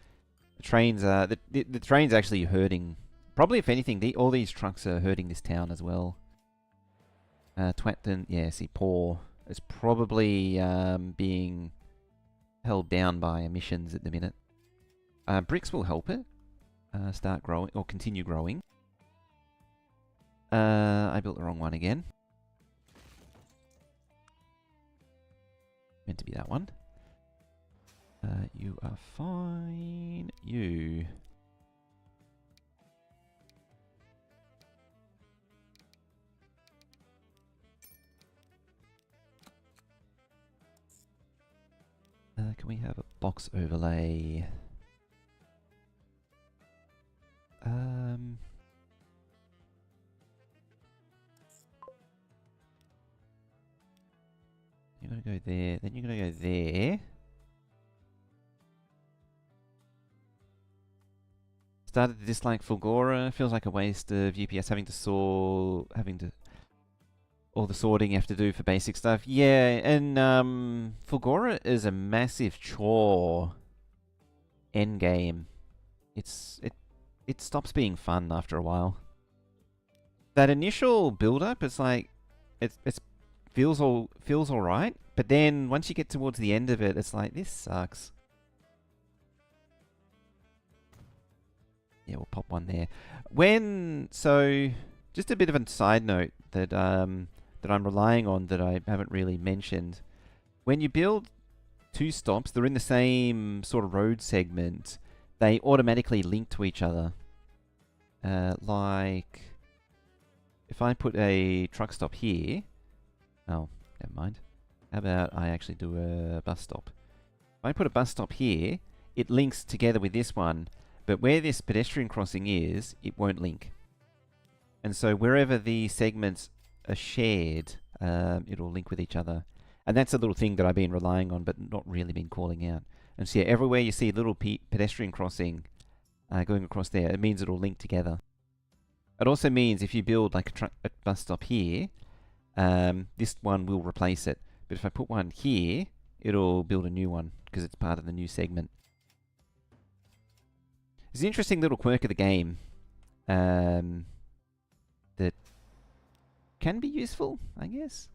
The trains are... The train's actually hurting... Probably, if anything, all these trucks are hurting this town as well. Twatton, yeah, see, poor. It's probably being held down by emissions at the minute. Bricks will help it start growing, or continue growing. I built the wrong one again. Meant to be that one. You are fine. You... can we have a box overlay? You're gonna go there, then you're gonna go there. Started to dislike Fulgora. Feels like a waste of UPS having to all the sorting you have to do for basic stuff. Yeah, and Fulgora is a massive chore endgame. It stops being fun after a while. That initial build-up, it's like it feels alright, but then once you get towards the end of it, it's like, this sucks. Yeah, we'll pop one there. So just a bit of a side note that that I'm relying on that I haven't really mentioned. When you build two stops, they're in the same sort of road segment, they automatically link to each other. Like, if I put a truck stop here... Oh, never mind. How about I actually do a bus stop? If I put a bus stop here, it links together with this one, but where this pedestrian crossing is, it won't link. And so wherever the segments are shared, it'll link with each other. And that's a little thing that I've been relying on, but not really been calling out. And so yeah, everywhere you see a little pedestrian crossing going across there, it means it'll link together. It also means if you build like a bus stop here, this one will replace it. But if I put one here, it'll build a new one because it's part of the new segment. It's an interesting little quirk of the game that can be useful, I guess.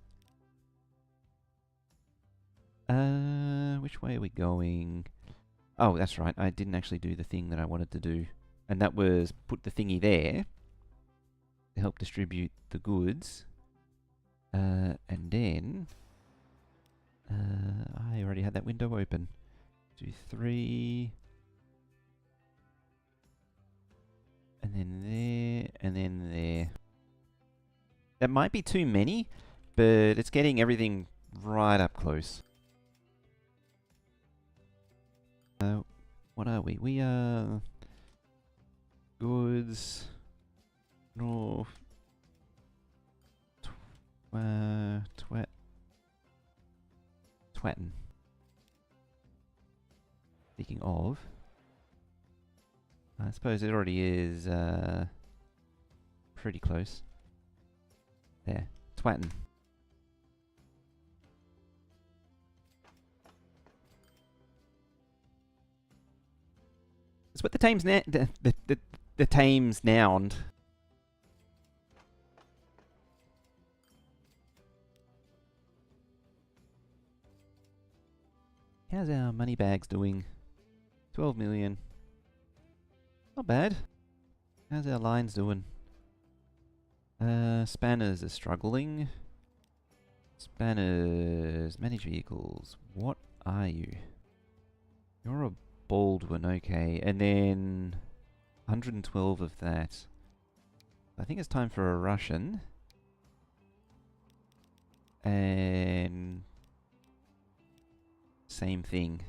Which way are we going? Oh, that's right. I didn't actually do the thing that I wanted to do. And that was put the thingy there to help distribute the goods. And then... I already had that window open. 2, 3... And then there, and then there. That might be too many, but it's getting everything right up close. What are we? We are... Goods... North... Twatton. Speaking of... I suppose it already is pretty close. There. Twatton. It's what the Thames the Thames nouned. How's our money bags doing? 12 million. Not bad. How's our lines doing? Spanners are struggling. Spanners, manage vehicles. What are you? You're a Baldwin, okay. And then 112 of that. I think it's time for a Russian. And same thing.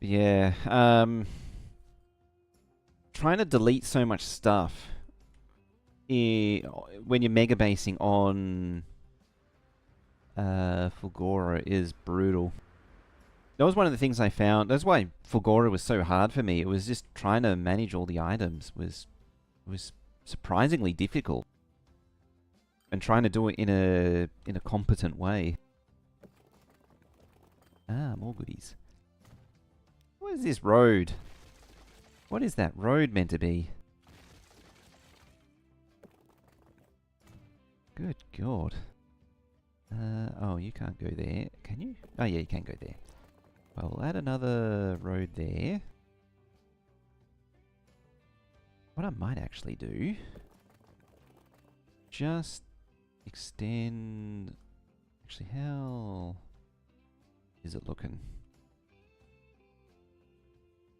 Yeah, trying to delete so much stuff when you're mega basing on Fulgora is brutal. That was one of the things I found. That's why Fulgora was so hard for me. It was just trying to manage all the items was surprisingly difficult, and trying to do it in a competent way. Ah, more goodies. What is this road? What is that road meant to be? Good God. Oh, you can't go there. Can you? Oh yeah, you can go there. Well, we'll add another road there. What I might actually do... just extend... Actually, how is it looking?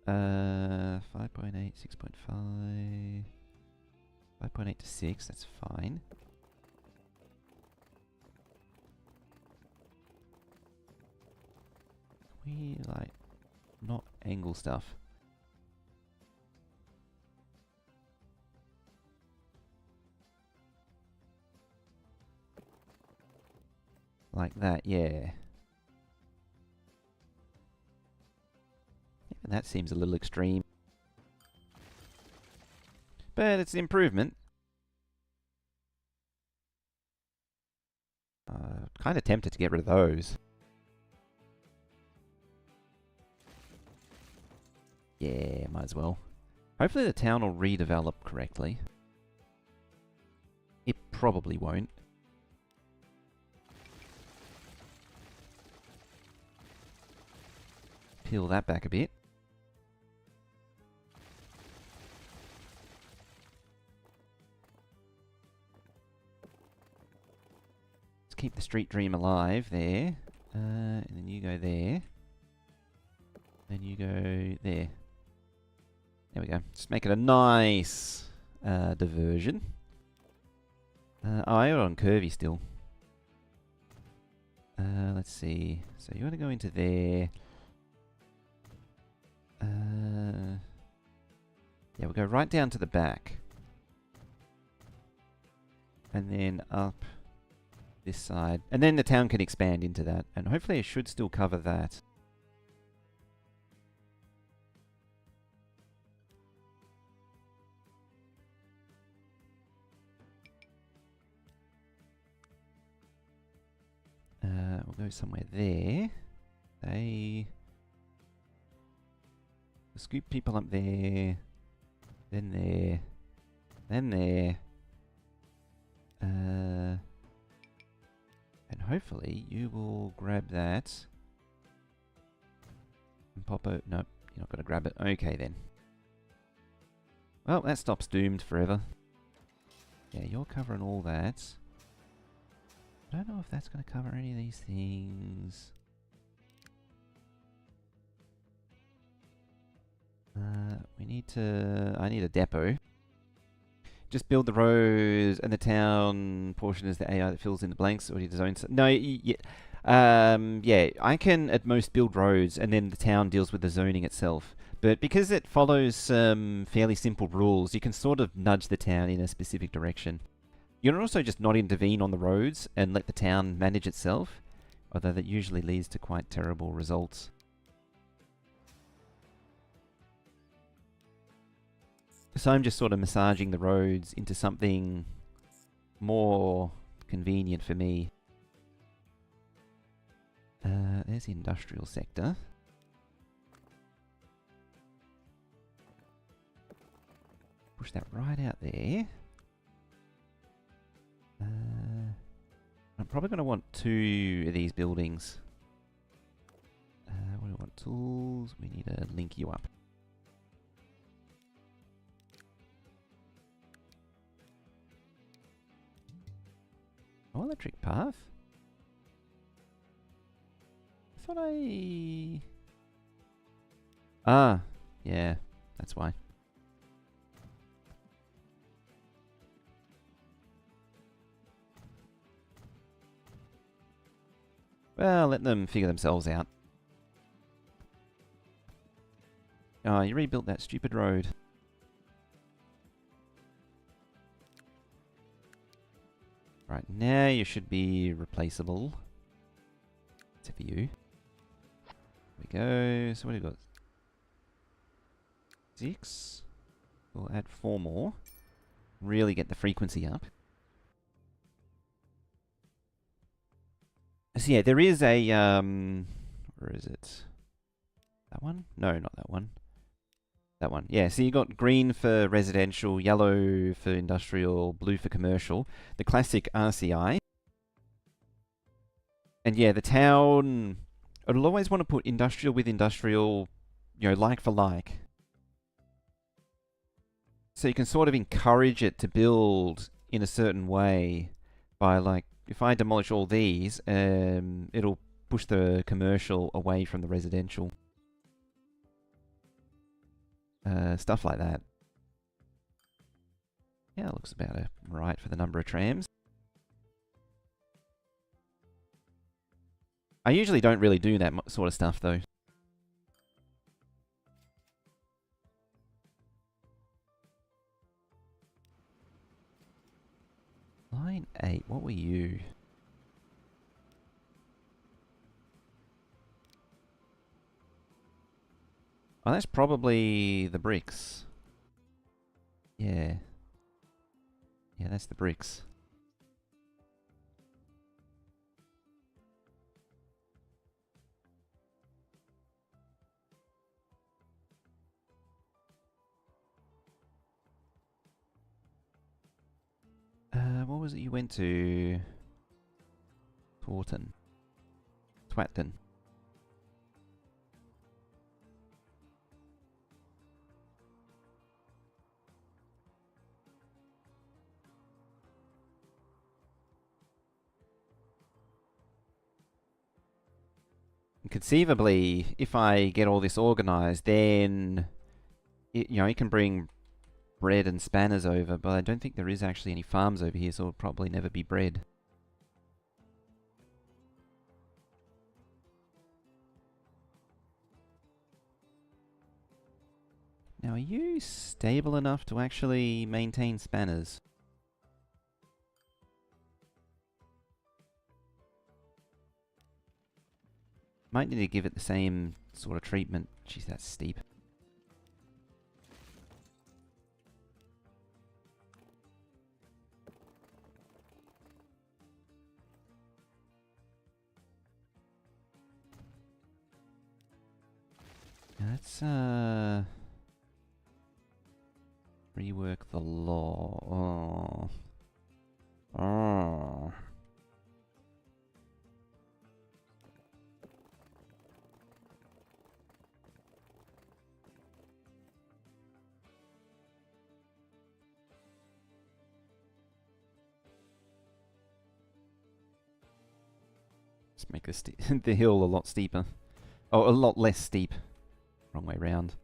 5.8, 6.5... 5.8 to 6, that's fine. We, like, not angle stuff. Like that, yeah. And that seems a little extreme. But it's an improvement. Kind of tempted to get rid of those. Yeah, might as well. Hopefully the town will redevelop correctly. It probably won't. Peel that back a bit. Let's keep the Street Dream Alive there. And then you go there. Then you go there. There we go. Just make it a nice diversion. Oh, I got on curvy still. Let's see. So you want to go into there. Yeah, we'll go right down to the back. And then up this side. And then the town can expand into that. And hopefully it should still cover that. We'll go somewhere there. We'll scoop people up there. Then there. Then there. And hopefully you will grab that. And pop out. Nope, you're not going to grab it. Okay then. Well, that stops Doomed forever. Yeah, you're covering all that. I don't know if that's going to cover any of these things. I need a depot. Just build the roads and the town portion is the AI that fills in the blanks or his own. No, yeah, I can at most build roads and then the town deals with the zoning itself. But because it follows some fairly simple rules, you can sort of nudge the town in a specific direction. You can also just not intervene on the roads and let the town manage itself, although that usually leads to quite terrible results. So I'm just sort of massaging the roads into something more convenient for me. There's the industrial sector. Push that right out there. I'm probably going to want 2 of these buildings. What do we want? Tools. We need to link you up. Oh, electric path? I thought I... Ah, yeah, that's why. Well, let them figure themselves out. Oh, you rebuilt that stupid road. Right, now you should be replaceable. Except for you. There we go. So what do we got? 6. We'll add 4 more. Really get the frequency up. So yeah, there is a, where is it? That one? No, not that one. That one. Yeah, so you got green for residential, yellow for industrial, blue for commercial. The classic RCI. And yeah, the town, it'll always want to put industrial with industrial, you know, like for like. So you can sort of encourage it to build in a certain way by like, if I demolish all these, it'll push the commercial away from the residential. Stuff like that. Yeah, it looks about right for the number of trams. I usually don't really do that sort of stuff though. Line 8, what were you? Oh, that's probably the bricks. Yeah. Yeah, that's the bricks. What was it you went to? Taunton. Twatton. Conceivably, if I get all this organised, then it can bring bread and spanners over, but I don't think there is actually any farms over here, so it'll probably never be bread. Now, are you stable enough to actually maintain spanners? Might need to give it the same sort of treatment. Jeez, that's steep. Let's, rework the law. Oh. Let's make the hill a lot steeper. Oh, a lot less steep. Wrong way round.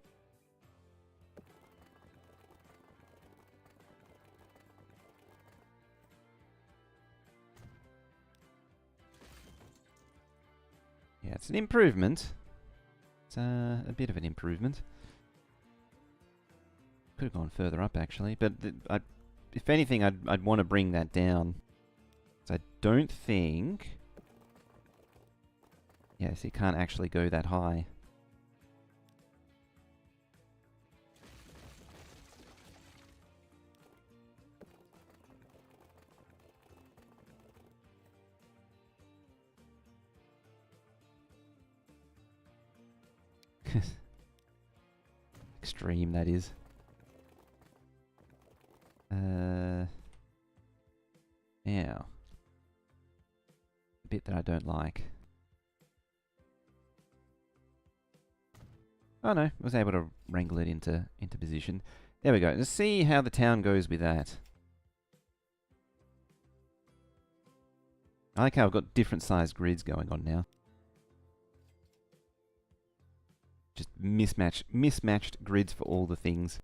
Yeah, it's an improvement. It's a bit of an improvement. Could have gone further up, actually. But if anything, I'd want to bring that down. So I don't think... Yes, it can't actually go that high. Extreme, that is. Now, a bit that I don't like. Oh no, I was able to wrangle it into position. There we go. Let's see how the town goes with that. I like how I've got different sized grids going on now. Just mismatched grids for all the things.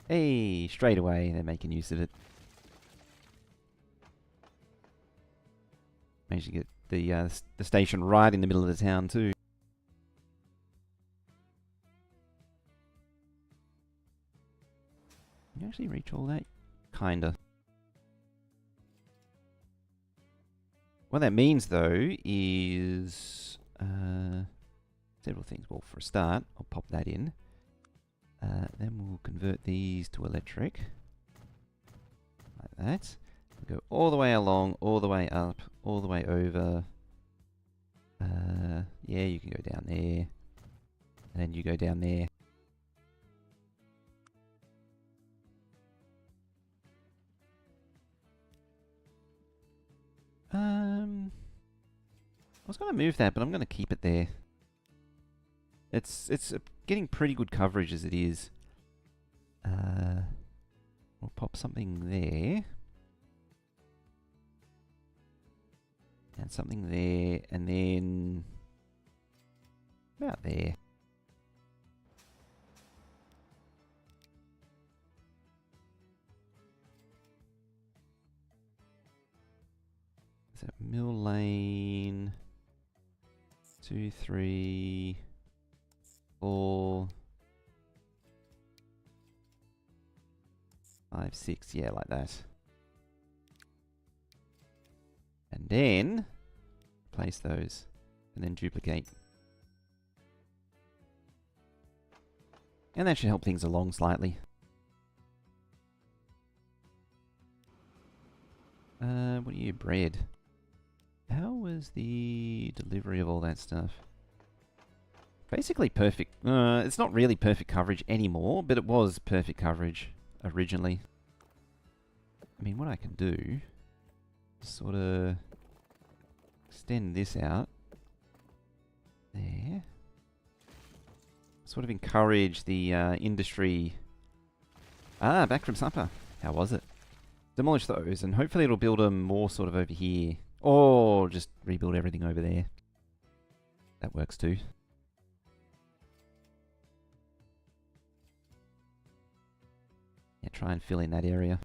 Hey, straight away they're making use of it. Managed to get the station right in the middle of the town too. Can you actually reach all that? Kinda. What that means, though, is several things. Well, for a start, I'll pop that in. Then we'll convert these to electric. Like that. We'll go all the way along, all the way up, all the way over. Yeah, you can go down there. And then you go down there. I was going to move that, but I'm going to keep it there. It's getting pretty good coverage as it is. We'll pop something there. And something there, and then about there. So mill lane 2, 3, 4, 5, 6, yeah, like that. And then place those, and then duplicate. And that should help things along slightly. What are you, bread? How was the delivery of all that stuff? Basically perfect. It's not really perfect coverage anymore, but it was perfect coverage originally. I mean, what I can do is sort of extend this out. There. Sort of encourage the industry Ah, back from supper. How was it? Demolish those, and hopefully it'll build them more sort of over here. Or just rebuild everything over there. That works too. Yeah, try and fill in that area.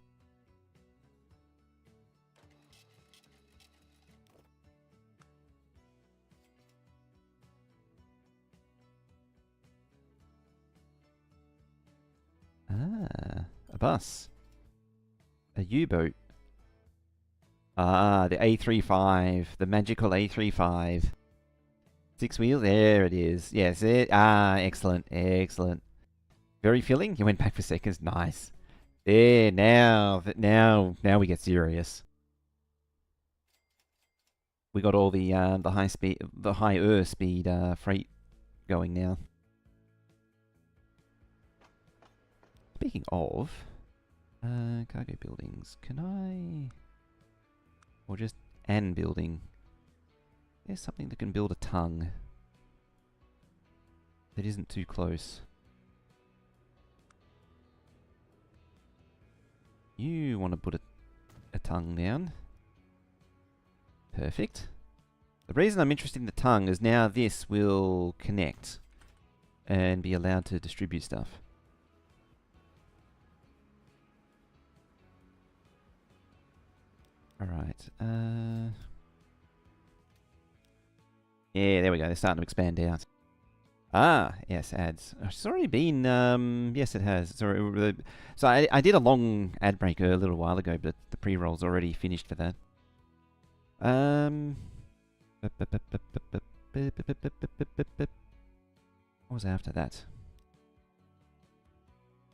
Ah, a bus. A U-boat. Ah, the A35. The magical A35. 6 wheels? There it is. Yes, excellent, excellent. Very filling? You went back for seconds? Nice. There, now we get serious. We got all the higher speed freight going now. Speaking of, cargo buildings, can I, or just an building? There's something that can build a tongue that isn't too close. You want to put a tongue down. Perfect. The reason I'm interested in the tongue is now this will connect and be allowed to distribute stuff. Alright. Yeah, there we go. They're starting to expand out. Ah, yes, ads. It's already been, yes it has. Sorry, so I did a long ad break a little while ago, but the pre-roll's already finished for that. What was after that?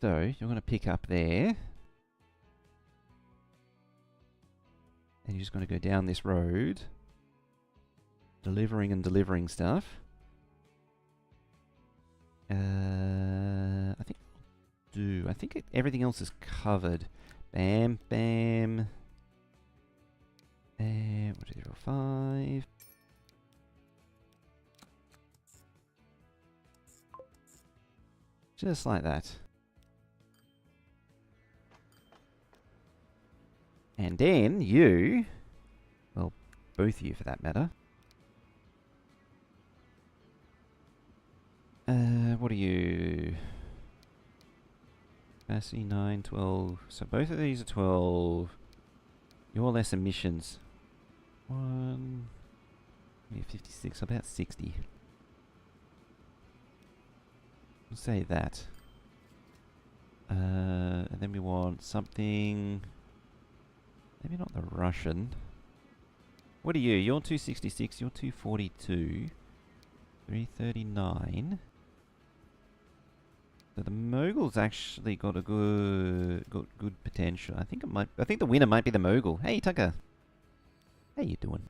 So, you're going to pick up there. And you're just going to go down this road. Delivering and delivering stuff. I think everything else is covered. Bam, bam. 5. Just like that. And then you, well, both of you for that matter. What are you? Capacity 9, 12. So both of these are 12. You're less emissions. 1, 56, about 60. We'll say that. And then we want something. Maybe not the Russian. What are you? You're 266, you're 242. 339. So the Mogul's actually got a good potential. I think the winner might be the Mogul. Hey Tucker. How you doing?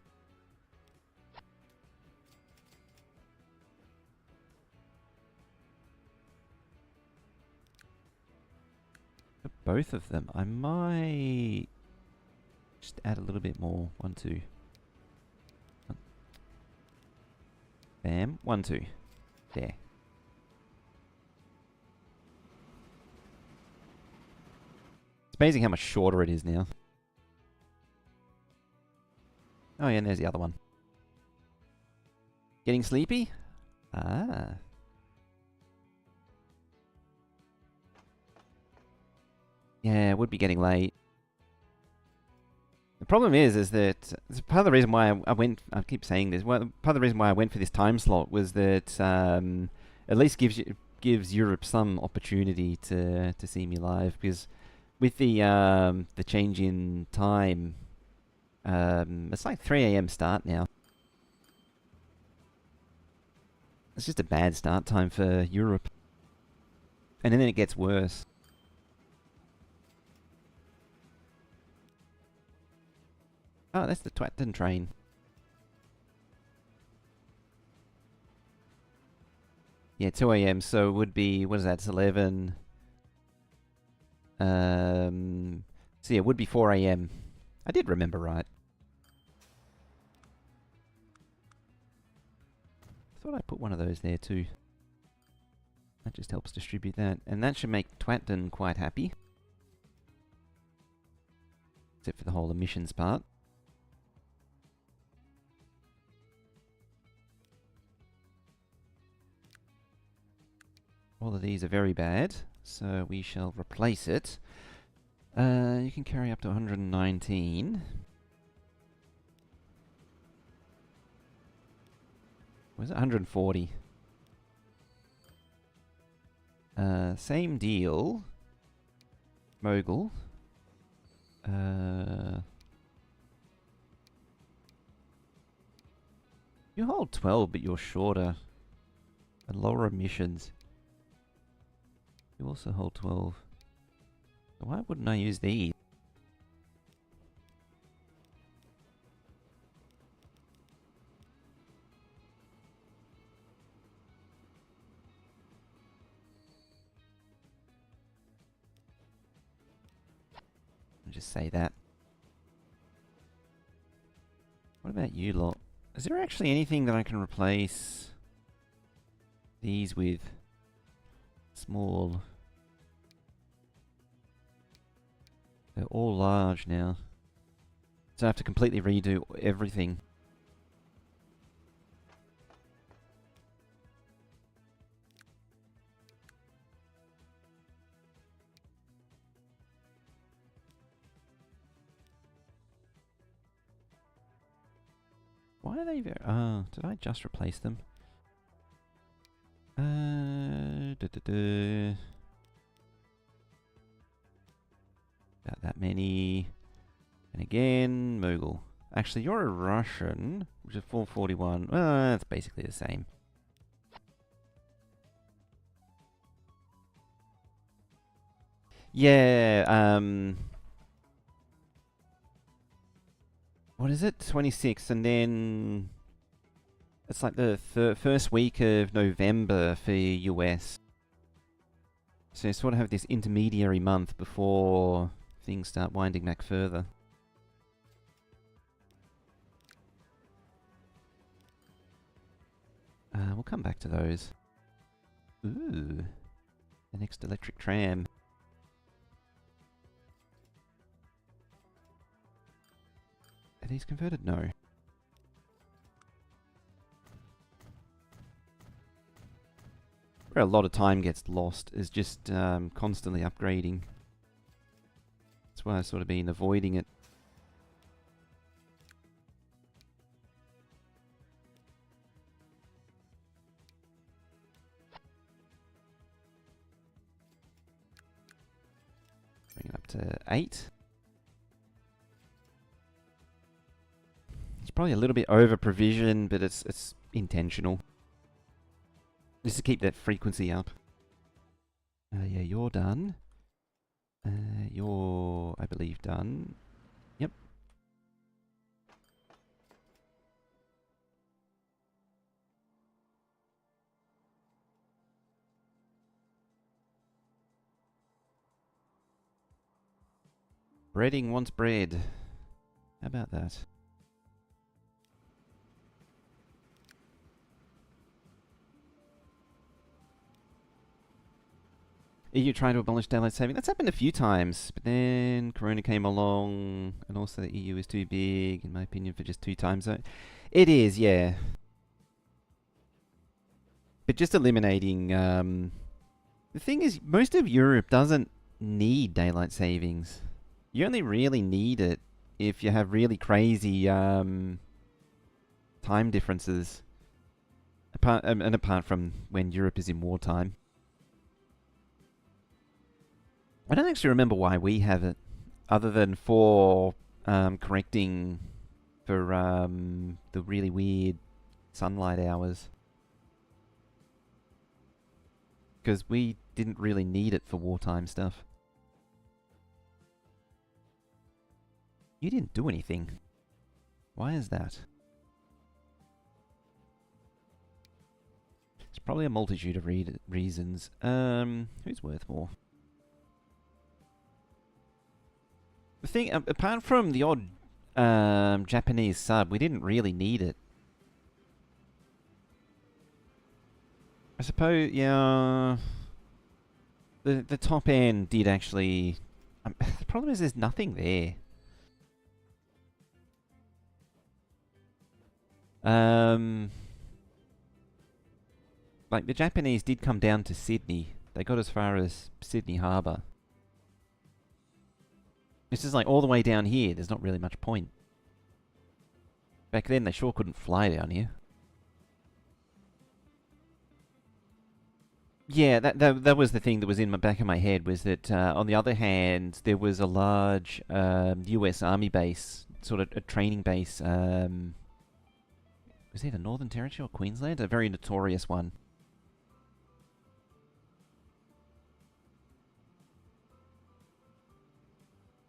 For both of them, I might just add a little bit more. 1, 2. Bam. 1, 2. There. It's amazing how much shorter it is now. Oh yeah, and there's the other one. Getting sleepy? Ah. Yeah, it would be getting late. The problem is that part of the reason why I went. I keep saying this. Part of the reason why I went for this time slot was that at least gives Europe some opportunity to see me live, because with the change in time, it's like 3 a.m. start now. It's just a bad start time for Europe, and then it gets worse. Oh, that's the Twatton train. Yeah, 2 a.m. So it would be, what is that? It's 11. So yeah, it would be 4 a.m. I did remember right. I thought I put one of those there too. That just helps distribute that. And that should make Twatton quite happy. except for the whole emissions part. All of these are very bad, so we shall replace it. You can carry up to 119. Was it 140? Same deal. Mogul. You hold 12, but you're shorter. And lower emissions. You also hold 12. So why wouldn't I use these? I'll just say that. What about you lot? Is there actually anything that I can replace these with? Small. They're all large now. So I have to completely redo everything. Why are they very... Ah, did I just replace them? About that many. And again, Mughal. Actually, you're a Russian, which is 441. That's basically the same. Yeah, what is it? 26, and then it's like the first week of November for US. So you sort of have this intermediary month before things start winding back further. We'll come back to those. Ooh, the next electric tram. Are these converted? No. Where a lot of time gets lost is just constantly upgrading. That's why I've sort of been avoiding it. Bring it up to 8. It's probably a little bit over provision, but it's intentional. Just to keep that frequency up. Yeah, you're done. You're, I believe, done. Yep. Breading wants bread. How about that? EU trying to abolish daylight saving. That's happened a few times, but then Corona came along, and also the EU is too big, in my opinion, for just 2 time zones. It is, yeah. But just eliminating... the thing is, most of Europe doesn't need daylight savings. You only really need it if you have really crazy time differences. Apart from when Europe is in wartime. I don't actually remember why we have it, other than for correcting for the really weird sunlight hours. Because we didn't really need it for wartime stuff. You didn't do anything. Why is that? It's probably a multitude of reasons. Who's worth more? The thing, apart from the odd Japanese sub, we didn't really need it. I suppose, yeah. The top end did actually... the problem is there's nothing there. Like, the Japanese did come down to Sydney. They got as far as Sydney Harbour. This is like all the way down here. There's not really much point. Back then, they sure couldn't fly down here. Yeah, that was the thing that was in the back of my head, was that, on the other hand, there was a large US Army base, sort of a training base. Was it the Northern Territory or Queensland? A very notorious one.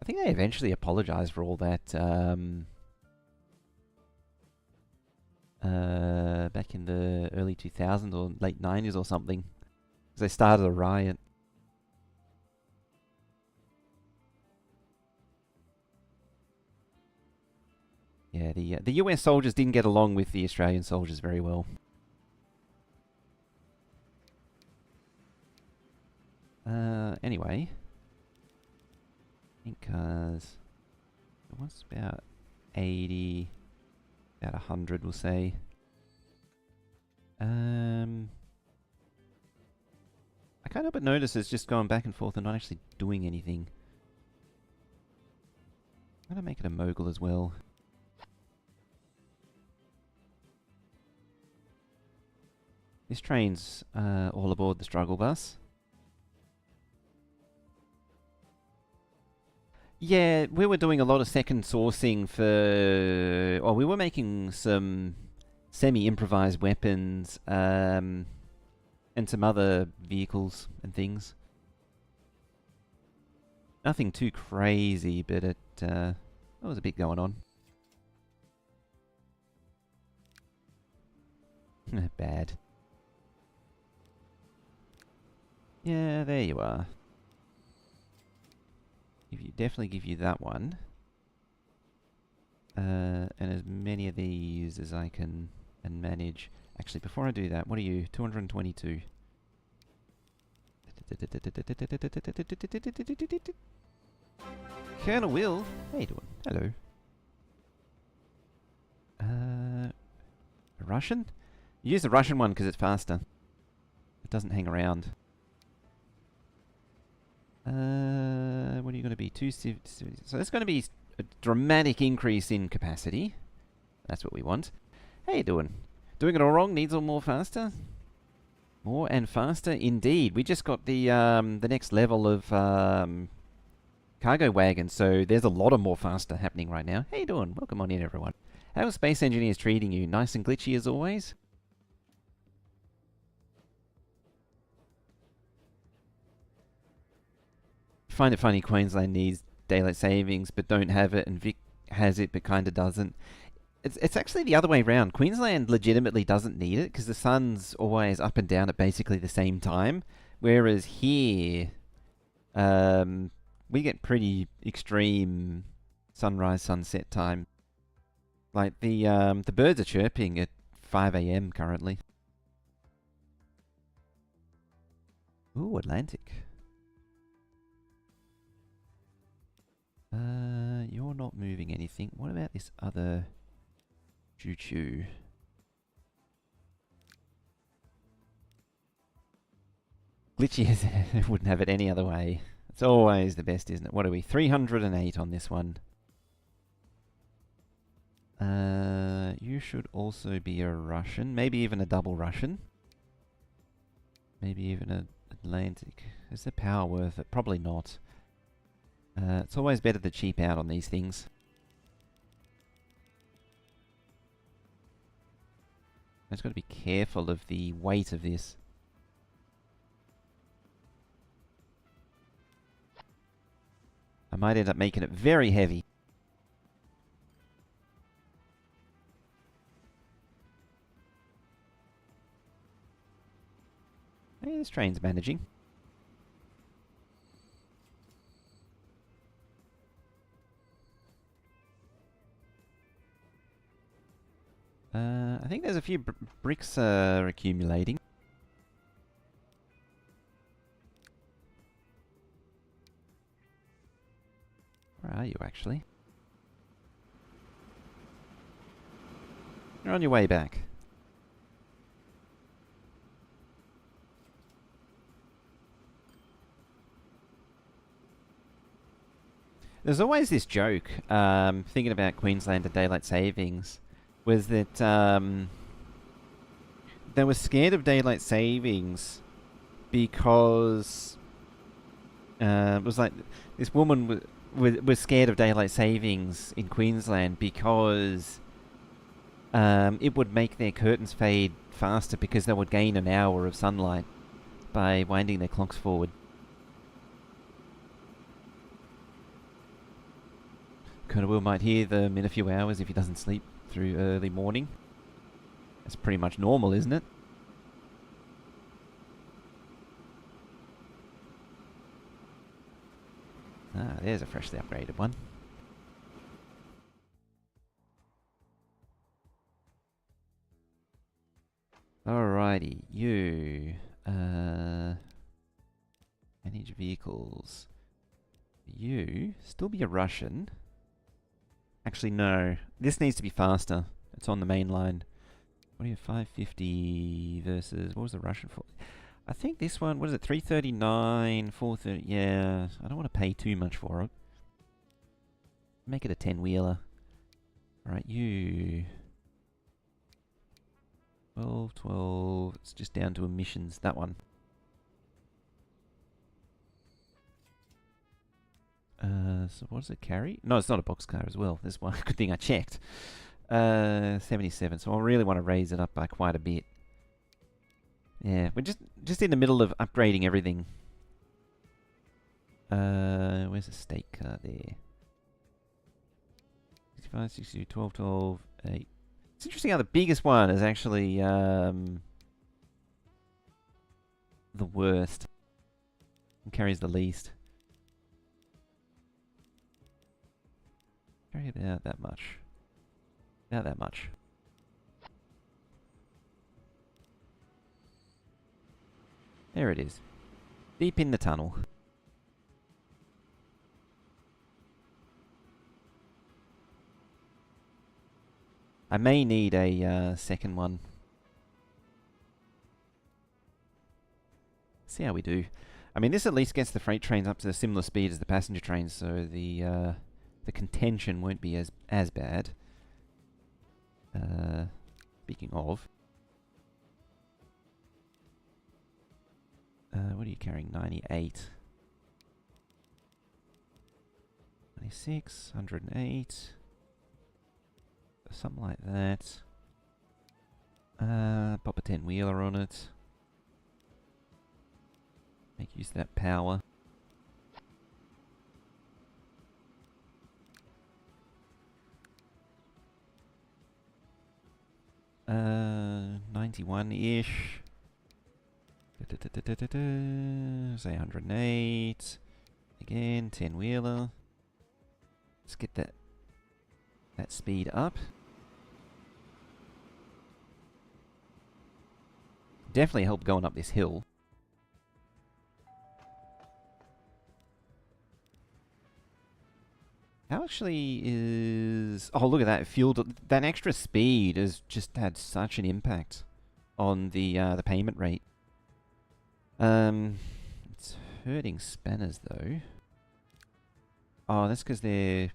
I think they eventually apologized for all that back in the early 2000s or late 90s or something. Because they started a riot. Yeah, the US soldiers didn't get along with the Australian soldiers very well. Anyway, I think it was about 80, about 100, we'll say. I can't help but notice it's just going back and forth and not actually doing anything. I'm gonna make it a mogul as well. This train's all aboard the struggle bus. Yeah, we were doing a lot of second sourcing for... Well, we were making some semi-improvised weapons, and some other vehicles and things. Nothing too crazy, but there was a bit going on. Bad. Yeah, there you are. Definitely give you that one. And as many of these as I can manage. Actually, before I do that, what are you? 222. Colonel Will, how you doing? Hello. Russian? Use the Russian one because it's faster. It doesn't hang around. What are you going to be? So that's going to be a dramatic increase in capacity. That's what we want. How you doing? Doing it all wrong? Needs all more faster? More and faster indeed. We just got the next level of cargo wagon, so there's a lot of more faster happening right now. How you doing? Welcome on in, everyone. How are Space Engineers treating you? Nice and glitchy as always? Find it funny Queensland needs daylight savings but don't have it, and Vic has it but kind of doesn't. It's actually the other way around. Queensland legitimately doesn't need it because the sun's always up and down at basically the same time, whereas here we get pretty extreme sunrise sunset time. Like the birds are chirping at 5 a.m. currently. Ooh, Atlantic. You're not moving anything. What about this other choo-choo? Glitchy as it wouldn't have it any other way. It's always the best, isn't it? What are we? 308 on this one. You should also be a Russian. Maybe even a double Russian. Maybe even an Atlantic. Is the power worth it? Probably not. It's always better to cheap out on these things. I just got to be careful of the weight of this. I might end up making it very heavy. Hey, this train's managing. I think there's a few bricks accumulating. Where are you, actually? You're on your way back. There's always this joke, thinking about Queensland and daylight savings, was that they were scared of daylight savings because it was like this woman was scared of daylight savings in Queensland because it would make their curtains fade faster because they would gain an hour of sunlight by winding their clocks forward. Colonel Will might hear them in a few hours if he doesn't sleep through early morning. That's pretty much normal, isn't it? Ah, there's a freshly upgraded one. Alrighty, you. Manage vehicles. You still be a Russian. Actually, no. This needs to be faster. It's on the main line. What do you have? 550 versus... What was the Russian for? I think this one... What is it? 339, 430... Yeah. I don't want to pay too much for it. Make it a 10-wheeler. Alright, you... 12, 12... It's just down to emissions. That one. So what does it carry? No, it's not a boxcar as well. This one, good thing I checked. 77. So I really want to raise it up by quite a bit. Yeah, we're just in the middle of upgrading everything. Where's the state car there? 65, 62, 12, 12, 8. It's interesting how the biggest one is actually the worst. And carries the least. Carry about that much. About that much. There it is. Deep in the tunnel. I may need a second one. See how we do. I mean, this at least gets the freight trains up to a similar speed as the passenger trains, so the contention won't be as bad. Speaking of, what are you carrying? 98, 96, 108, something like that. Pop a 10-wheeler on it. Make use of that power. 91-ish. Say 108. Again, 10-wheeler. Let's get that speed up. Definitely help going up this hill. How actually is... Oh, look at that. That extra speed has just had such an impact on the payment rate. It's hurting spanners, though. Oh, that's because they're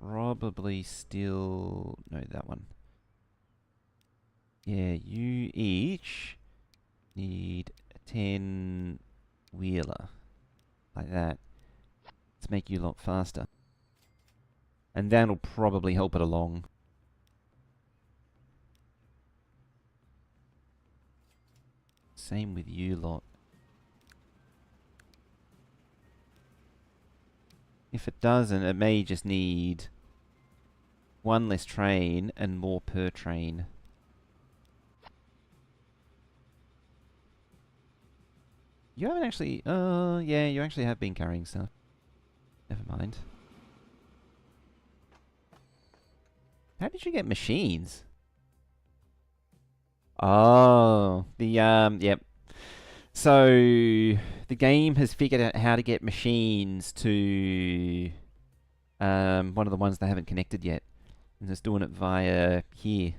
probably still... No, that one. Yeah, you each need a 10-wheeler. Like that. To make you a lot faster. And that'll probably help it along. Same with you lot. If it doesn't, it may just need one less train and more per train. You haven't actually... yeah, you actually have been carrying stuff. Never mind. How did you get machines? Oh, yep. So, the game has figured out how to get machines to one of the ones they haven't connected yet. And just doing it via here.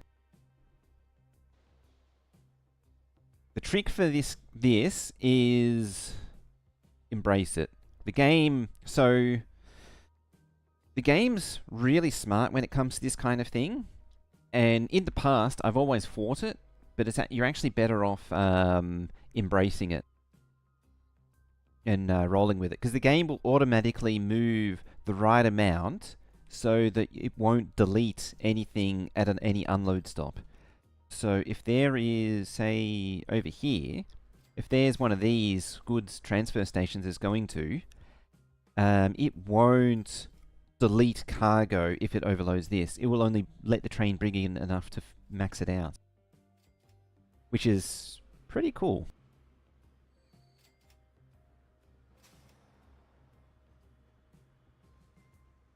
The trick for this is embrace it. The game's really smart when it comes to this kind of thing. And in the past, I've always fought it, but you're actually better off embracing it and rolling with it, because the game will automatically move the right amount so that it won't delete anything at any unload stop. So if there is, say, over here, if there's one of these goods transfer stations is going to, it won't delete cargo if it overloads this. It will only let the train bring in enough to max it out, which is pretty cool.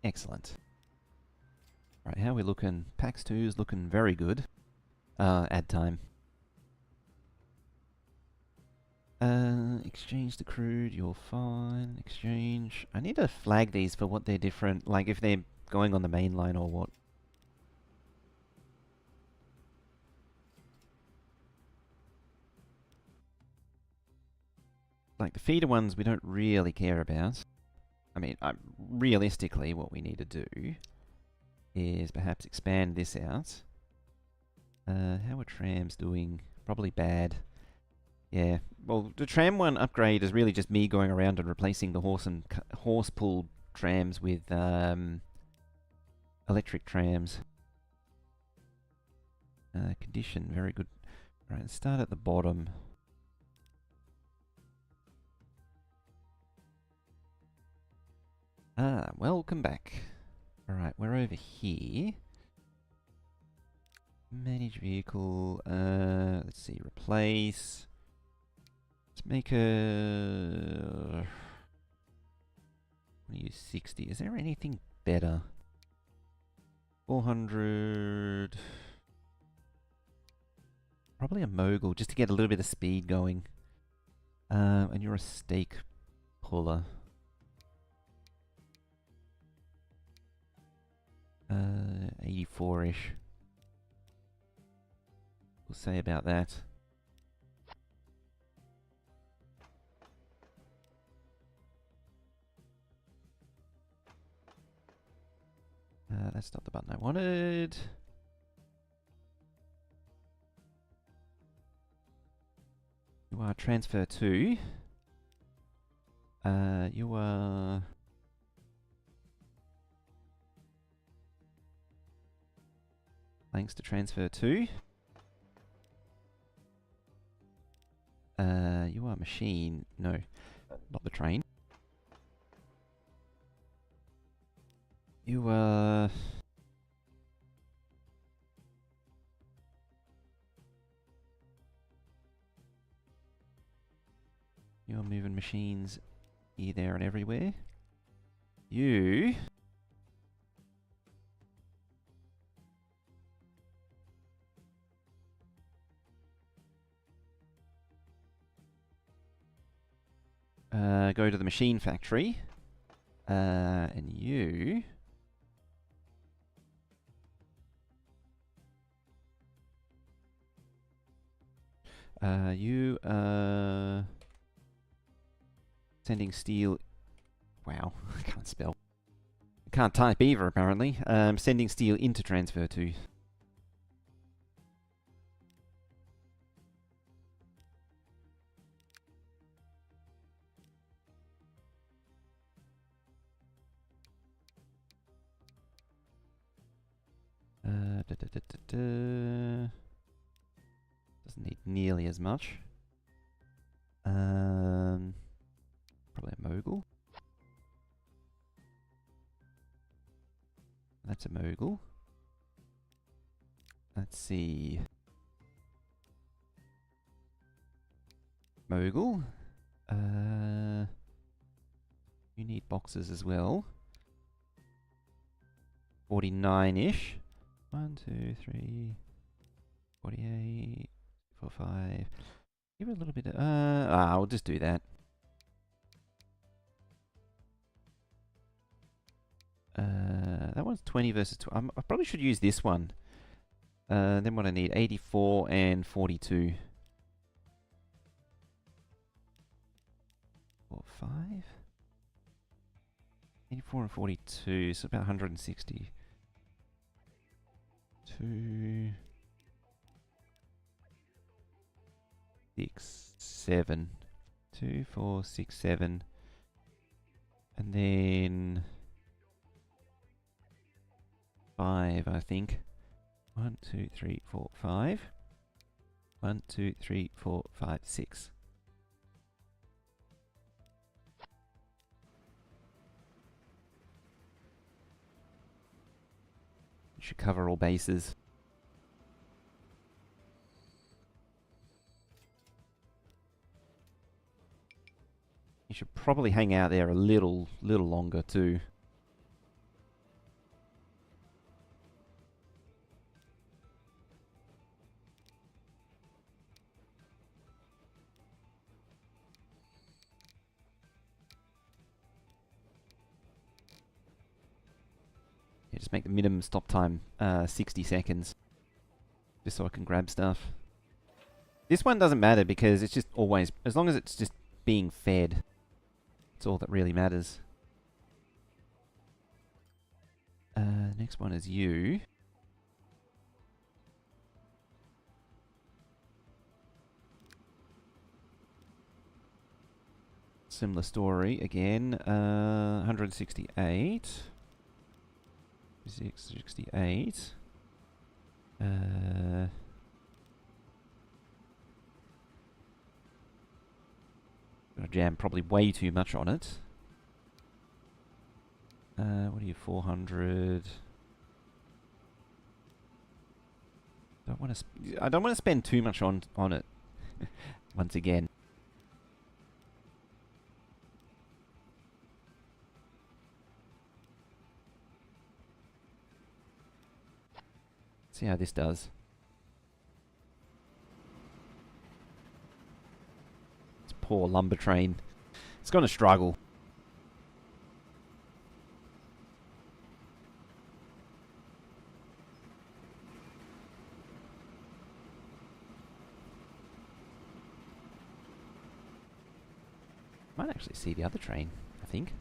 Excellent. Right, how are we looking? PAX 2 is looking very good. Add time. Exchange the crude, you're fine. Exchange. I need to flag these for what they're different, like if they're going on the main line or what. Like the feeder ones we don't really care about. I mean, realistically what we need to do is perhaps expand this out. How are trams doing? Probably bad. Yeah, well, the tram one upgrade is really just me going around and replacing the horse-pulled trams with electric trams. Condition, very good. All right, let's start at the bottom. Welcome back. All right, we're over here. Manage vehicle. Let's see, replace. Let's make a... I'll use 60. Is there anything better? 400... Probably a mogul, just to get a little bit of speed going. And you're a stake puller. 84-ish. We'll say about that. That's not the button I wanted. You are transfer to. You are... Thanks to transfer to. You are machine. No, not the train. You are... You're moving machines here, there, and everywhere. You... go to the machine factory. And you... you are... Sending steel... Wow, I can't spell. I can't type either, apparently. Sending steel into transfer to. Doesn't need nearly as much. Probably a mogul. That's a mogul. Let's see. Mogul. You need boxes as well. 49-ish. 1, 2, 3, 48, 4, 5. Give it a little bit of... I'll just do that. That was 20 versus 2. I probably should use this one. Then what I need, 84 and 42. 4, 5? 84 and 42, so about 160. 2, 6, 7. 2, 4, 6, 7. And then 5, I think. 1, 2, 3, 4, 5. 1, 2, 3, 4, 5, 6. Should cover all bases. You should probably hang out there a little longer too. Yeah, just make the minimum stop time 60 seconds. Just so I can grab stuff. This one doesn't matter because it's just always, as long as it's just being fed, it's all that really matters. Next one is you. Similar story again. 168. 68. Gonna jam probably way too much on it. What are you, 400? I don't want to spend too much on it. Once again. See how this does. This poor lumber train. It's going to struggle. Might actually see the other train, I think.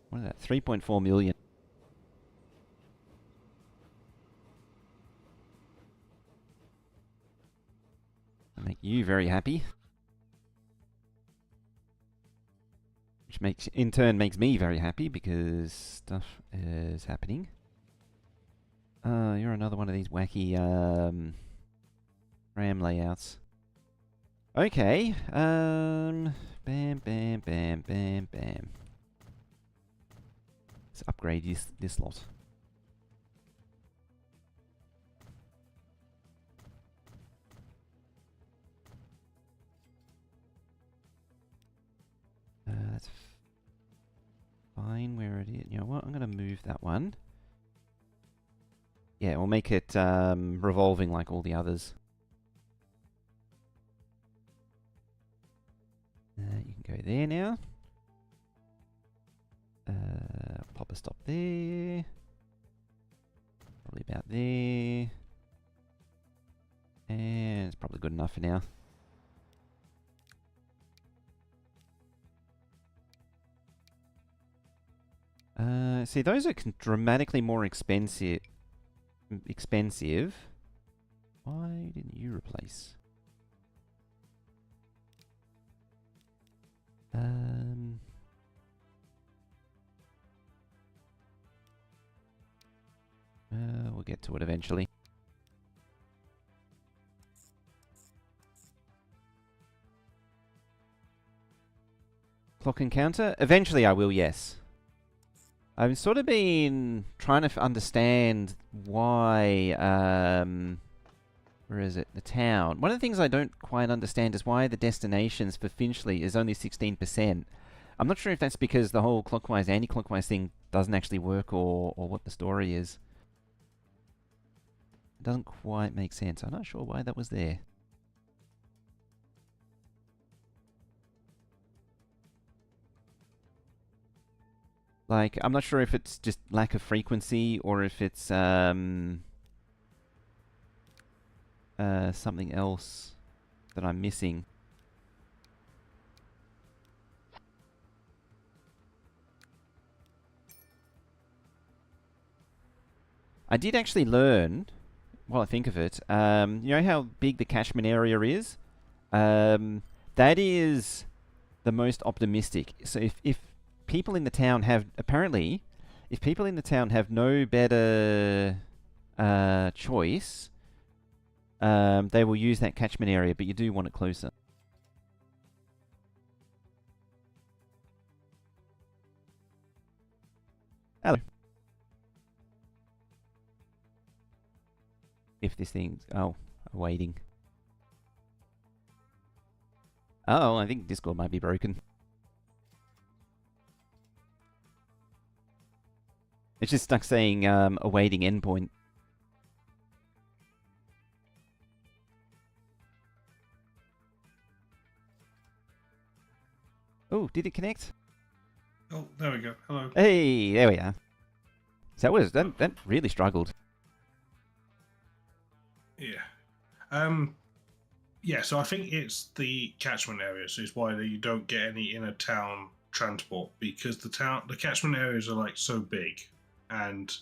What is that? 3.4 million. I'll make you very happy. Which makes, in turn, makes me very happy because stuff is happening. You're another one of these wacky RAM layouts. Okay. Bam, bam, bam, bam, bam. Let's upgrade this lot. That's fine where it is. You know what? I'm going to move that one. Yeah, we'll make it revolving like all the others. You can go there now. Pop a stop there. Probably about there. And it's probably good enough for now. See, those are dramatically more expensive. Why didn't you replace? We'll get to it eventually. Clock encounter? Eventually I will, yes. I've sort of been trying to understand why, where is it? The town. One of the things I don't quite understand is why the destinations for Finchley is only 16%. I'm not sure if that's because the whole clockwise, anti-clockwise thing doesn't actually work or what the story is. It doesn't quite make sense. I'm not sure why that was there. Like, I'm not sure if it's just lack of frequency or if it's something else that I'm missing. I did actually learn, while I think of it, you know how big the catchment area is? That is the most optimistic. So if people in the town have, apparently, if people in the town have no better choice, they will use that catchment area, but you do want it closer. Hello. If this thing's... Oh, waiting. Oh, I think Discord might be broken. It's just stuck saying awaiting endpoint. Oh, did it connect? Oh, there we go. Hello. Hey, there we are. So that really struggled. Yeah. Yeah, so I think it's the catchment area, so it's why you don't get any inner town transport, because the catchment areas are like so big, and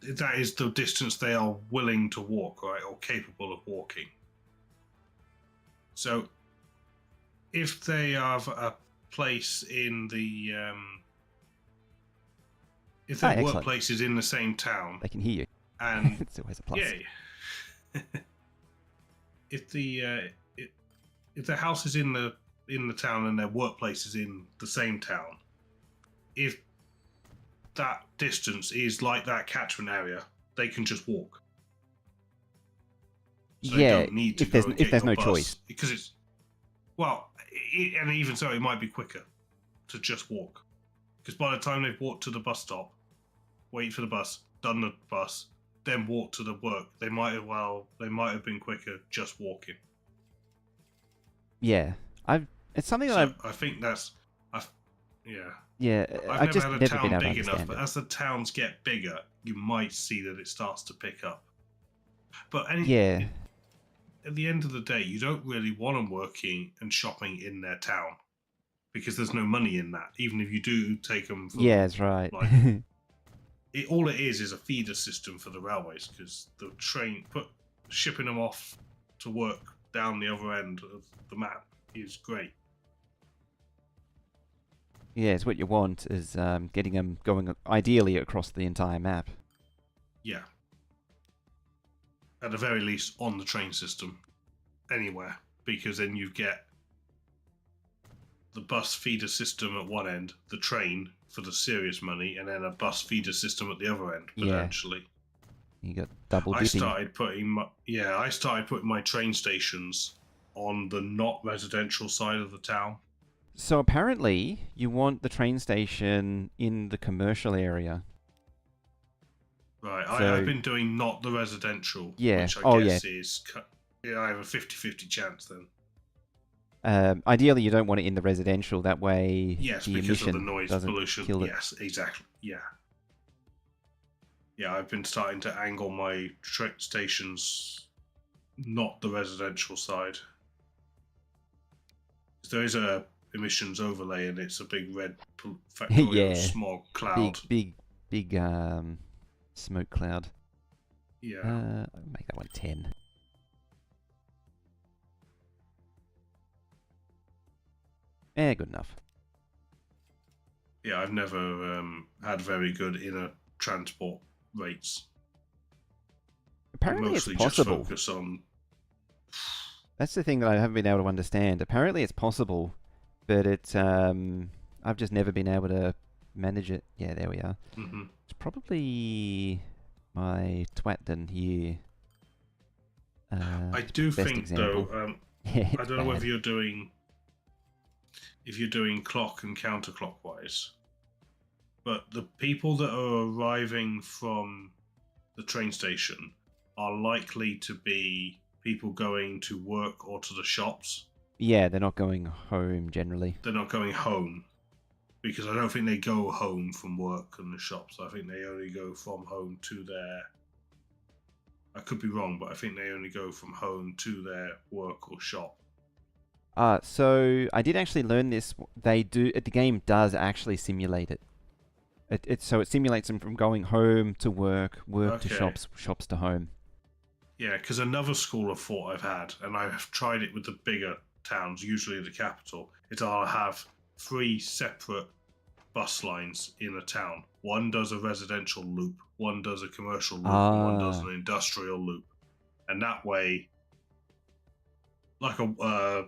that is the distance they are willing to walk, right, or capable of walking. So if they have a place in the if their workplace is in the same town, they can hear you, and it's always a plus. Yeah. If the house is in the town and their workplace is in the same town, if that distance is like that catchment area, they can just walk. So yeah, they don't need to if there's no choice, because it's and even so, it might be quicker to just walk, because by the time they've walked to the bus stop, wait for the bus, done the bus, then walk to the work, they might have been quicker just walking. Yeah, it's something that I think that's yeah. Yeah, I've never had a town been able big to enough, but it. as the towns get bigger, you might see that it starts to pick up. But at the end of the day, you don't really want them working and shopping in their town, because there's no money in that. Even if you do take them for, that's right. Like, all it is a feeder system for the railways, because the train shipping them off to work down the other end of the map is great. Yeah, it's what you want is getting them going ideally across the entire map. Yeah. At the very least, on the train system, anywhere, because then you get the bus feeder system at one end, the train for the serious money, and then a bus feeder system at the other end, potentially. Yeah. You got double dipping. I started putting my train stations on the not residential side of the town. So apparently, you want the train station in the commercial area. Right, so, I've been doing not the residential, yeah. Which I guess is... Yeah, I have a 50-50 chance then. Ideally, you don't want it in the residential. That way, yes, the because emission of the noise doesn't pollution. Kill it. Yes, exactly. Yeah. Yeah, I've been starting to angle my train stations, not the residential side. There is a emissions overlay, and it's a big red factorial smog cloud. Big smoke cloud. Yeah. I'll make that one 10. Good enough. Yeah, I've never had very good inner transport rates. Apparently, it's possible. Just focus on... That's the thing that I haven't been able to understand. Apparently, it's possible, but it's I've just never been able to manage it. Yeah, there we are. Mm-hmm. It's probably my Twatden here. I do think example. though. Yeah, I don't know whether you're doing clock and counterclockwise, but the people that are arriving from the train station are likely to be people going to work or to the shops. Yeah, they're not going home generally. They're not going home. because I don't think they go home from work and the shops. I think they only go from home to their. I could be wrong, but I think they only go from home to their work or shop. So I did actually learn this. They do. The game does actually simulate it. So it simulates them from going home to work, work to Okay. shops, shops to home. Yeah, because another school of thought I've had, and I've tried it with the bigger towns, usually the capital, is I'll have 3 separate bus lines in a town. One does a residential loop, one does a commercial loop, and one does an industrial loop. And that way, like a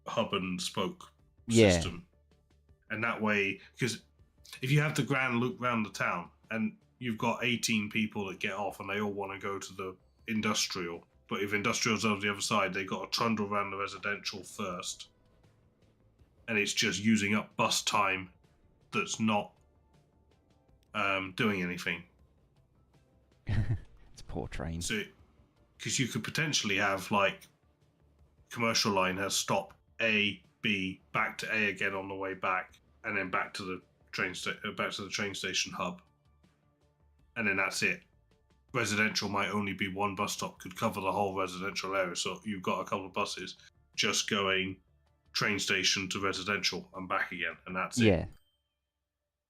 hub and spoke system. And that way, because if you have the grand loop round the town and you've got 18 people that get off and they all want to go to the industrial, but if industrial's over the other side, they've got to trundle around the residential first. And it's just using up bus time that's not doing anything. It's a poor train. So, because you could potentially have, like, commercial line has stop A, B, back to A again on the way back, and then back to the train station hub, and then that's it. Residential might only be one bus stop, could cover the whole residential area, so you've got a couple of buses just going train station to residential and back again, and that's it. Yeah.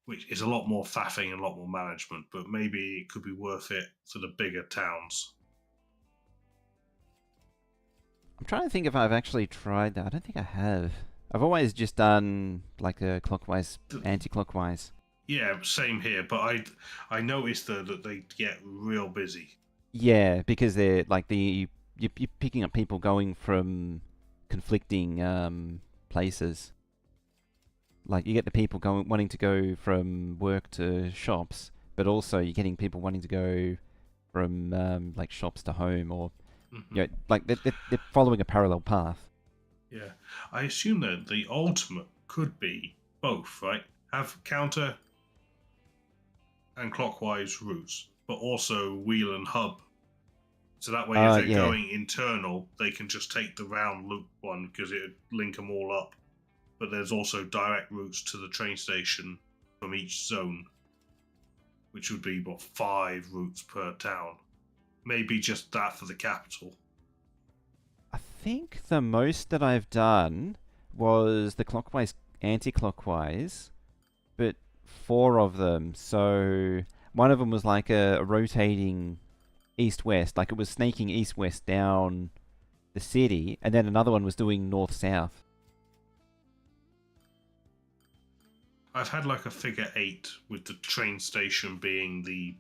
Which is a lot more faffing and a lot more management, but maybe it could be worth it for the bigger towns. I'm trying to think if I've actually tried that. I don't think I have. I've always just done like a clockwise, anti-clockwise. Yeah, same here, but I noticed though that they get real busy. Yeah, because they're like you're picking up people going from conflicting places. Like you get the people wanting to go from work to shops, but also you're getting people wanting to go from like shops to home, or like they're following a parallel path. Yeah, I assume that the ultimate could be both, right? Have counter and clockwise routes, but also wheel and hub. So that way, if they're going internal, they can just take the round loop one because it would link them all up. But there's also direct routes to the train station from each zone, which would be, 5 routes per town. Maybe just that for the capital. I think the most that I've done was the clockwise, anti-clockwise, but 4 of them. So one of them was like a rotating east-west, like it was snaking east-west down the city, and then another one was doing north-south. I've had like a figure 8 with the train station being the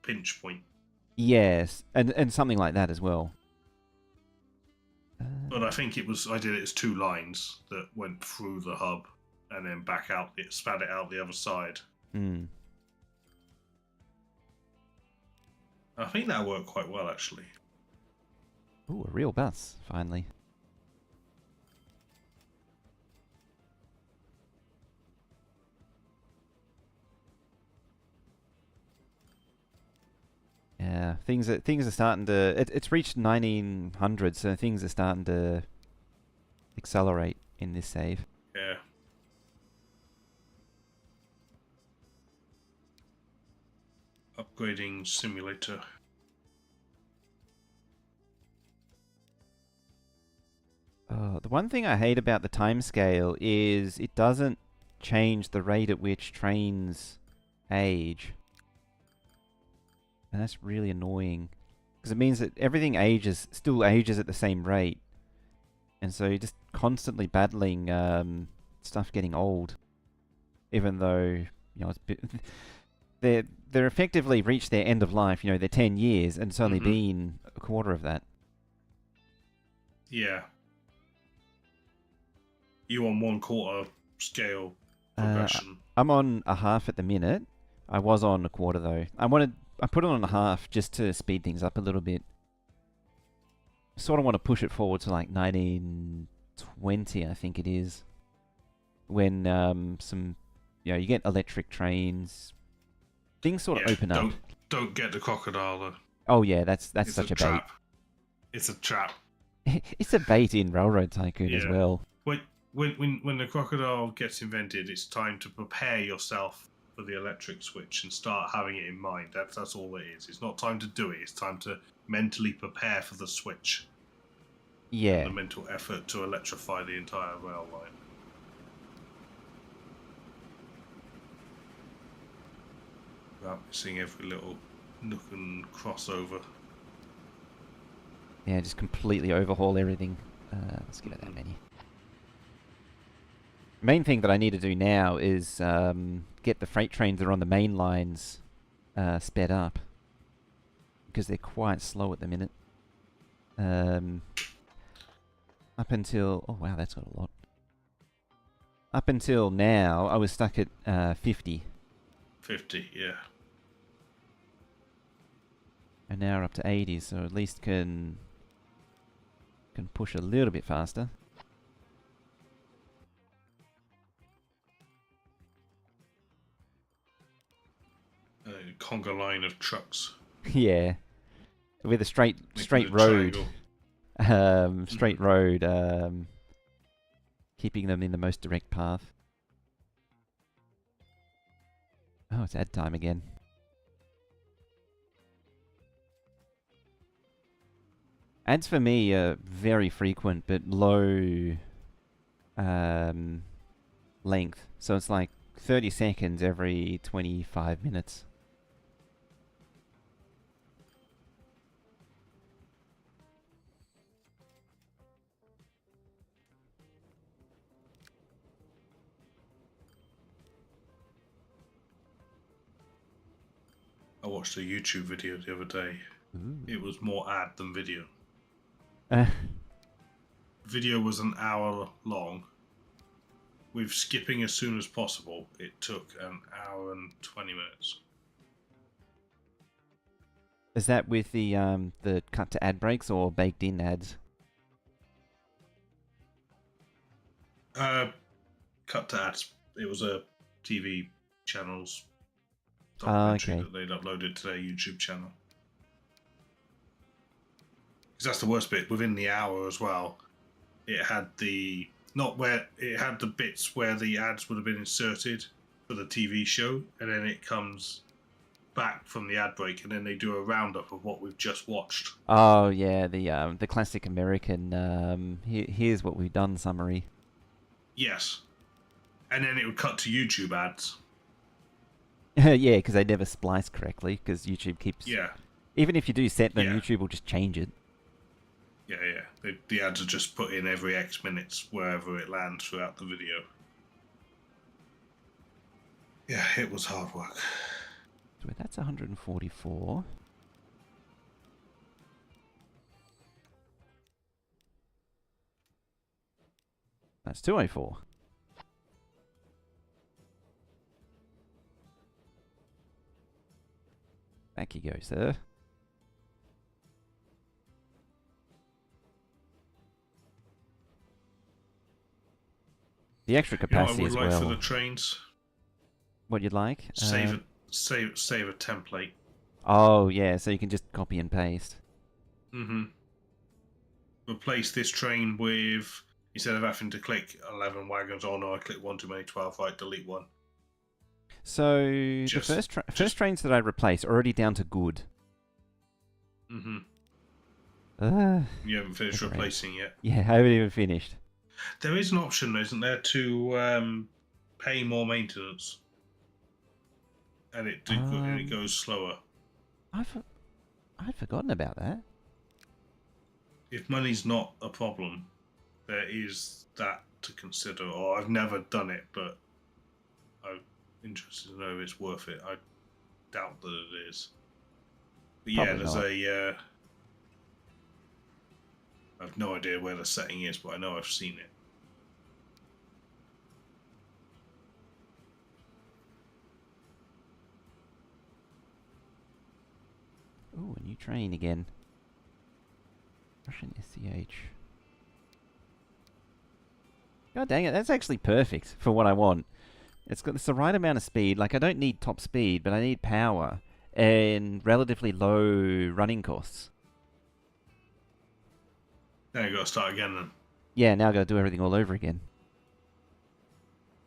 pinch point. Yes, and something like that as well. But I think I did it as 2 lines that went through the hub and then back out, it spat it out the other side. Mm. I think that worked quite well, actually. Ooh, a real bus, finally. Yeah, things are starting to. It's reached 1900, so things are starting to accelerate in this save. Yeah. Upgrading simulator. The one thing I hate about the timescale is it doesn't change the rate at which trains age. And that's really annoying. Because it means that everything still ages at the same rate. And so you're just constantly battling stuff getting old. Even though, it's they're effectively reached their end of life, they're 10 years, and it's only been a quarter of that. Yeah. You on 1/4 scale progression? I'm on a half at the minute. I was on a quarter though. I put it on a half just to speed things up a little bit. Sort of want to push it forward to like 1920, I think it is. When you get electric trains, things sort of open up. Don't get the crocodile though. Oh yeah, that's such a bait. It's a trap. It's a bait in Railroad Tycoon as well. Wait, when the crocodile gets invented, it's time to prepare yourself for the electric switch and start having it in mind. That's all it is. It's not time to do it. It's time to mentally prepare for the switch. Yeah. And the mental effort to electrify the entire rail line. Without missing every little nook and crossover. Yeah, just completely overhaul everything. Let's get at that menu. Main thing that I need to do now is get the freight trains that are on the main lines sped up. Because they're quite slow at the minute. Up until... Oh, wow, that's got a lot. Up until now, I was stuck at 50. 50, yeah. And now we're up to 80, so at least can push a little bit faster. A conga line of trucks. Yeah. With a straight Making a road. triangle. Straight road, keeping them in the most direct path. Oh, it's ad time again. Ads for me are very frequent, but low length. So it's like 30 seconds every 25 minutes. I watched a YouTube video the other day. Ooh. It was more ad than video. Uh, Video was an hour long. With skipping as soon as possible, it took an hour and 20 minutes. Is that with the cut to ad breaks or baked in ads? Cut to ads. It was a TV channel's Ah, documentary okay. that they'd uploaded to their YouTube channel. Because that's the worst bit. Within the hour as well, it had the bits where the ads would have been inserted for the TV show, and then it comes back from the ad break, and then they do a roundup of what we've just watched. Oh yeah, the classic American here's what we've done summary. Yes. And then it would cut to YouTube ads. Yeah, because they never splice correctly, because YouTube keeps... Yeah. Even if you do set them, Yeah. YouTube will just change it. Yeah. The ads are just put in every X minutes wherever it lands throughout the video. Yeah, it was hard work. So that's 144. That's 204. Back you go, sir. The extra capacity I as would like well. for the trains, What you'd like? save a template. Oh, yeah, so you can just copy and paste. Mm-hmm. Replace this train with, instead of having to click 11 wagons, oh no, I click one too many, 12, right, delete one. So, the first trains that I replace are already down to good. Mm-hmm. Uh, You haven't finished Okay. replacing yet. yeah, I haven't even finished. There is an option, isn't there, to pay more maintenance, and it goes slower. I'd forgotten about that. If money's not a problem, there is that to consider. Or I've never done it, but I'm interested to know if it's worth it. I doubt that it is. But yeah, Probably there's not. I have no idea where the setting is, but I know I've seen it. Ooh, a new train again. Russian SCH. God dang it, that's actually perfect for what I want. It's the right amount of speed. Like, I don't need top speed, but I need power and relatively low running costs. Now you got to start again then. Yeah, now I've got to do everything all over again.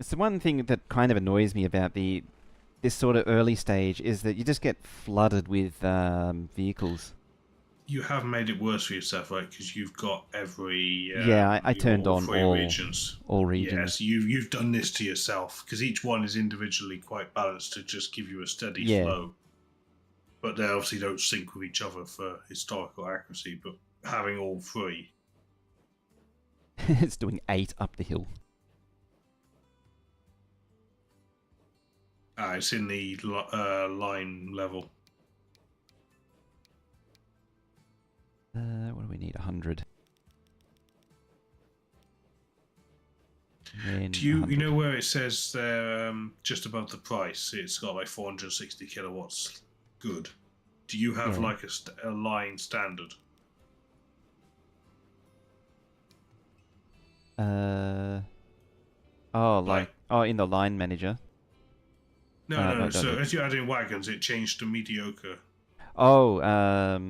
It's the one thing that kind of annoys me about this sort of early stage is that you just get flooded with vehicles. You have made it worse for yourself, right? Because you've got Yeah, I turned all on three regions. all Yes, regions. you've done this to yourself because each one is individually quite balanced to just give you a steady Yeah. flow. But they obviously don't sync with each other for historical accuracy. But having all three, It's doing 8 up the hill. it's in the line level. What do we need? 100. And then Do you 100. know where it says just above the price? It's got like 460 kilowatts. Good. Do you have Yeah. like a line standard? In the line manager. No. So No. as you add in wagons, it changed to mediocre. Oh, where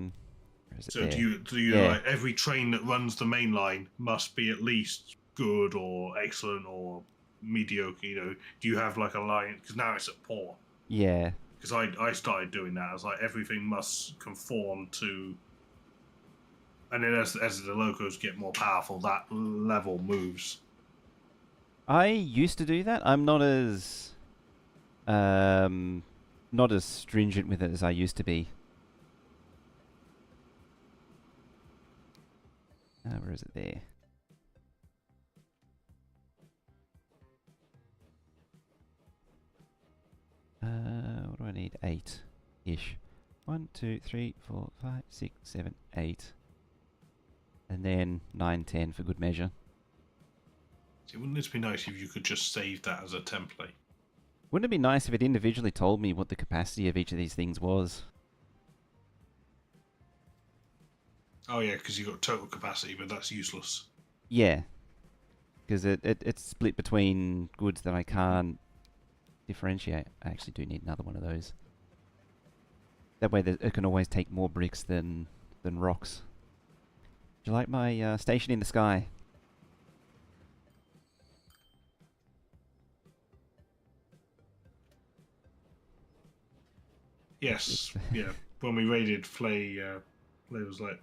is it So there? do you Yeah. like every train that runs the main line must be at least good or excellent or mediocre? You know, do you have like a line? Because now it's at poor. Yeah. Because I started doing that. I was like, everything must conform to. And then as the locos get more powerful, that level moves. I used to do that. I'm not as stringent with it as I used to be. Where is it there? What do I need? 8-ish. 1, 2, 3, 4, 5, 6, 7, 8. And then 9, 10 for good measure. See, wouldn't it be nice if you could just save that as a template? Wouldn't it be nice if it individually told me what the capacity of each of these things was? Oh yeah, because you got total capacity, but that's useless. Yeah. Because it's split between goods that I can't differentiate. I actually do need another one of those. That way it can always take more bricks than rocks. Do you like my station in the sky? Yes, yeah. When we raided Flay, Flay was like,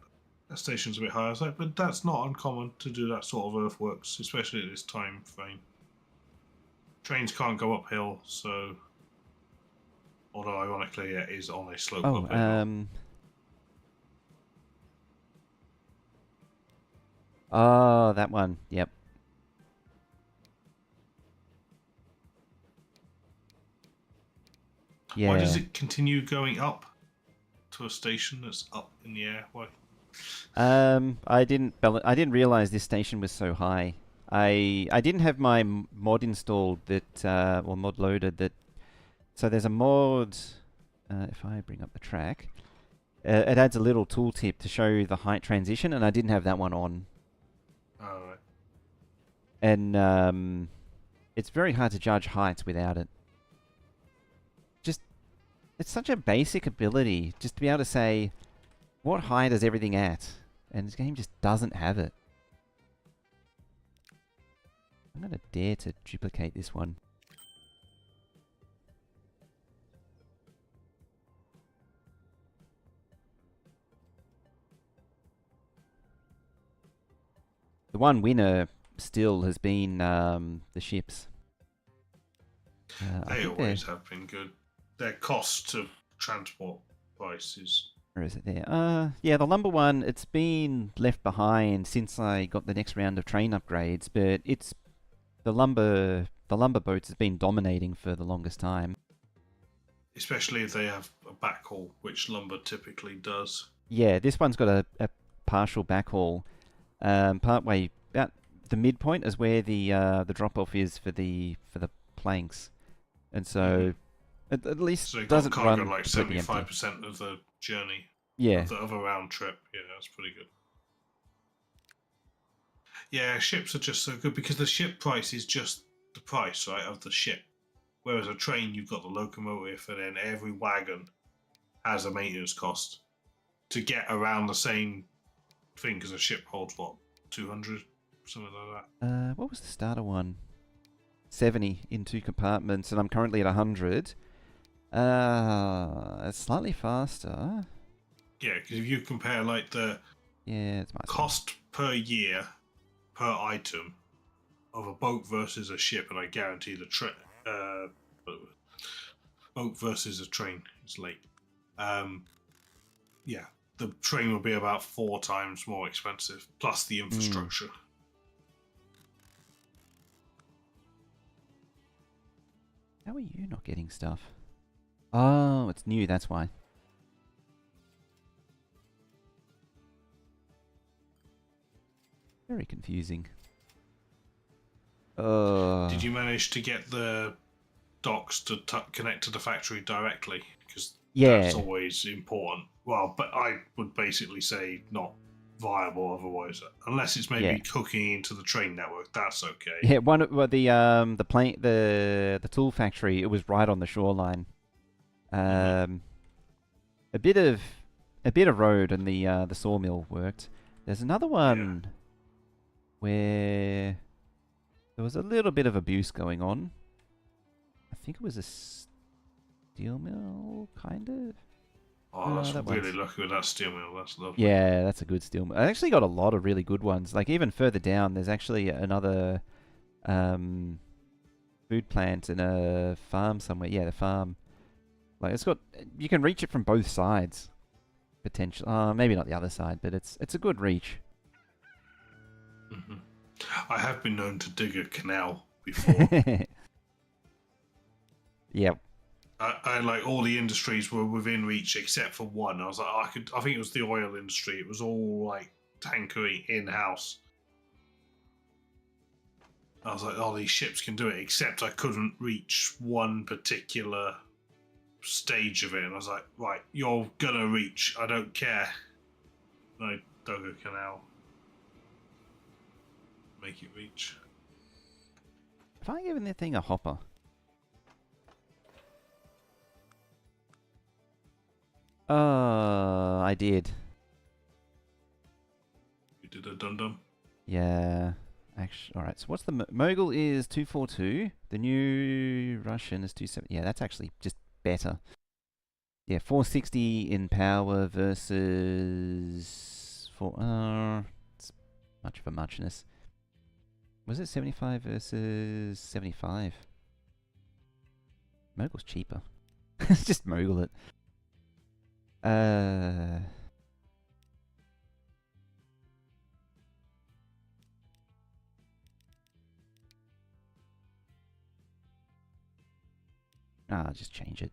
that station's a bit high. I was like, but that's not uncommon to do that sort of earthworks, especially at this time frame. Trains can't go uphill, so. Although, ironically, it is on a slope uphill. Oh, that one. Yep. Yeah. Why does it continue going up to a station that's up in the air? Why? I didn't realize this station was so high. I didn't have my mod installed that or mod loaded that. So there's a mod. If I bring up the track, it adds a little tooltip to show the height transition, and I didn't have that one on. Oh, right. And it's very hard to judge heights without it. Just, it's such a basic ability, just to be able to say, what height is everything at? And this game just doesn't have it. I'm going to dare to duplicate this one. The one winner still has been the ships. They always have been good. Their cost to transport prices. Where is it there? Yeah, the lumber one, it's been left behind since I got the next round of train upgrades, but it's the lumber boats has been dominating for the longest time. Especially if they have a backhaul, which lumber typically does. Yeah, this one's got a partial backhaul. Partway about the midpoint is where the drop off is for the planks, and so at least so doesn't run like completely empty. 75% of the journey. Yeah, of a round trip. Yeah, that's pretty good. Yeah, ships are just so good because the ship price is just the price, right, of the ship. Whereas a train, you've got the locomotive, and then every wagon has a maintenance cost to get around the same thing. Because a ship holds what, 200, something like that. What was the starter one? 70 in 2 compartments, and I'm currently at 100. It's slightly faster. Yeah, because if you compare like the Yeah, it's my cost per year per item of a boat versus a ship, and I guarantee the boat versus a train is late. Yeah, the train will be about 4 times more expensive, plus the infrastructure. How are you not getting stuff? Oh, it's new, that's why. Very confusing. Did you manage to get the docks to connect to the factory directly? Because that's always important. Well, but I would basically say not viable otherwise, unless it's maybe hooking into the train network. That's okay. Yeah, the tool factory, it was right on the shoreline. A bit of road, and the sawmill worked. There's another one where there was a little bit of abuse going on. I think it was a steel mill, kind of. Oh, that's really lucky with that steel mill. That's lovely. Yeah, that's a good steel mill. I actually got a lot of really good ones. Like, even further down, there's actually another food plant in a farm somewhere. Yeah, the farm. Like, it's got, you can reach it from both sides, potentially. Maybe not the other side, but it's a good reach. I have been known to dig a canal before. Yep. I like all the industries were within reach except for one. I was like, I think it was the oil industry. It was all like tankering in house. I was like, oh, these ships can do it, except I couldn't reach one particular stage of it. And I was like, right, you're gonna reach. I don't care. And I dug a canal. Make it reach. Have I given that thing a hopper? I did. You did a dum-dum? Yeah. Actually, alright, so what's the... Mogul is 242. The new Russian is 270. Yeah, that's actually just better. Yeah, 460 in power versus... it's much of a muchness. Was it 75 versus 75? Mogul's cheaper. Just Mogul it. Just change it.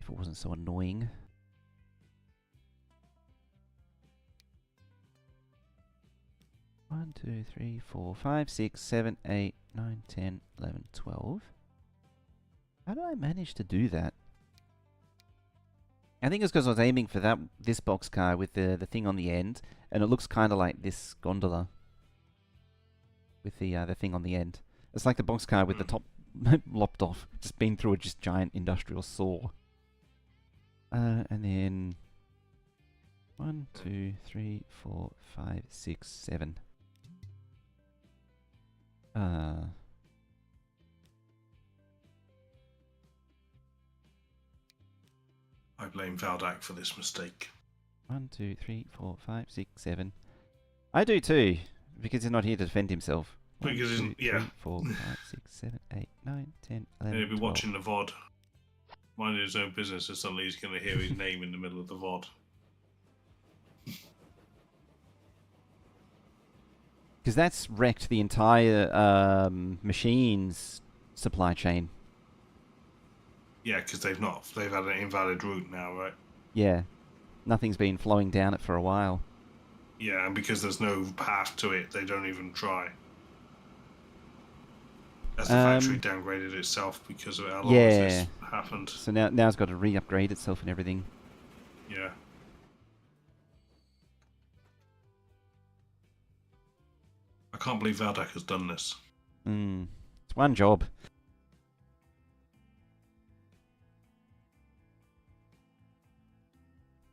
If it wasn't so annoying. One, 2, 3, 4, 5, 6, 7, 8, 9, 10, 11, 12. How did I manage to do that? I think it's because I was aiming for this boxcar with the thing on the end, and it looks kind of like this gondola with the thing on the end. It's like the boxcar with the top lopped off, just been through a just giant industrial saw. And then 1, 2, 3, 4, 5, 6, 7. I blame Valdak for this mistake. 1, 2, 3, 4, 5, 6, 7. I do too, because he's not here to defend himself. 1, Because 2, 3, 4, 5, 6, 7, 8, 9, 10, 11, He'll be 12. watching the VOD, minding his own business, and suddenly he's going to hear his name in the middle of the VOD. Because that's wrecked the entire machines supply chain. Yeah, because they've had an invalid route now, right? Yeah. Nothing's been flowing down it for a while. Yeah, and because there's no path to it, they don't even try. As the factory downgraded itself because of how long this happened. So now it's got to re-upgrade itself and everything. Yeah. I can't believe Valdak has done this. It's one job.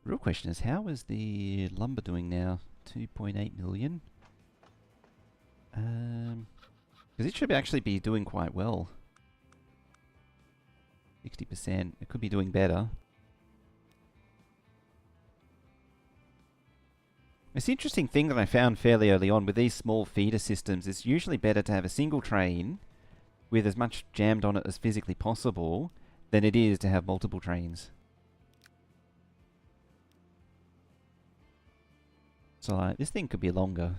Real question is, how is the lumber doing now? 2.8 million. Because it should actually be doing quite well. 60%. It could be doing better. It's the interesting thing that I found fairly early on with these small feeder systems. It's usually better to have a single train with as much jammed on it as physically possible than it is to have multiple trains. So like, this thing could be longer.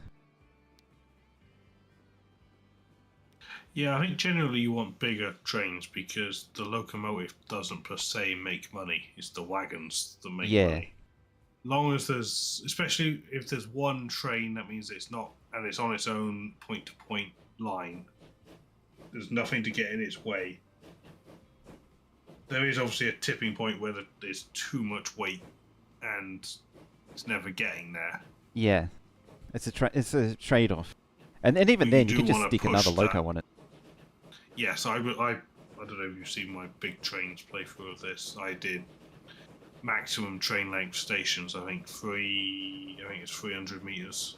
Yeah, I think generally you want bigger trains because the locomotive doesn't per se make money. It's the wagons that make money. Long as there's, especially if there's one train, that means it's not, and it's on its own point-to-point line. There's nothing to get in its way. There is obviously a tipping point where there's too much weight, and it's never getting there. Yeah, it's a trade-off, and even then you can just stick another loco on it. Yes, I don't know if you've seen my big trains playthrough of this. I did maximum train length stations. I think it's 300 meters.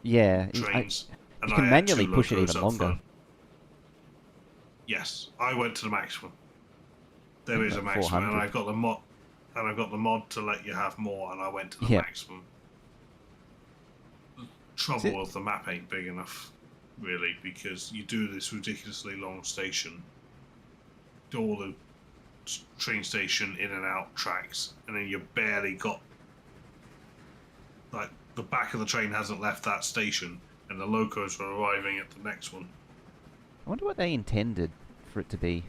Yeah, trains. You can manually push it even longer. Yes, I went to the maximum. There is a maximum, and I've got the mod. And I've got the mod to let you have more, and I went to the maximum. The trouble with the map ain't big enough, really, because you do this ridiculously long station, do all the train station in and out tracks, and then you barely got, like, the back of the train hasn't left that station, and the locos are arriving at the next one. I wonder what they intended for it to be.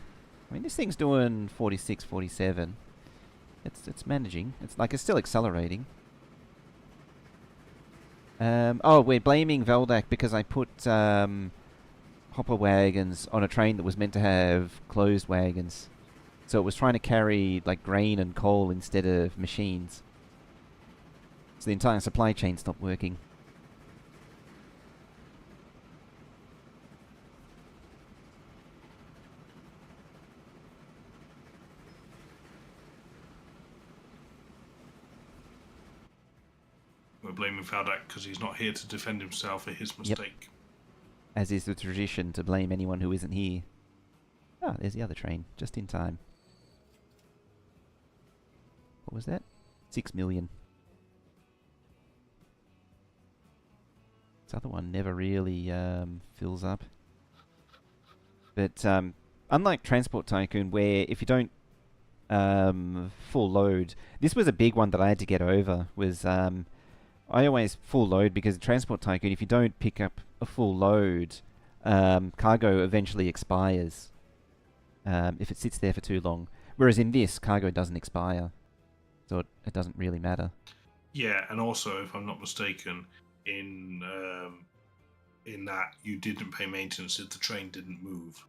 I mean, this thing's doing 46, 47. It's managing. It's still accelerating. Oh, we're blaming Veldak because I put hopper wagons on a train that was meant to have closed wagons. So it was trying to carry like grain and coal instead of machines. So the entire supply chain stopped working. We're blaming Veldak because he's not here to defend himself for his mistake. Yep. As is the tradition to blame anyone who isn't here. Ah, there's the other train, just in time. What was that? 6 million. This other one never really fills up. But unlike Transport Tycoon, where if you don't full load, this was a big one that I had to get over. Was I always full load because in Transport Tycoon, if you don't pick up a full load, cargo eventually expires if it sits there for too long. Whereas in this, cargo doesn't expire, so it doesn't really matter. Yeah, and also, if I'm not mistaken, in that you didn't pay maintenance if the train didn't move.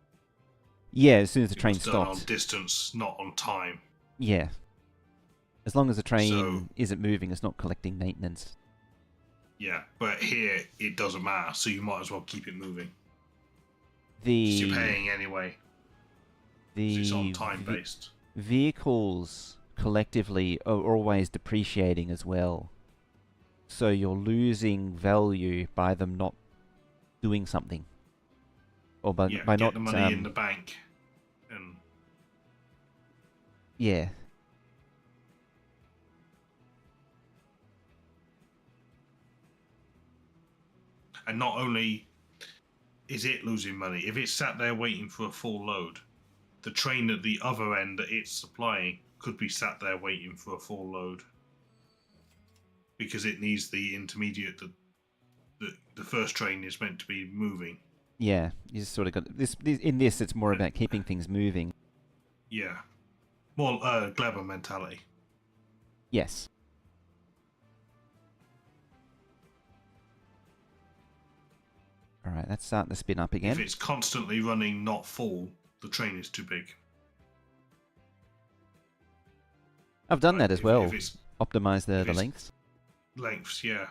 Yeah, as soon as the train stopped. It was done on distance, not on time. Yeah. As long as the train isn't moving, it's not collecting maintenance. Yeah, but here it doesn't matter, so you might as well keep it moving. Because you're paying anyway. It's on time based. Vehicles collectively are always depreciating as well. So you're losing value by them not doing something. Or by get not the money in the bank. And yeah. And not only is it losing money, if it's sat there waiting for a full load, the train at the other end that it's supplying could be sat there waiting for a full load. Because it needs the intermediate that the first train is meant to be moving. Yeah, you just sort of got this. In this, it's more about keeping things moving. Yeah, more Gleber mentality. Yes. All right, that's starting to spin up again. If it's constantly running not full, the train is too big. I've done that as well. Optimize the lengths. Lengths, yeah.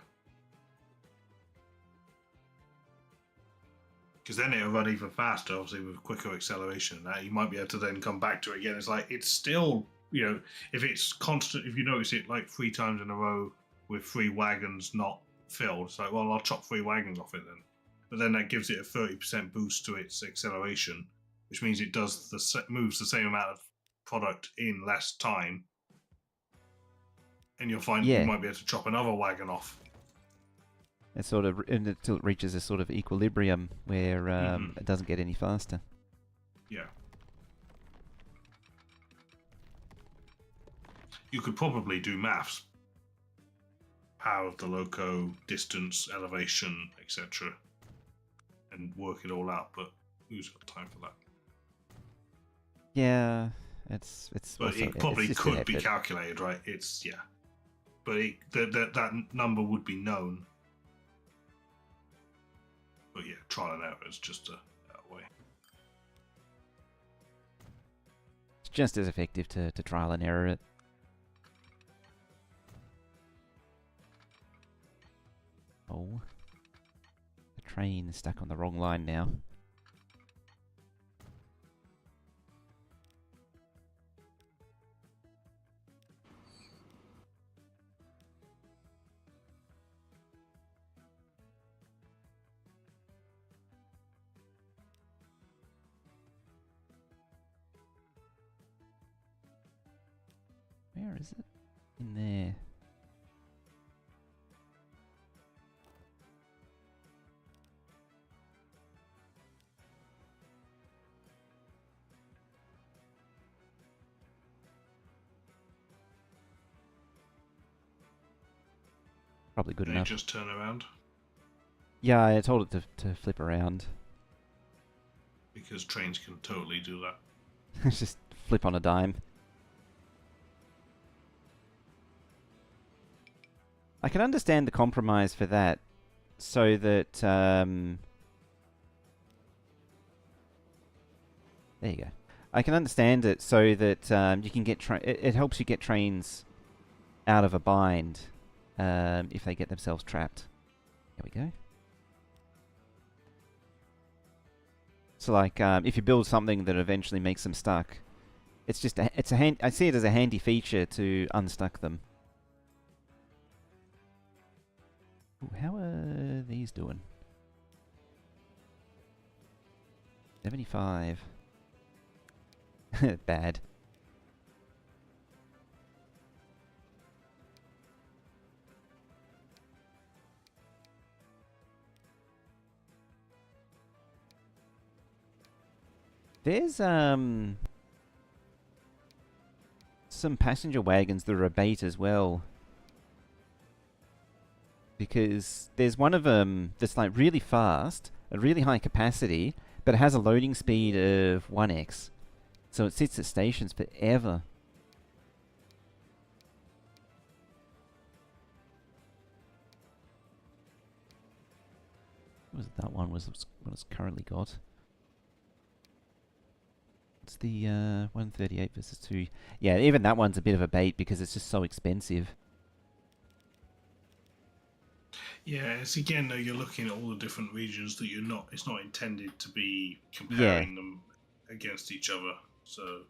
Because then it'll run even faster, obviously, with quicker acceleration. That you might be able to then come back to it again. It's like, it's still, if it's constant, if you notice it like 3 times in a row with 3 wagons not filled, it's like, well, I'll chop 3 wagons off it then. but then that gives it a 30% boost to its acceleration, which means it moves the same amount of product in less time, and you'll find you might be able to chop another wagon off. It's sort of until it reaches a sort of equilibrium where it doesn't get any faster. Yeah. You could probably do maths. Power of the loco, distance, elevation, etc. and work it all out, but who's got time for that? Yeah, it's. But also, it probably it's could be calculated, right? It's but that number would be known. But yeah, trial and error is just that way. It's just as effective to trial and error it. Oh, the train is stuck on the wrong line now. Where is it? In there. Probably good enough. Just turn around? Yeah, I told it to flip around. Because trains can totally do that. Just flip on a dime. I can understand the compromise for that, so that there you go. I can understand it so that you can get it helps you get trains out of a bind if they get themselves trapped. There we go. So like if you build something that eventually makes them stuck, it's just I see it as a handy feature to unstuck them. Ooh, how are these doing? 75. Bad. There's some passenger wagons that are a bait as well. Because there's one of them that's like really fast, a really high capacity, but it has a loading speed of 1x. So it sits at stations forever. What was it? That one was what it's currently got. It's the 138 versus 2. Yeah, even that one's a bit of a bait because it's just so expensive. Yeah, it's again though you're looking at all the different regions that it's not intended to be comparing them against each other. So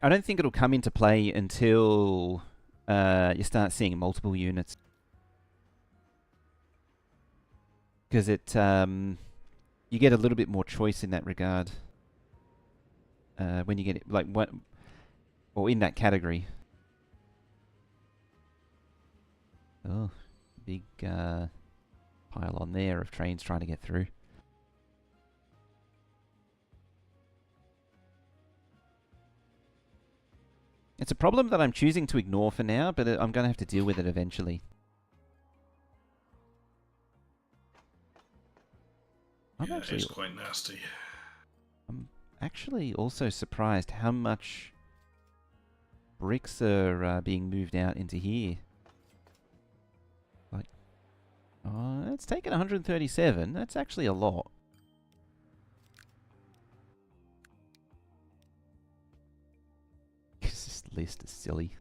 I don't think it'll come into play until you start seeing multiple units. Because you get a little bit more choice in that regard. When you get it, like, or in that category. Oh, big pile on there of trains trying to get through. It's a problem that I'm choosing to ignore for now, but I'm going to have to deal with it eventually. it's quite nasty. I'm actually also surprised how much bricks are being moved out into here. Like, it's taken 137. That's actually a lot. This list is silly.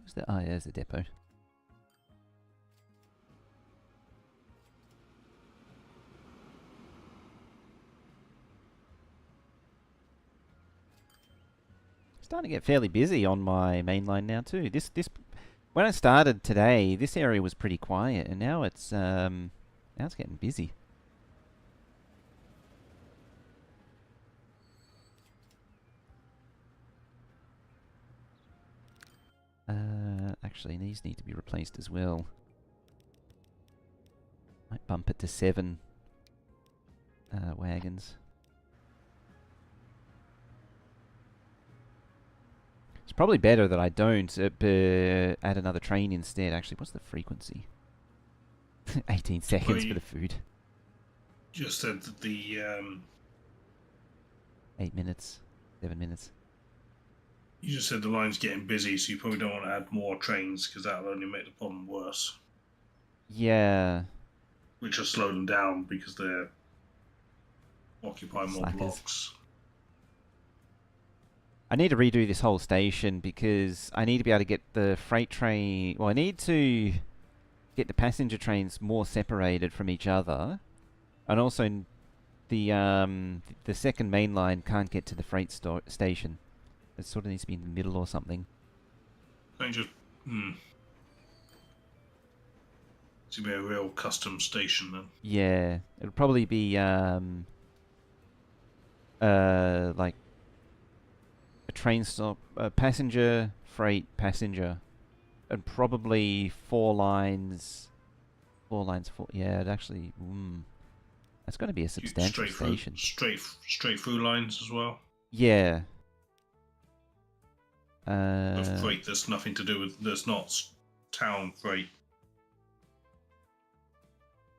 Where's the... Oh, yeah, there's the depot. Starting to get fairly busy on my main line now too. This when I started today, this area was pretty quiet, and now it's getting busy. Actually, these need to be replaced as well. Might bump it to 7 wagons. It's probably better that I don't add another train instead. Actually, what's the frequency? 18 seconds for the food. Just said that the 8 minutes, 7 minutes. You just said the line's getting busy, so you probably don't want to add more trains because that'll only make the problem worse. Yeah. Which will slow them down because they're occupying more blocks. I need to redo this whole station because I need to be able to get the freight train... Well, I need to get the passenger trains more separated from each other. And also, the second main line can't get to the freight station. It sort of needs to be in the middle or something. Don't just... It's going to be a real custom station then. Yeah. It'll probably be, like... a train stop, passenger, freight, passenger, and probably 4 lines. 4 lines, 4. Yeah, it actually. That's going to be a substantial station. Straight through lines as well. Yeah. Of freight, there's nothing to do with. There's not town freight,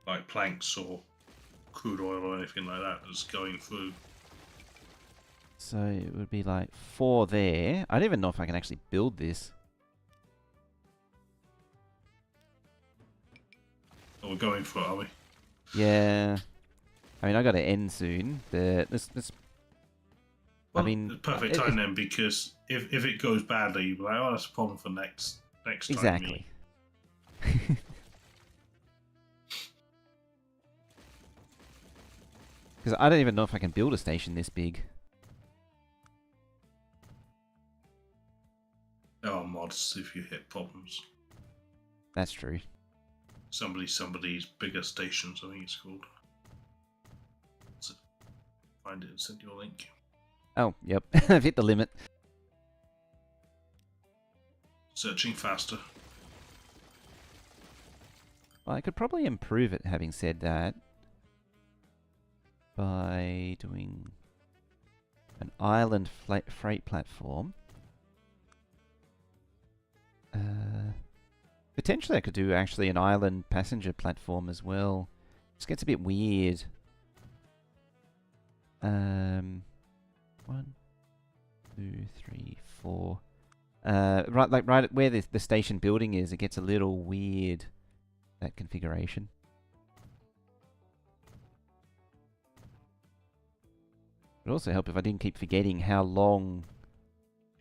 like planks or crude oil or anything like that that's going through. So it would be like 4 there. I don't even know if I can actually build this. Oh, we're going for it, are we? Yeah. I mean, I got to end soon, but this well, I mean, perfect time then, because if it goes badly, you'll be like, oh, that's a problem for next time. Exactly. Because I don't even know if I can build a station this big. There are mods if you hit problems. That's true. Somebody's bigger stations, I think it's called. So find it and send you a link. Oh, yep. I've hit the limit. Searching faster. Well, I could probably improve it, having said that, by doing an island freight platform. Potentially I could do actually an island passenger platform as well. This gets a bit weird. 1, 2, 3, 4. Right where the station building is, it gets a little weird, that configuration. It would also help if I didn't keep forgetting how long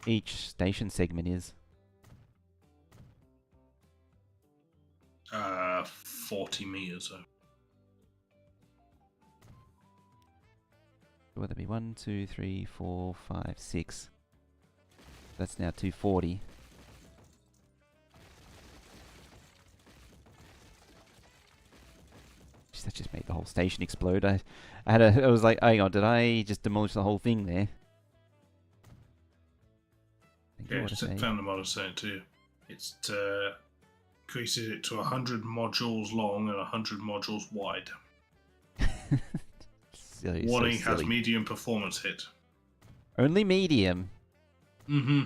each station segment is. 40 meters. Would that be 1, 2, 3, 4, 5, 6? That's now 240. That just made the whole station explode. I was like, hang on, did I just demolish the whole thing there? Yeah, found the model saying to you. It's increases it to 100 modules long and 100 modules wide. Silly, Warning, so silly. has medium performance hit. Only medium? Mm-hmm.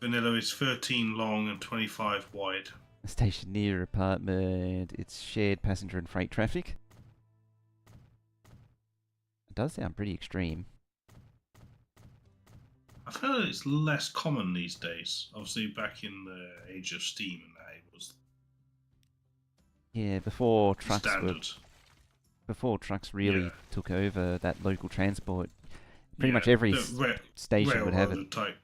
Vanilla is 13 long and 25 wide. A station near apartment. It's shared passenger and freight traffic. It does sound pretty extreme. I've heard it's less common these days. Obviously, back in the age of steam and that, it was Yeah, before trucks standard. Before trucks really took over that local transport, pretty Yeah, much every the station would have it. Type.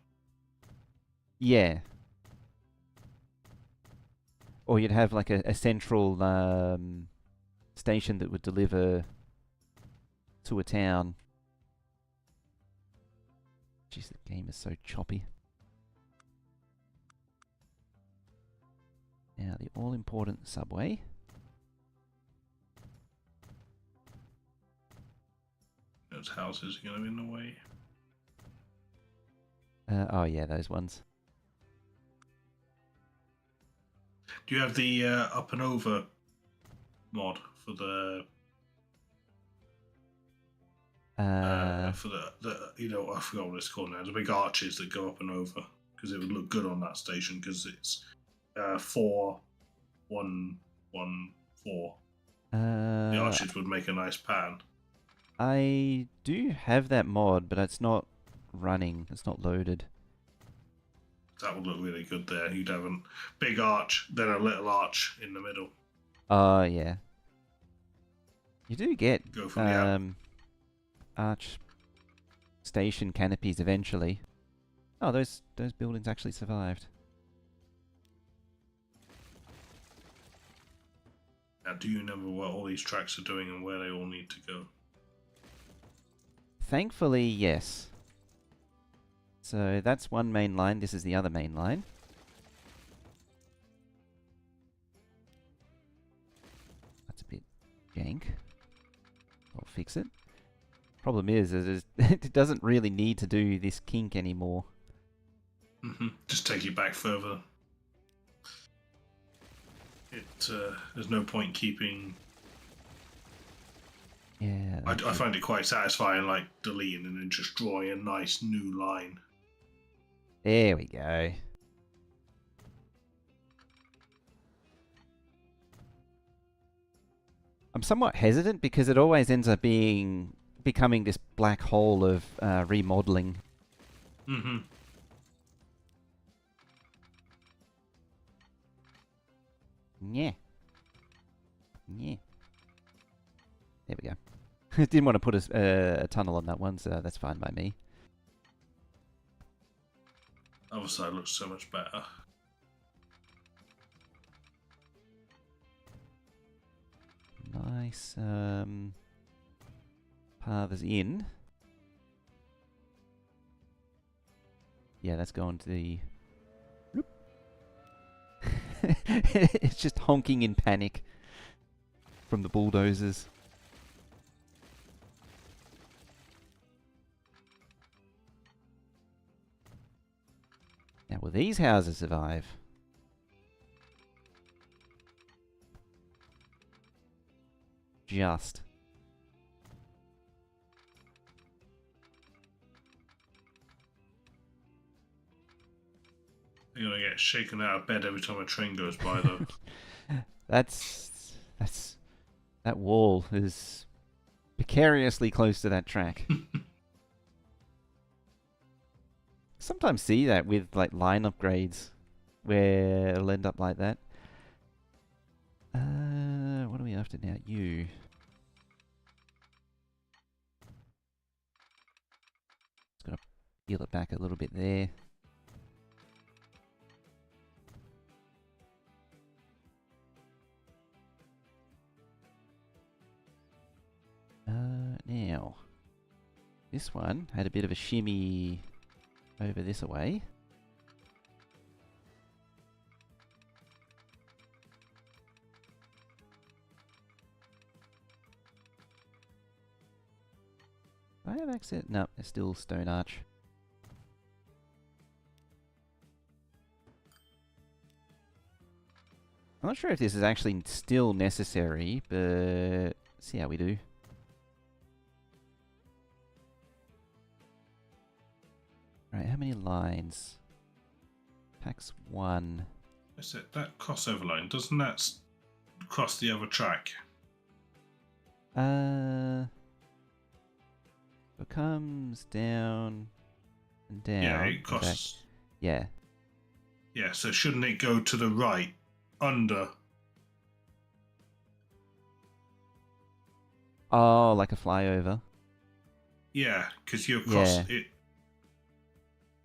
Yeah. Or you'd have like a central station that would deliver to a town. Jeez, the game is so choppy. Now, the all-important subway. Those houses are going to be in the way. Oh yeah, those ones. Do you have the up and over mod for the I forgot what it's called now. The big arches that go up and over, because it would look good on that station because it's 4114. The arches would make a nice pattern. I do have that mod, but it's not running. It's not loaded. That would look really good there. You'd have a big arch, then a little arch in the middle. Oh yeah. You do get Go from the arch station canopies eventually. Oh, those buildings actually survived. Now, do you remember what all these tracks are doing and where they all need to go? Thankfully, yes. So that's one main line. This is the other main line. That's a bit jank. I'll fix it. Problem is it doesn't really need to do this kink anymore. Just take it back further. There's no point keeping. Yeah. I find it quite satisfying, like deleting and then just drawing a nice new line. There we go. I'm somewhat hesitant because it always ends up becoming this black hole of remodeling. Yeah. Yeah. There we go. Didn't want to put a tunnel on that one, so that's fine by me. Other side looks so much better. Nice paths in. Yeah, that's going to the... It's just honking in panic from the bulldozers. Now, will these houses survive? Just. You're gonna get shaken out of bed every time a train goes by, though. That wall is precariously close to that track. Sometimes see that with like line upgrades where it'll end up like that. What are we after now? You. Just gonna peel it back a little bit there. Now, this one had a bit of a shimmy over this away. Do I have access? No, it's still stone arch. I'm not sure if this is actually still necessary, but see how we do. Right, how many lines? Packs 1. That's it. That crossover line, doesn't that cross the other track? It comes down and down. Yeah, it crosses. Yeah. Yeah, so shouldn't it go to the right, under? Oh, like a flyover. Yeah, because you're across Yeah. it.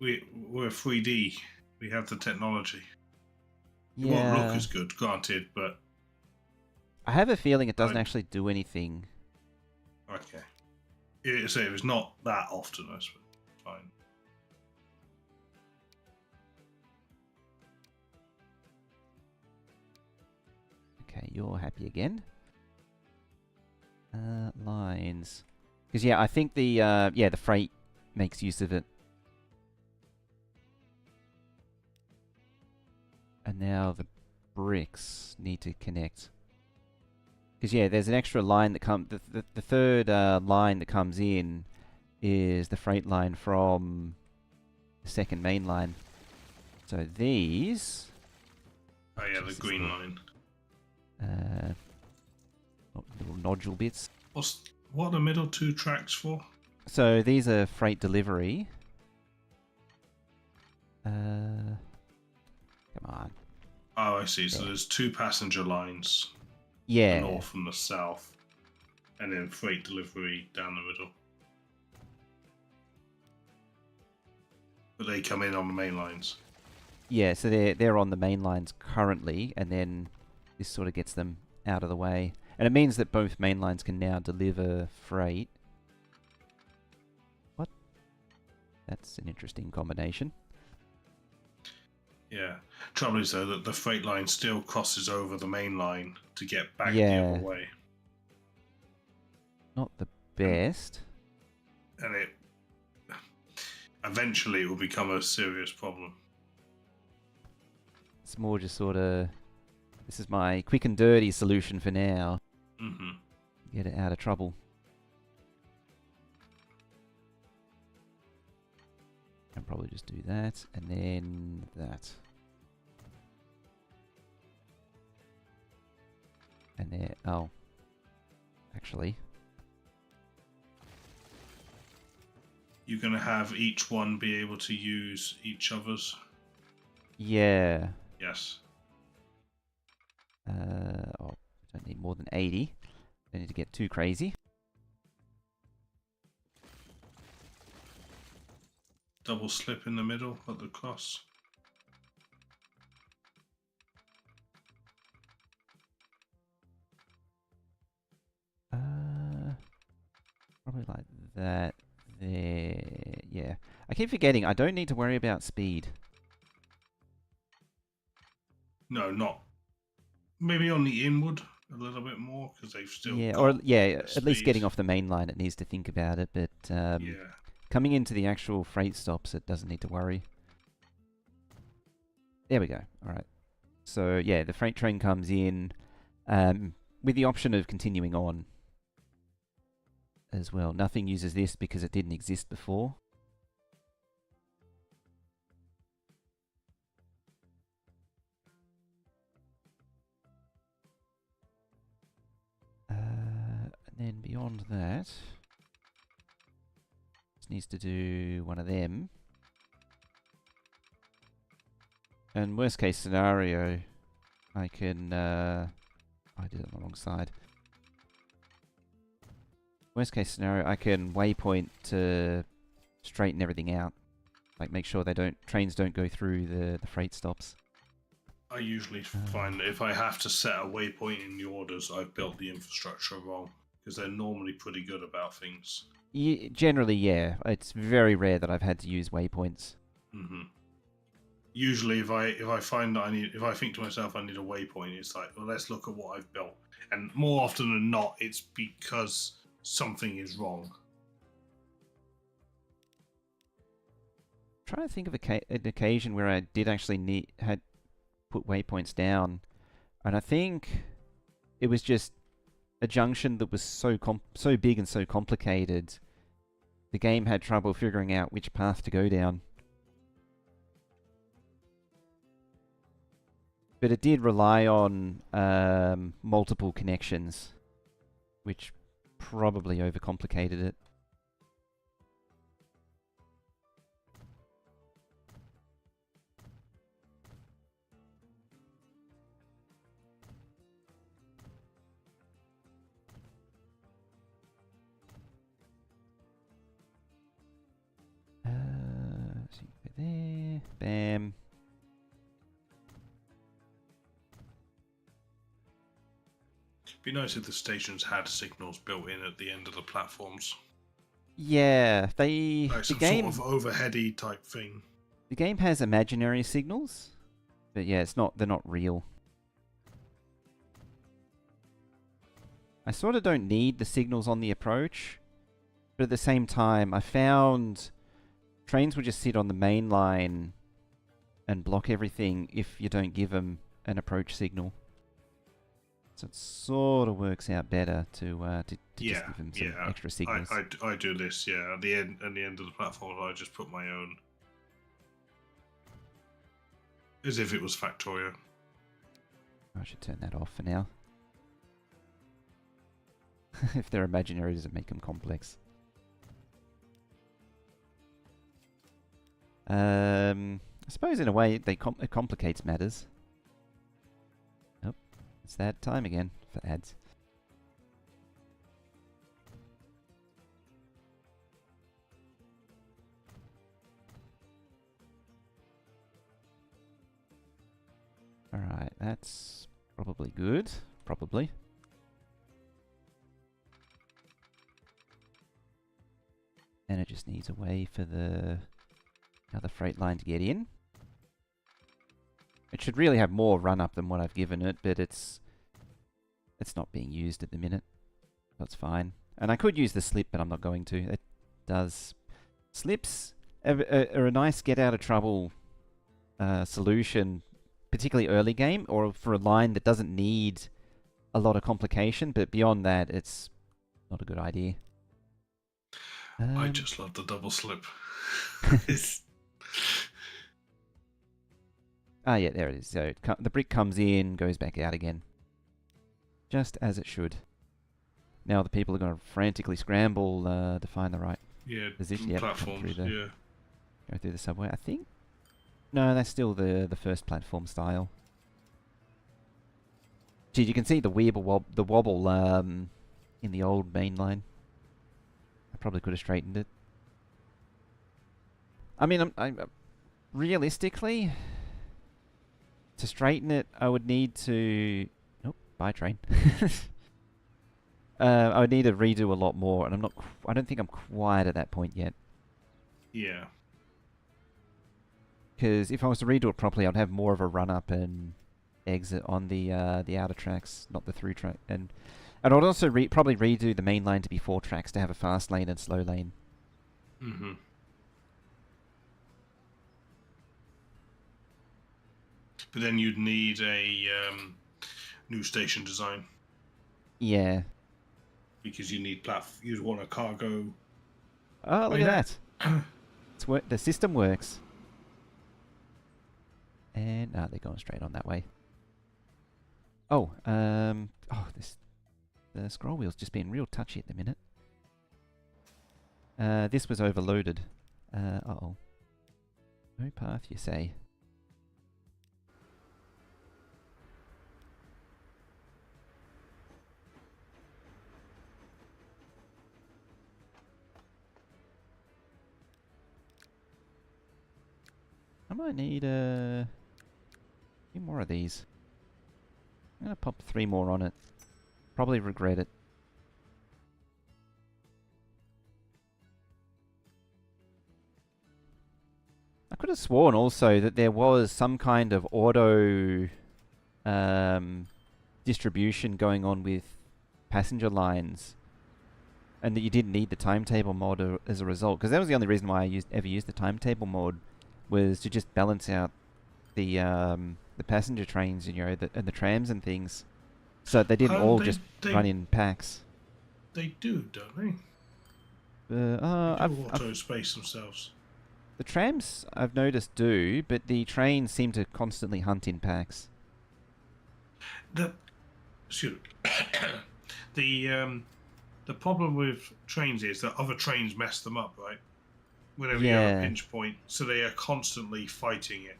We're 3D. We have the technology. It won't look Yeah. as good, granted, but I have a feeling it doesn't I- actually do anything. okay. It was not that often, I suppose. Fine. Okay, you're happy again. Lines. Because yeah, I think the freight makes use of it. And now the bricks need to connect. Because yeah, there's an extra line that comes. The third line that comes in is the freight line from the second main line. So these. Oh yeah, the Jesus, green the, line. Little nodule bits. What are the middle two tracks for? So these are freight delivery. Come on. Oh, I see. So Yeah. there's two passenger lines, the Yeah. north and the south, and then freight delivery down the middle. But they come in on the main lines. Yeah, so they're on the main lines currently, and then this sort of gets them out of the way. And it means that both main lines can now deliver freight. What? That's an interesting combination. Yeah. Trouble is though that the freight line still crosses over the main line to get back the Yeah. other way, Not the best. and it eventually it will become a serious problem. It's more just sort of... This is my quick and dirty solution for now. Mm-hmm. Get it out of trouble. I'll probably just do that, and then that. And there... Oh. Actually... You're going to have each one be able to use each other's. Yeah. Yes. Oh, don't need more than 80. Don't need to get too crazy. Double slip in the middle at the cross. Probably like that. There. Yeah. I keep forgetting, I don't need to worry about speed. No, not. Maybe on the inward a little bit more because they've still Yeah, got or yeah, the at least speed. getting off the main line, it needs to think about it, but Yeah. coming into the actual freight stops, it doesn't need to worry. There we go. Alright. So, yeah, the freight train comes in with the option of continuing on as well. Nothing uses this because it didn't exist before. And then beyond that, this needs to do one of them. And worst case scenario, I can... I did it on the wrong side. Worst case scenario, I can waypoint to straighten everything out. Like make sure trains don't go through the freight stops. I usually find that if I have to set a waypoint in the orders, I've built the infrastructure wrong because they're normally pretty good about things. Generally, yeah. It's very rare that I've had to use waypoints. Mm-hmm. Usually, if I find that if I think to myself I need a waypoint, it's like, well, let's look at what I've built, and more often than not, it's because something is wrong. I'm trying to think of an occasion where I did actually had put waypoints down, and I think it was just a junction that was so big and so complicated. The game had trouble figuring out which path to go down. But it did rely on multiple connections, which probably overcomplicated it. So you go there, bam. Be nice if the stations had signals built in at the end of the platforms, Yeah, like the some game sort of overheady type thing. the game has imaginary signals, but yeah, they're not real. I sort of don't need the signals on the approach, but at the same time, I found trains would just sit on the main line and block everything if you don't give them an approach signal. So it sort of works out better to just give them some extra signals. I do this, yeah. At the end of the platform, I just put my own, as if it was Factorio. I should turn that off for now. If they're imaginary, does it make them complex? I suppose in a way it complicates matters. Oh, it's that time again for ads. Alright, that's probably good. Probably. And it just needs a way for the other freight line to get in. It should really have more run up than what I've given it, but it's not being used at the minute. That's fine. And I could use the slip, but I'm not going to. It does. Slips are a nice get out of trouble solution, particularly early game, or for a line that doesn't need a lot of complication, but beyond that, it's not a good idea. I just love the double slip. Ah, yeah, there it is. So the brick comes in, goes back out again. Just as it should. Now the people are going to frantically scramble to find the right position. Yep, platforms, go through the subway, I think. No, that's still the first platform style. Gee, you can see the wobble in the old main line. I probably could have straightened it. I mean, I'm realistically, to straighten it, I would need to... Nope, bye train. I would need to redo a lot more, and I don't think I'm quite at that point yet. Yeah. Because if I was to redo it properly, I'd have more of a run-up and exit on the outer tracks, not the through track. And I'd also probably redo the main line to be 4 tracks to have a fast lane and slow lane. Mm-hmm. But then you'd need a new station design. Yeah. Because you need you'd want a cargo. Oh, look at that. The system works. And they're going straight on that way. Oh, the scroll wheel's just being real touchy at the minute. This was overloaded. Uh-oh. No path, you say? I might need a few more of these. I'm gonna pop 3 more on it. Probably regret it. I could have sworn also that there was some kind of auto distribution going on with passenger lines, and that you didn't need the timetable mod as a result. Because that was the only reason why I ever used the timetable mod, was to just balance out the passenger trains, you know, and the trams and things, so they didn't all just run in packs. They do, don't they? They auto space themselves. The trams, I've noticed, do, but the trains seem to constantly hunt in packs. The problem with trains is that other trains mess them up, right? Whenever you have a pinch point, so they are constantly fighting it.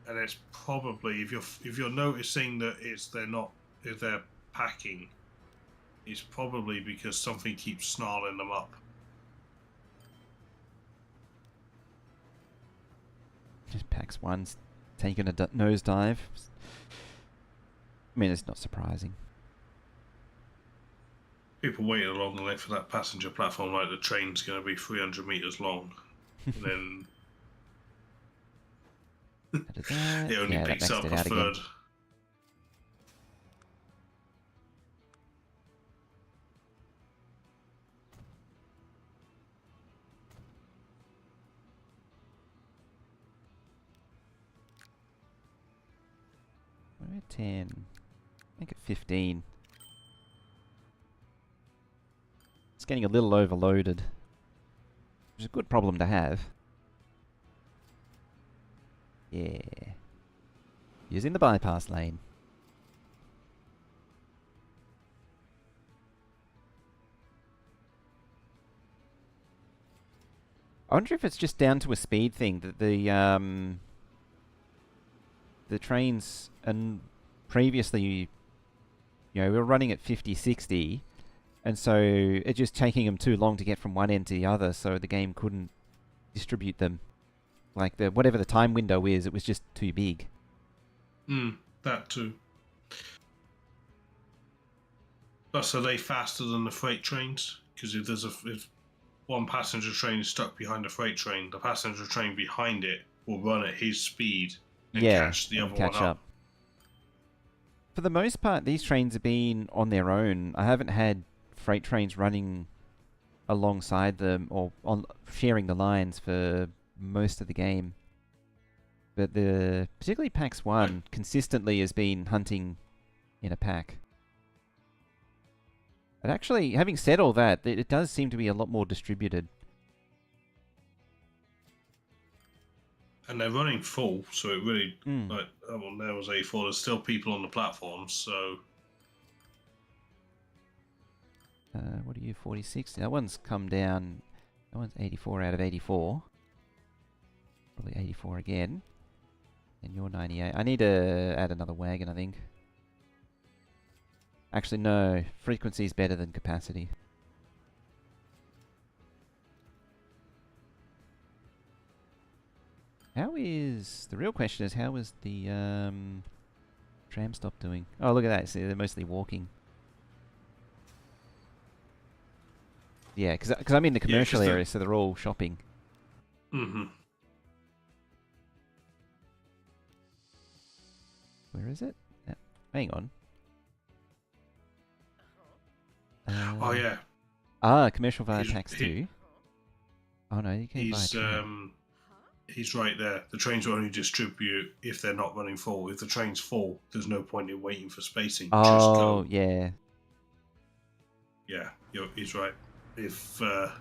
And it's probably, if you're noticing that if they're packing, it's probably because something keeps snarling them up. Just PAX 1's taking a nosedive. I mean, it's not surprising. People waiting along the way for that passenger platform like the train's going to be 300 meters long. And then Did that? it only Yeah, that picks maxed up it a out again. third. We're at 10. Make it 15. It's getting a little overloaded. Which is a good problem to have. Yeah. Using the bypass lane. I wonder if it's just down to a speed thing that the trains and previously, we were running at 50, 60, and so it's just taking them too long to get from one end to the other, so the game couldn't distribute them. Like whatever the time window is, it was just too big. That too. Plus, are they faster than the freight trains? Because if one passenger train is stuck behind a freight train, the passenger train behind it will run at his speed and catch the other one up. For the most part, these trains have been on their own. I haven't had freight trains running alongside them or sharing the lines for most of the game. But particularly PAX 1 consistently has been hunting in a pack. But actually, having said all that, it does seem to be a lot more distributed. And they're running full, so it really, there was A4, there's still people on the platforms, so... What are you, 46? That one's come down. That one's 84 out of 84. Probably 84 again. And you're 98. I need to add another wagon, I think. Actually, no. Frequency is better than capacity. The real question is, how is the tram stop doing? Oh, look at that. See, they're mostly walking. Yeah, because I'm in the commercial area, so they're all shopping. Mm-hmm. Where is it? Hang on. Oh, yeah. Commercial via PAX 2. Oh, no, you can't buy a train. He's right there. The trains will only distribute if they're not running full. If the train's full, there's no point in waiting for spacing. Oh, just go. Yeah. Yeah, he's right. If the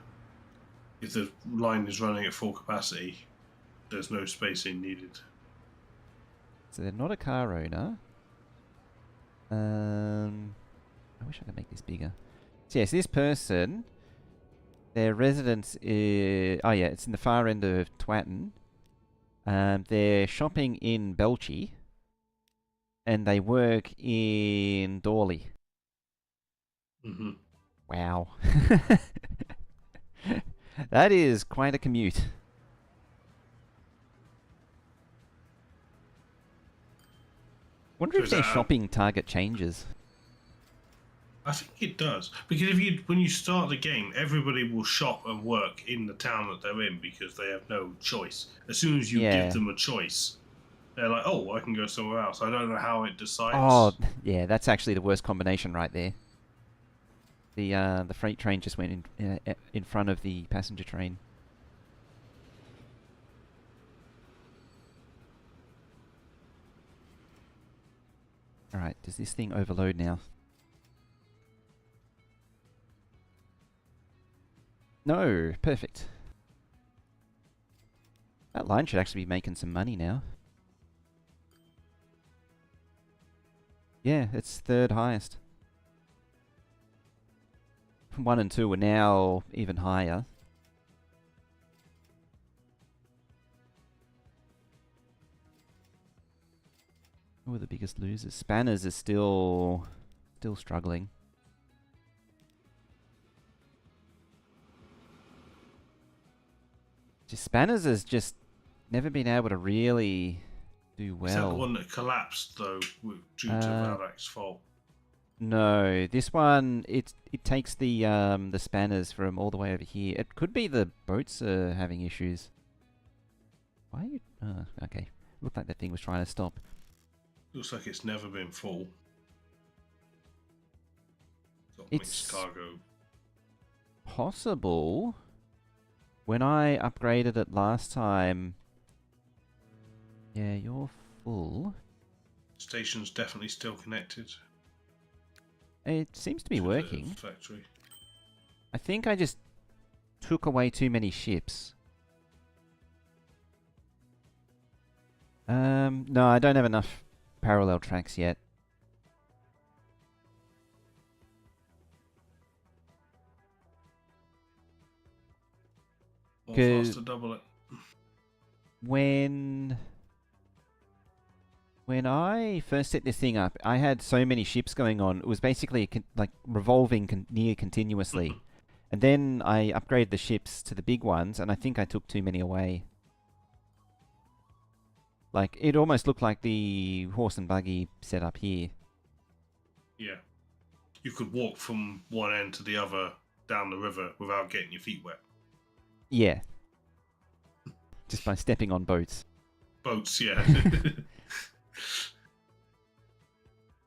line is running at full capacity, there's no spacing needed. So they're not a car owner. I wish I could make this bigger. So yes, this person, their residence is... Oh yeah, it's in the far end of Twatton. They're shopping in Belchy. And they work in Dawley. Mm-hmm. Wow. That is quite a commute. Wonder if their shopping target changes. I think it does, because when you start the game, everybody will shop and work in the town that they're in because they have no choice. As soon as you give them a choice, they're like, "Oh, I can go somewhere else." I don't know how it decides. Oh, yeah, that's actually the worst combination right there. The freight train just went in front of the passenger train. All right, does this thing overload now? No, perfect. That line should actually be making some money now. Yeah, it's third highest. 1 and 2 are now even higher. Who are the biggest losers? Spanners is still struggling. Spanners has just never been able to really do Is that the well. one that collapsed though, due to Valdak's fault? No, this one it takes the spanners from all the way over here. It could be the boats are having issues. Why are you? Okay. Looked like that thing was trying to stop. Looks like it's never been full. Got It's mixed cargo. possible. When I upgraded it last time, yeah, you're full. Station's definitely still connected. It seems to be to the working. factory. I think I just took away too many ships. No, I don't have enough parallel tracks yet. Or Good. faster double it. When I first set this thing up, I had so many ships going on. It was basically like revolving near continuously. And then I upgraded the ships to the big ones, and I think I took too many away. Like, it almost looked like the horse and buggy setup here. Yeah. You could walk from one end to the other down the river without getting your feet wet. Yeah. Just by stepping on boats. Boats, yeah.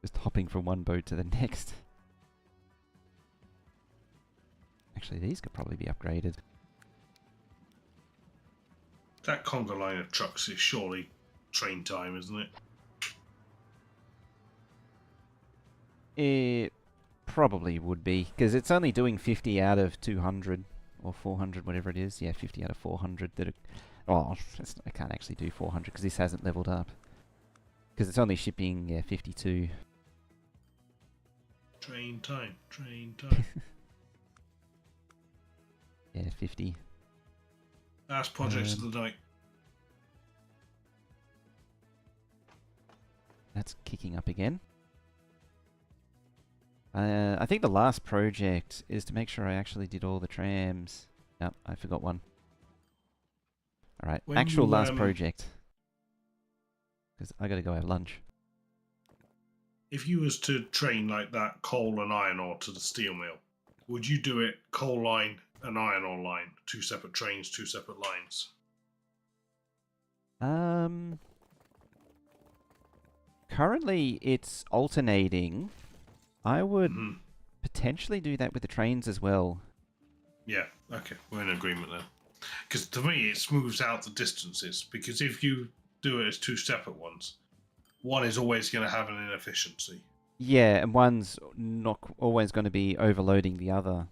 Just hopping from one boat to the next. Actually, these could probably be upgraded. That conga line of trucks is surely train time, isn't it? It probably would be, because it's only doing 50 out of 200, or 400, whatever it is. Yeah, 50 out of 400. I can't actually do 400, because this hasn't leveled up. Because it's only shipping 52. Train time, train time. Yeah, 50. Last projects of the night. That's kicking up again. I think the last project is to make sure I actually did all the trams. Nope, I forgot one. Alright, When actual you, last project. Because I gotta go have lunch. If you was to train like that coal and iron ore to the steel mill, would you do it coal line and iron ore line? Two separate trains, two separate lines? Currently it's alternating. I would Mhm. potentially do that with the trains as well. Yeah, okay, we're in agreement there. Because to me, it smooths out the distances. Because if you do it as two separate ones, one is always going to have an inefficiency. Yeah, and one's not always going to be overloading the other.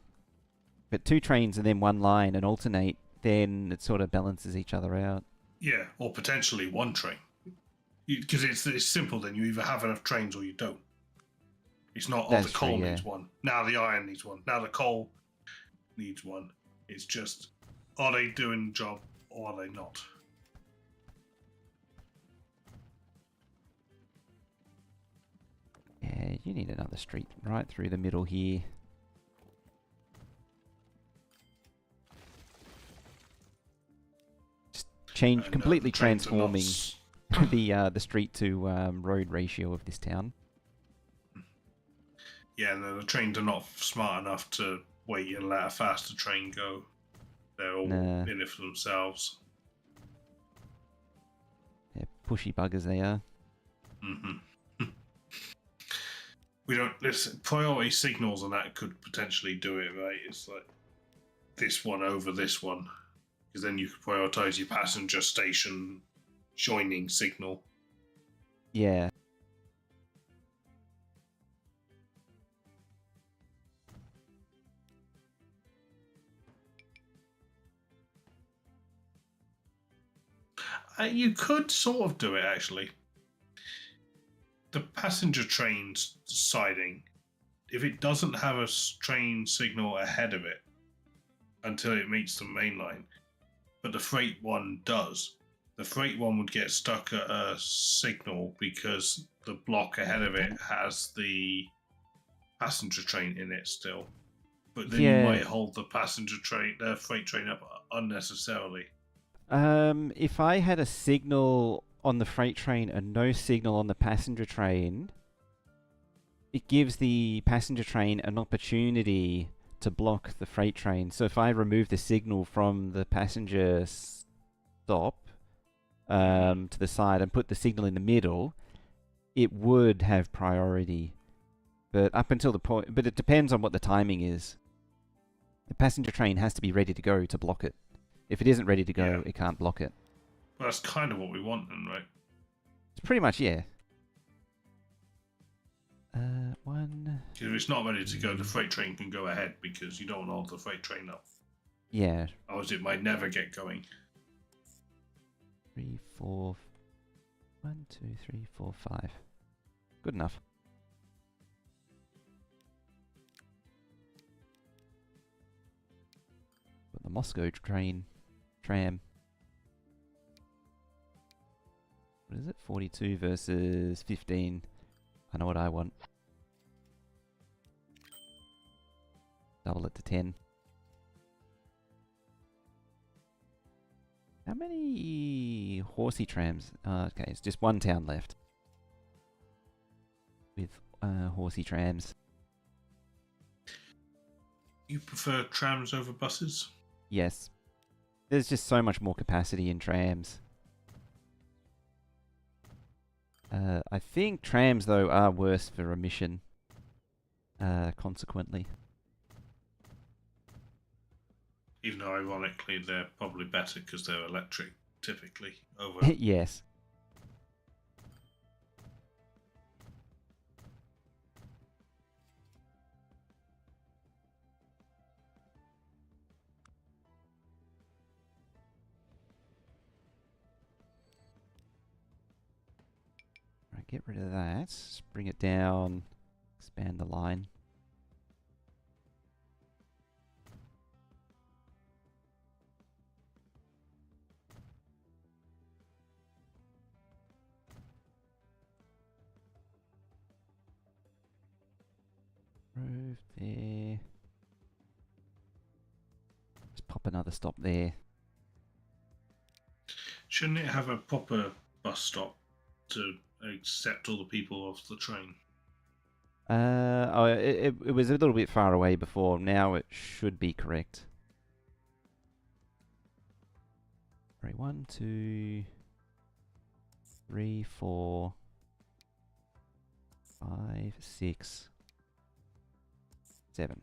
But two trains and then one line and alternate, then it sort of balances each other out. Yeah, or potentially one train. Because it's simple then. You either have enough trains or you don't. It's not, oh, That's the coal true, yeah. needs one. Now the iron needs one. Now the coal needs one. It's just, are they doing the job or are they not? Yeah, you need another street right through the middle here. Just And, completely the trains are not transforming the street to road ratio of this town. Yeah, no, the trains are not smart enough to wait and let a faster train go. They're all Nah. in it for themselves. Yeah, pushy buggers they are. Mm-hmm. We don't. Listen, priority signals and that could potentially do it, right? It's like this one over this one, because then you could prioritize your passenger station joining signal. Yeah. You could sort of do it actually. The passenger train's siding, if it doesn't have a train signal ahead of it until it meets the main line, but the freight one does, the freight one would get stuck at a signal because the block ahead of it has the passenger train in it still. But then you might hold the freight train up unnecessarily. If I had a signal on the freight train and no signal on the passenger train, it gives the passenger train an opportunity to block the freight train. So if I remove the signal from the passenger stop to the side and put the signal in the middle, it would have priority. But up until the point, but it depends on what the timing is. The passenger train has to be ready to go to block it. If it isn't ready to go, it can't block it. Well, that's kind of what we want then, right? It's pretty much, yeah. One. If it's not ready to go, the freight train can go ahead because you don't want to hold the freight train up. Yeah. Otherwise, it might never get going. 3, 4. 1, 2, 3, 4, 5. Good enough. Got the Moscow tram. What is it? 42 versus 15. I know what I want. Double it to 10. How many horsey trams? Okay, it's just one town left. With horsey trams. You prefer trams over buses? Yes. There's just so much more capacity in trams. I think trams, though, are worse for emission. Consequently. Even though, ironically, they're probably better because they're electric, typically, over... Yes. Right, get rid of that. Just bring it down. Expand the line. Road there. Let's pop another stop there. Shouldn't it have a proper bus stop to accept all the people off the train? It was a little bit far away before. Now it should be correct. Right, 1, 2, 3, 4, 5, 6, 7.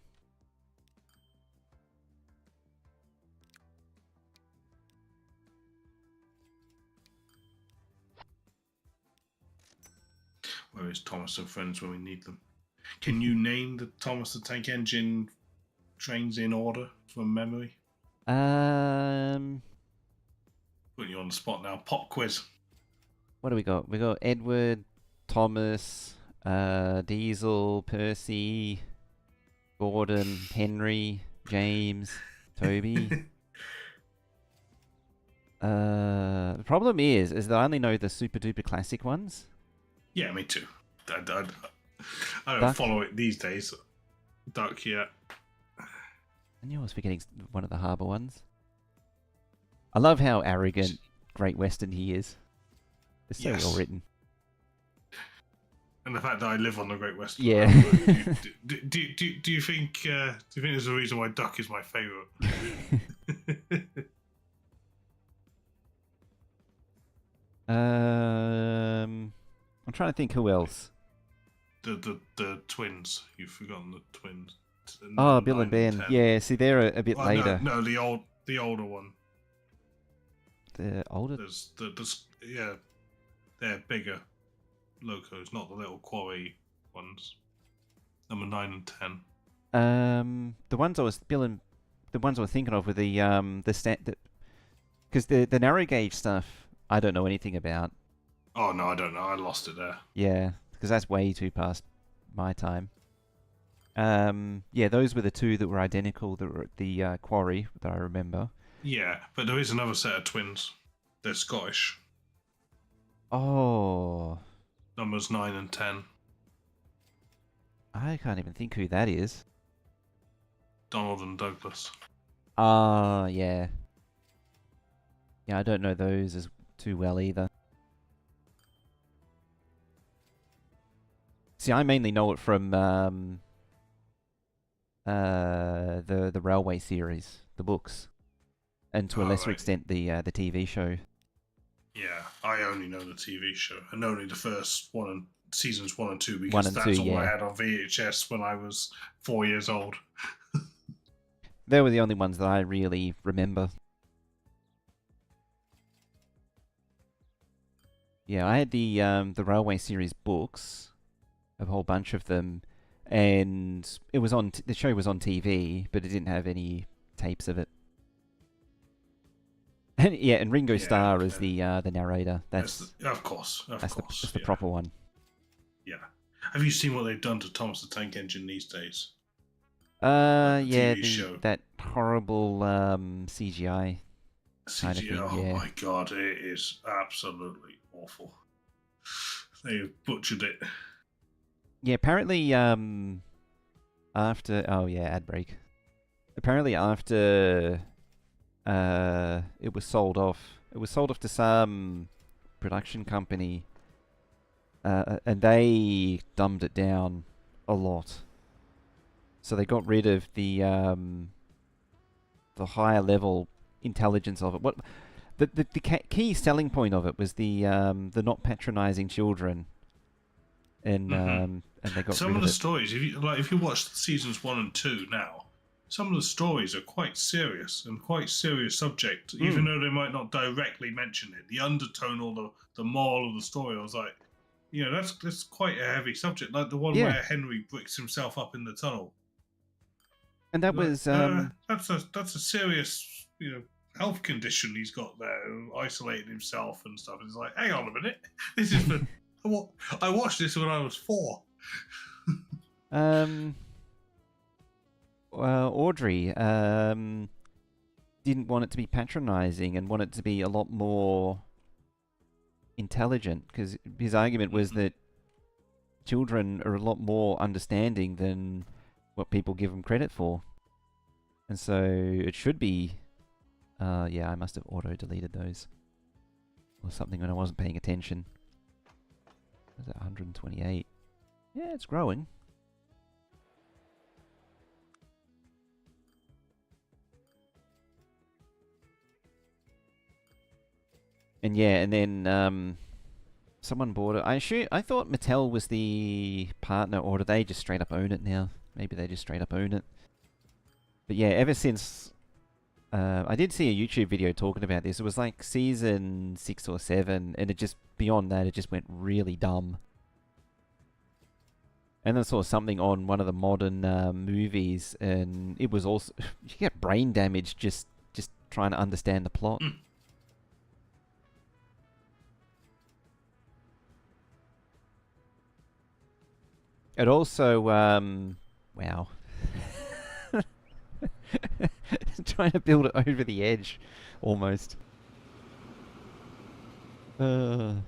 Where is Thomas and Friends when we need them? Can you name the Thomas the Tank Engine trains in order from memory? Um, Putting you on the spot now. Pop quiz. what do we got? We got Edward, Thomas, Diesel, Percy, Gordon, Henry, James, Toby. The problem is that I only know the super duper classic ones. Yeah, me too. I don't Duck? follow it these days. Duck, yeah. I knew I was forgetting one of the harbour ones. I love how arrogant Great Western he is. It's so well written. And the fact that I live on the Great Western. Yeah. Do you think there's a reason why Duck is my favourite? I'm trying to think who else. The twins. You've forgotten the twins. Oh, Bill and Ben. Yeah, see, they're a bit later. No, the older one. The older? There's they're bigger locos, not the little quarry ones. Number 9 and 10. The ones I was the ones I was thinking of were the because the narrow gauge stuff I don't know anything about. Oh no, I don't know. I lost it there. Yeah, because that's way too past my time. Yeah, those were the two that were identical. That were at the quarry that I remember. Yeah, but there is another set of twins. They're Scottish. Oh. Numbers 9 and 10. I can't even think who that is. Donald and Douglas. Ah, yeah. Yeah, I don't know those as too well either. See, I mainly know it from the Railway series, the books, and to a lesser extent the TV show. Yeah, I only know the TV show, and only the first seasons 1 and 2, because 1 and that's 2, all I yeah. had on VHS when I was 4 years old. They were the only ones that I really remember. Yeah, I had the Railway series books, a whole bunch of them, and it was on. The show was on TV, but it didn't have any tapes of it. And yeah, and Ringo Starr is the narrator. That's of course. That's the proper one. Yeah. Have you seen what they've done to Thomas the Tank Engine these days? Yeah, TV show. that horrible CGI kind of thing. Oh yeah. my god, it is absolutely awful. They've butchered it. Yeah, apparently after ad break. Apparently after it was sold off. It was sold off to some production company, and they dumbed it down a lot. So they got rid of the higher level intelligence of it. What the key selling point of it was the not patronizing children, and they got some rid of of the it. stories. If you watch seasons 1 and 2 now, some of the stories are quite serious and quite serious subject, even though they might not directly mention it. The undertone or the moral of the story, I was like, that's quite a heavy subject, like the one where Henry bricks himself up in the tunnel. And that was that's a serious health condition he's got there, isolating himself and stuff. And it's like, hang on a minute, this is for I watched this when I was 4. Audrey didn't want it to be patronizing and wanted it to be a lot more intelligent, because his argument was that children are a lot more understanding than what people give them credit for. And so it should be... I must have auto-deleted those. Or something when I wasn't paying attention. Was it 128? Yeah, it's growing. And then someone bought it. I thought Mattel was the partner, or do they just straight up own it now? Maybe they just straight up own it. But yeah, ever since I did see a YouTube video talking about this. It was like season 6 or 7, and it just beyond that, it just went really dumb. And then I saw something on one of the modern movies, and it was also you get brain damage just trying to understand the plot. It also, wow. Trying to build it over the edge, almost. You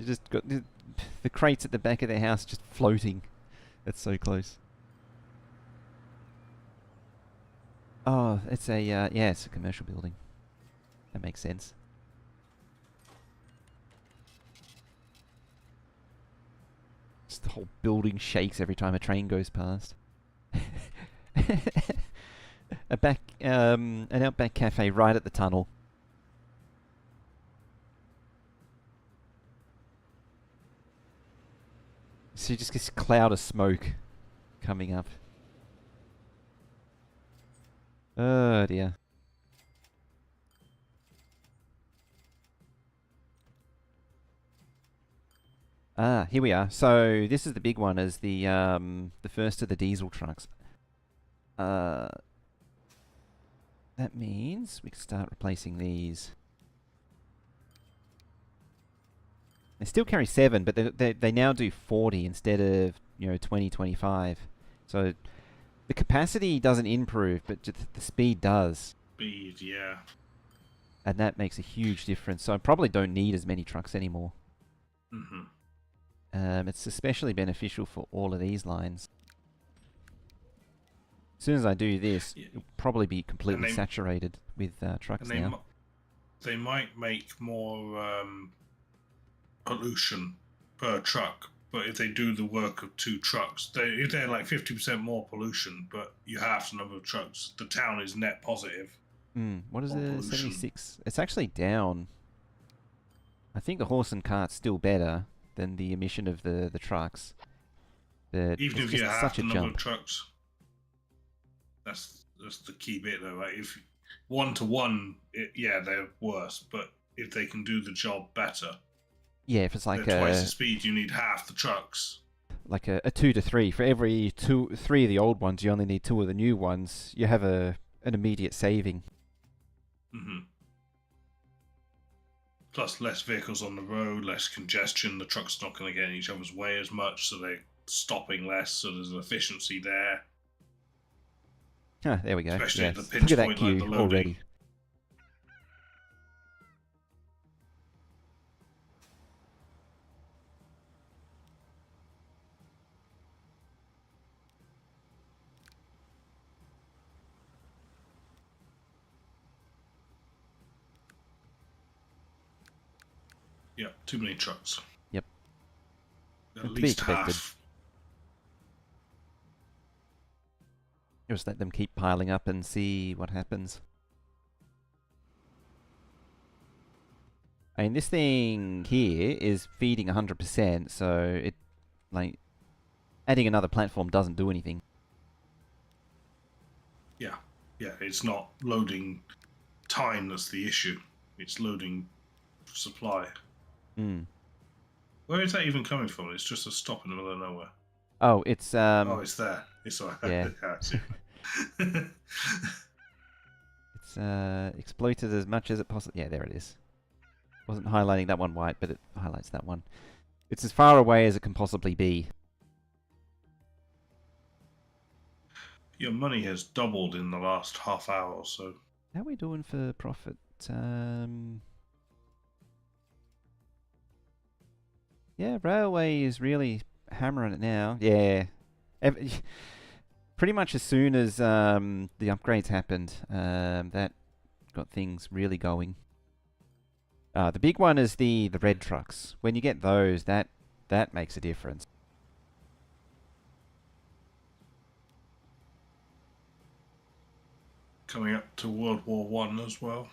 just got the crates at the back of their house just floating. That's so close. Oh, it's it's a commercial building. That makes sense. Just the whole building shakes every time a train goes past. An outback cafe right at the tunnel. So you just get this cloud of smoke coming up. Oh dear. Ah, here we are. So this is the big one, as the first of the diesel trucks. That means we can start replacing these. They still carry 7, but they now do 40 instead of 20, 25. So the capacity doesn't improve, but the speed does. Speed, yeah. And that makes a huge difference. So I probably don't need as many trucks anymore. It's especially beneficial for all of these lines. As soon as I do this, it'll probably be completely saturated with trucks now. They might make more pollution per truck But if they do the work of 2 trucks, if they're like 50% more pollution, but you half the number of trucks, the town is net positive. What is on it? pollution. 76. It's actually down. I think the horse and cart's still better than the emission of the trucks. But Even it's if you just have such the a number jump. of trucks, that's the key bit, though, right? If 1 to 1, yeah, they're worse. But if they can do the job better, Yeah, if it's like they're twice the speed. You need half the trucks. like a 2 to 3. For every 3 of the old ones, you only need 2 of the new ones. You have an immediate saving. Mm-hmm. Plus, less vehicles on the road, less congestion. The truck's not going to get in each other's way as much, so they're stopping less. So there's an efficiency there. Ah, there we go. Especially at Yes. the pinch Look at that point, queue like the loading. already. Yeah, too many trucks. Yep. At To be least expected. half. Just let them keep piling up and see what happens. I mean, this thing here is feeding 100%, so it, like, adding another platform doesn't do anything. Yeah, it's not loading time that's the issue. It's loading supply. Where is that even coming from? It's just a stop in the middle of nowhere. Oh, it's Oh, it's there. It's all right. yeah. I see. It's exploited as much as it possibly. Yeah, there it is. Wasn't highlighting that one white, but it highlights that one. It's as far away as it can possibly be. Your money has doubled in the last half hour or so. How are we doing for profit? Yeah, railway is really hammering it now. Yeah. Pretty much as soon as the upgrades happened, that got things really going. The big one is the red trucks. When you get those, that makes a difference. Coming up to World War One as well.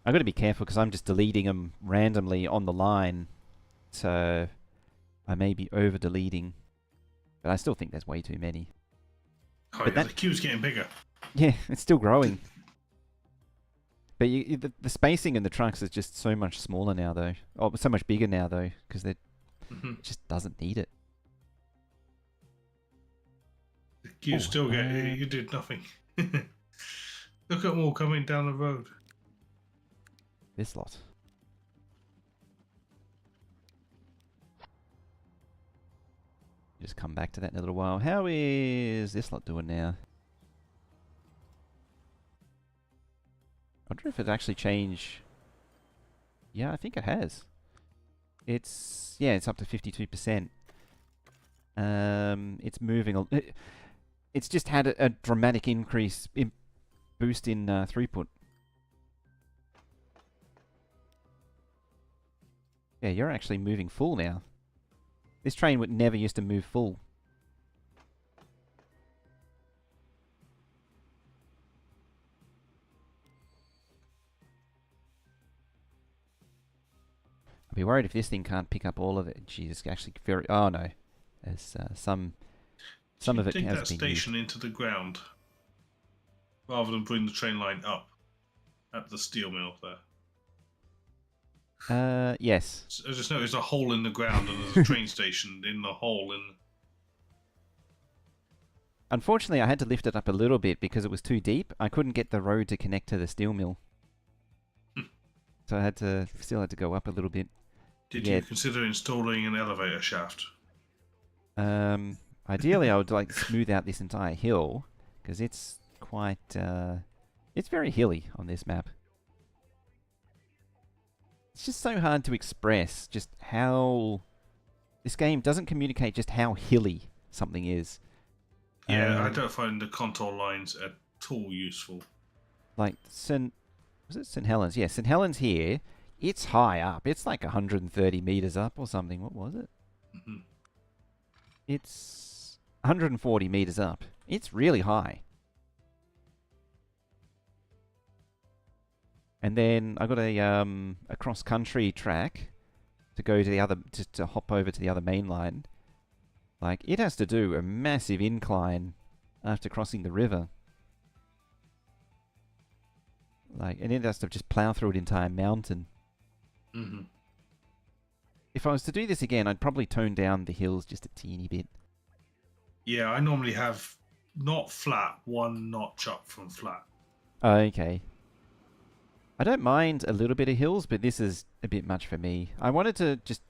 I've got to be careful because I'm just deleting them randomly on the line. So I may be over-deleting. But I still think there's way too many. Oh, But yeah, the queue's getting bigger. Yeah, it's still growing. But the spacing in the trucks is just so much smaller now, though. Oh, so much bigger now, though, because it just doesn't need it. The queue's still getting... You did nothing. Look at them all coming down the road. This lot. Just come back to that in a little while. How is this lot doing now? I wonder if it actually changed. Yeah, I think it has. It's up to 52%. It's moving. It's just had a dramatic increase boost in throughput. Yeah, you're actually moving full now. This train would never used to move full. I'd be worried if this thing can't pick up all of it. Jeez, actually very... Oh, no. There's some of it Dig has that been station into the ground rather than bring the train line up at the steel mill there. Yes. I just noticed a hole in the ground and there's a train station in the hole in... Unfortunately, I had to lift it up a little bit because it was too deep. I couldn't get the road to connect to the steel mill. So I still had to go up a little bit. Did you consider installing an elevator shaft? Ideally, I would like to smooth out this entire hill because it's quite... it's very hilly on this map. It's just so hard to express just how... This game doesn't communicate just how hilly something is. Yeah, I don't find the contour lines at all useful. Like, Was it St. Helens? Yeah, St. Helens here. It's high up. It's like 130 meters up or something. What was it? Mhm. It's 140 meters up. It's really high. And then I got a cross country track to go to the other to hop over to the other main line. Like it has to do a massive incline after crossing the river. Like, and it has to just plow through an entire mountain. Mhm. If I was to do this again, I'd probably tone down the hills just a teeny bit. Yeah, I normally have not flat, one notch up from flat. Okay. I don't mind a little bit of hills, but this is a bit much for me. I wanted to just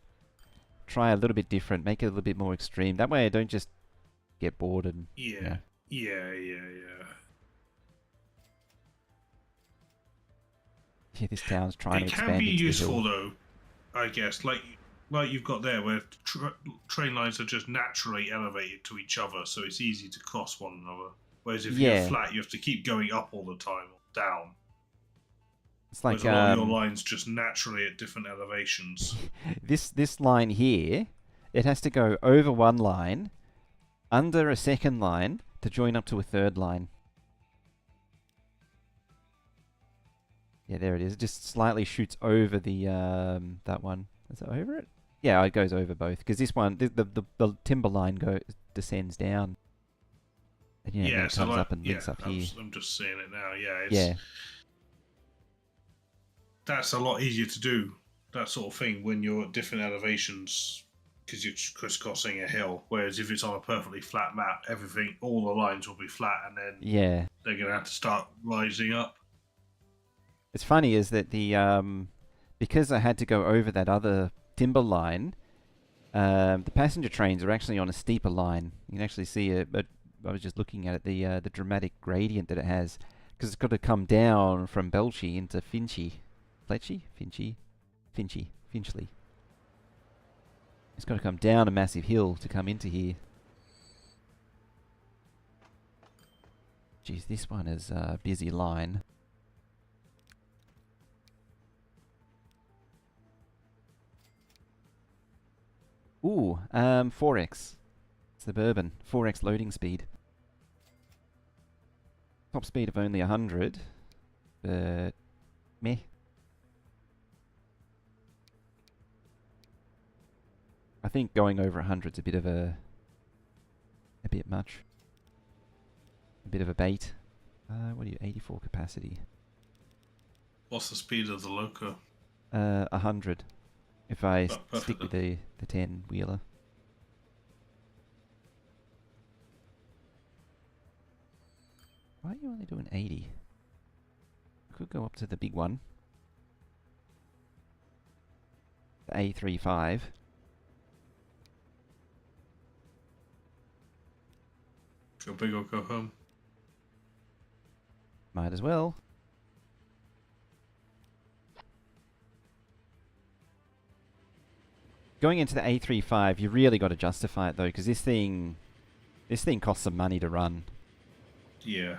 try a little bit different, make it a little bit more extreme. That way I don't just get bored and... Yeah. Yeah, this town's trying to It expand can be into the useful hill. though, I guess. Like you've got there, where train lines are just naturally elevated to each other, so it's easy to cross one another. Whereas if you're flat, you have to keep going up all the time or down. It's like Whereas a lot of your lines just naturally at different elevations. this line here, it has to go over one line, under a second line, to join up to a third line. Yeah, there it is. It just slightly shoots over the that one. Is it over it? Yeah, it goes over both because this one, the timber line descends down. And yeah, it comes up and links up here. I'm just seeing it now. Yeah, yeah. That's a lot easier to do, that sort of thing, when you're at different elevations because you're crisscrossing a hill. Whereas if it's on a perfectly flat map, all the lines will be flat, and then they're going to have to start rising up. It's funny is that because I had to go over that other timber line, the passenger trains are actually on a steeper line. You can actually see it, but I was just looking at it, the dramatic gradient that it has, because it's got to come down from Belchy into Finchley. Finchley. It's got to come down a massive hill to come into here. Geez, this one is a busy line. Ooh, 4x. Suburban. 4x loading speed. Top speed of only 100. But meh. I think going over 100's a bit of a bit much. A bit of a bait. What are you, 84 capacity? What's the speed of the loco? 100. If I stick with the 10-wheeler. Why are you only doing 80? I could go up to the big one. The A35. Go big or go home. Might as well. Going into the A35, you really got to justify it though, because this thing costs some money to run. Yeah.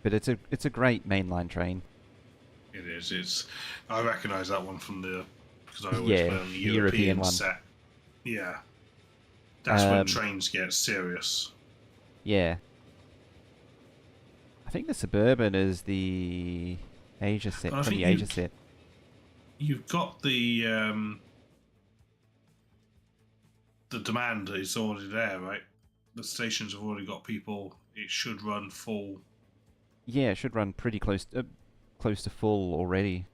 But it's a great mainline train. It is. I recognise that one from because I always play on the European one. set. Yeah. That's when trains get serious. Yeah. I think the Suburban is the Asia set, from the Asia set. You've got the demand is already there, right? The stations have already got people. It should run full. Yeah, it should run pretty close to full already.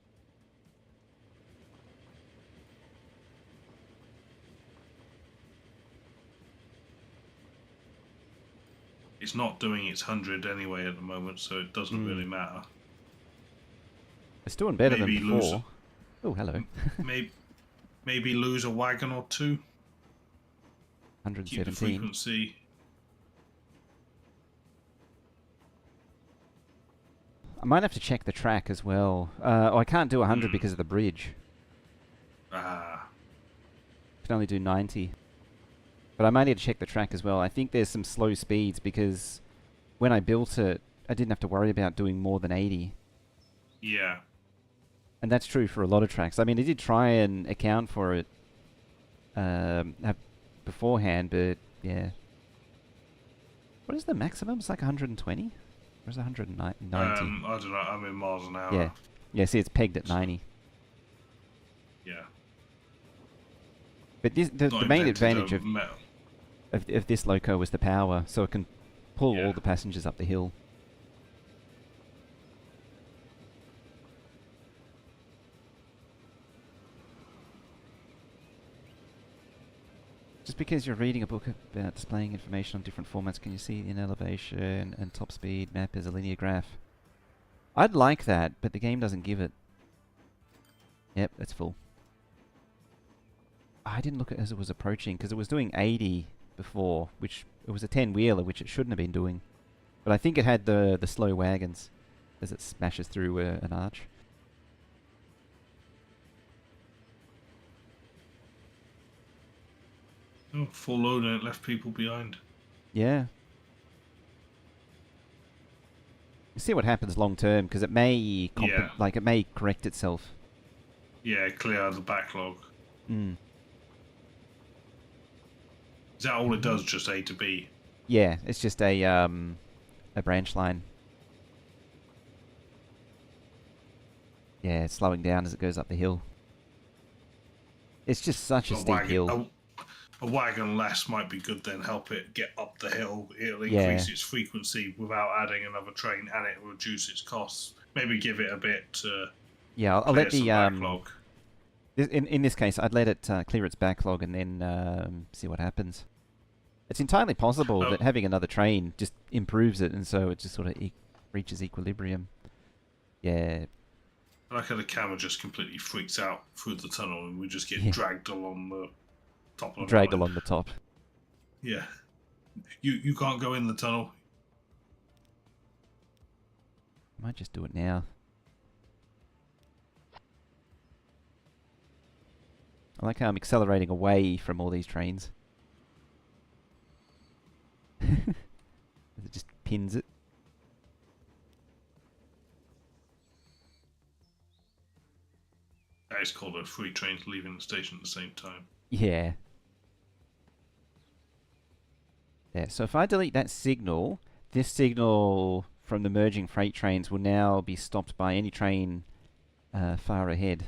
It's not doing its 100 anyway at the moment, so it doesn't really matter. It's doing better than before. Oh, hello. maybe lose a wagon or two. 117. Keep the frequency. I might have to check the track as well. I can't do 100 because of the bridge. I can only do 90. But I might need to check the track as well. I think there's some slow speeds because when I built it, I didn't have to worry about doing more than 80. Yeah. And that's true for a lot of tracks. I mean, I did try and account for it beforehand, but yeah. What is the maximum? It's like 120? Or is it 190? I don't know. I'm in miles an hour. Yeah. Yeah, see, it's pegged at So, 90. yeah. But this, the Not main invented advantage of metal. of this loco was the power, so it can pull Yeah. all the passengers up the hill. Just because you're reading a book about displaying information on different formats, can you see in elevation and top speed map as a linear graph? I'd like that, but the game doesn't give it. Yep, that's full. I didn't look at it as it was approaching, because it was doing 80 before, which it was a 10-wheeler, which it shouldn't have been doing. But I think it had the slow wagons as it smashes through an arch. Oh, full load and it left people behind. Yeah. You see what happens long term, because it may Yeah. like it may correct itself. Yeah, clear out the backlog. Mm. Is that all it does? Just A to B? Yeah, it's just a branch line. Yeah, it's slowing down as it goes up the hill. It's just such a steep hill. A wagon less might be good, then help it get up the hill. It'll Yeah. increase its frequency without adding another train, and it will reduce its costs. Maybe give it a bit to Yeah, I'll clear let some the backlog. in this case, I'd let it clear its backlog and then see what happens. It's entirely possible that having another train just improves it, and so it just sort of reaches equilibrium. Yeah. I like how the camera just completely freaks out through the tunnel, and we just get Yeah. dragged along the top of the Dragged line. along the top. Yeah. You can't go in the tunnel. I might just do it now. I like how I'm accelerating away from all these trains. It just pins it. That is called a three trains leaving the station at the same time. Yeah. Yeah, so if I delete that signal, this signal from the merging freight trains will now be stopped by any train far ahead.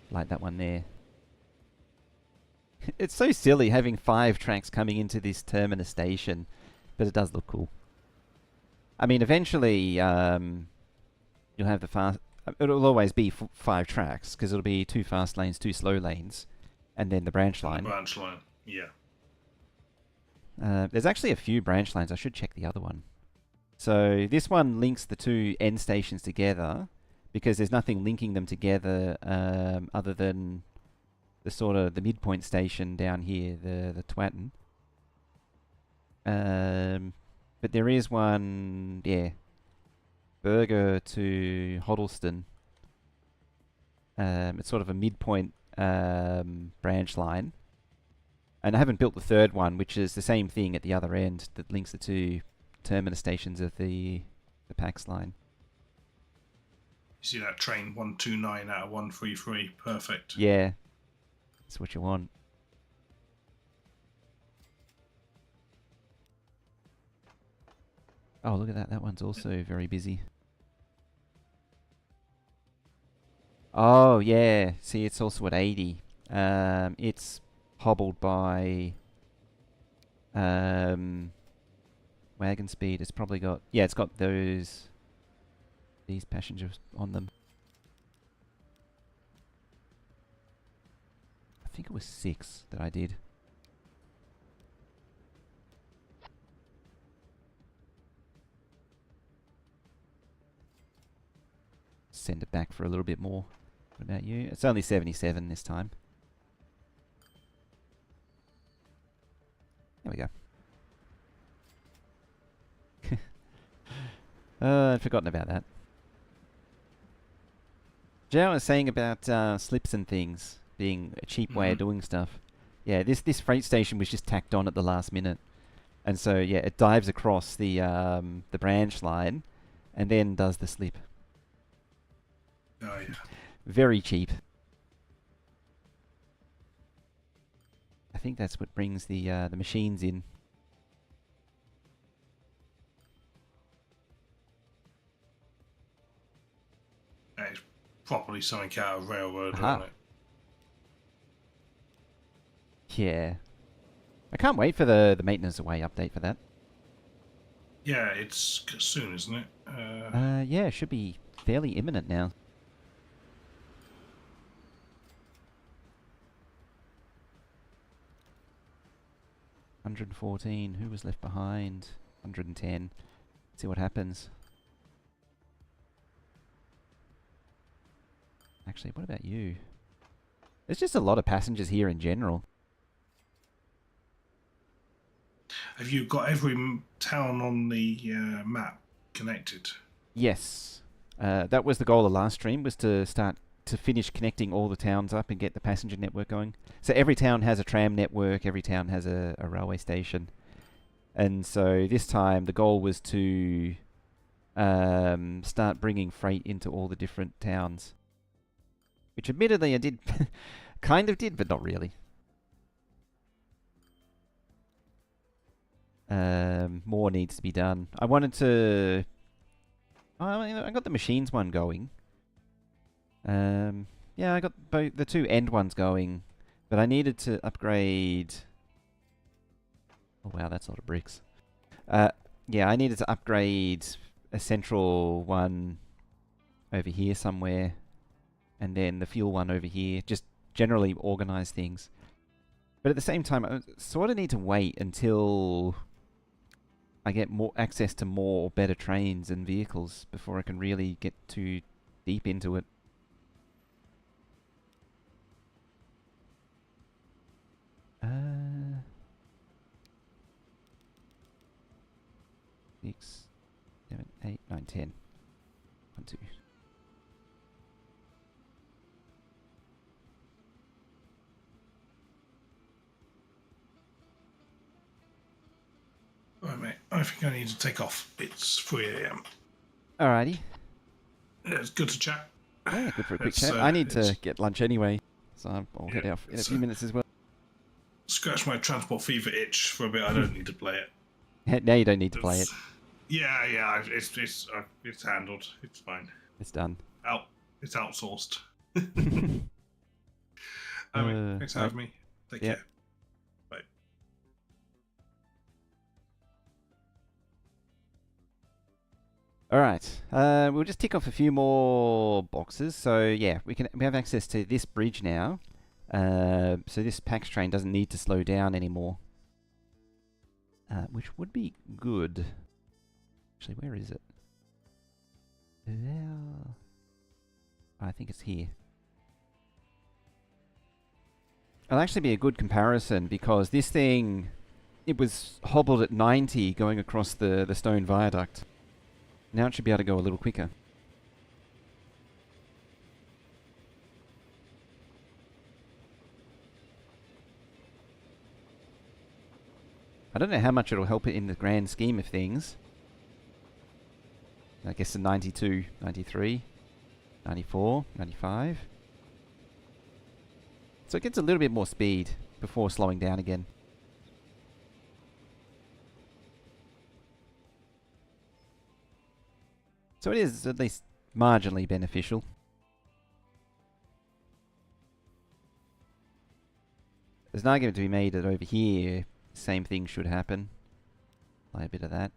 Like that one there. It's so silly having 5 tracks coming into this terminus station, but it does look cool. I mean, eventually you'll have the fast... It'll always be 5 tracks, because it'll be 2 fast lanes, 2 slow lanes, and then the branch line. Branch line, yeah. There's actually a few branch lines. I should check the other one. So this one links the 2 end stations together, because there's nothing linking them together other than the sort of the midpoint station down here, the Twatton. But there is one, yeah, Berger to Hoddleston. It's sort of a midpoint branch line. And I haven't built the third one, which is the same thing at the other end that links the 2 terminus stations of the PAX line. You see that train 129 out of 133, perfect. Yeah, that's what you want. Oh, look at that. That one's also very busy. Oh, yeah. See, it's also at 80. It's hobbled by wagon speed. It's probably got... Yeah, it's got these passengers on them. I think it was 6 that I did. Send it back for a little bit more. What about you? It's only 77 this time. There we go. I'd forgotten about that. Joe was saying about slips and things being a cheap way of doing stuff. Yeah, this freight station was just tacked on at the last minute, and so yeah, it dives across the branch line, and then does the slip. Very cheap. I think that's what brings the machines in. It's properly something out of Railroad, Aha. isn't it? Yeah. I can't wait for the maintenance away update for that. Yeah, it's soon, isn't it? Yeah, it should be fairly imminent now. $114. Who was left behind? 110. See what happens. Actually, what about you? There's just a lot of passengers here in general. Have you got every town on the map connected? Yes. That was the goal of last stream, was to finish connecting all the towns up and get the passenger network going. So every town has a tram network, every town has a railway station. And so this time the goal was to start bringing freight into all the different towns. Which admittedly I did, kind of did, but not really. More needs to be done. I wanted to... I got the machines one going. Yeah, I got both the two end ones going, but I needed to upgrade... Oh wow, that's a lot of bricks. Yeah, I needed to upgrade a central one over here somewhere, and then the fuel one over here. Just generally organize things. But at the same time, I sort of need to wait until I get more access to more better trains and vehicles before I can really get too deep into it. Six, 7, 8, 9, 10. 1, 2. Right, mate. I think I need to take off. It's 3 a.m. Alrighty. Yeah, it's good to chat. Yeah, good for a quick It's, chat. I need to get lunch anyway, so I'll head Yeah, out in a it's, few minutes as well. Scratch my Transport Fever itch for a bit. I don't need to play it. Now you don't need to play it. It's- Yeah, it's handled. It's fine. It's done. It's outsourced. Thanks for having me. Take yeah. care. Bye. All right. We'll just tick off a few more boxes. So yeah, we have access to this bridge now. So this PAX train doesn't need to slow down anymore, which would be good. Actually, where is it? I think it's here. It'll actually be a good comparison because this thing, it was hobbled at 90 going across the stone viaduct. Now it should be able to go a little quicker. I don't know how much it'll help it in the grand scheme of things. I guess the 92, 93, 94, 95. So it gets a little bit more speed before slowing down again. So it is at least marginally beneficial. There's an argument to be made that over here, same thing should happen. Play a bit of that.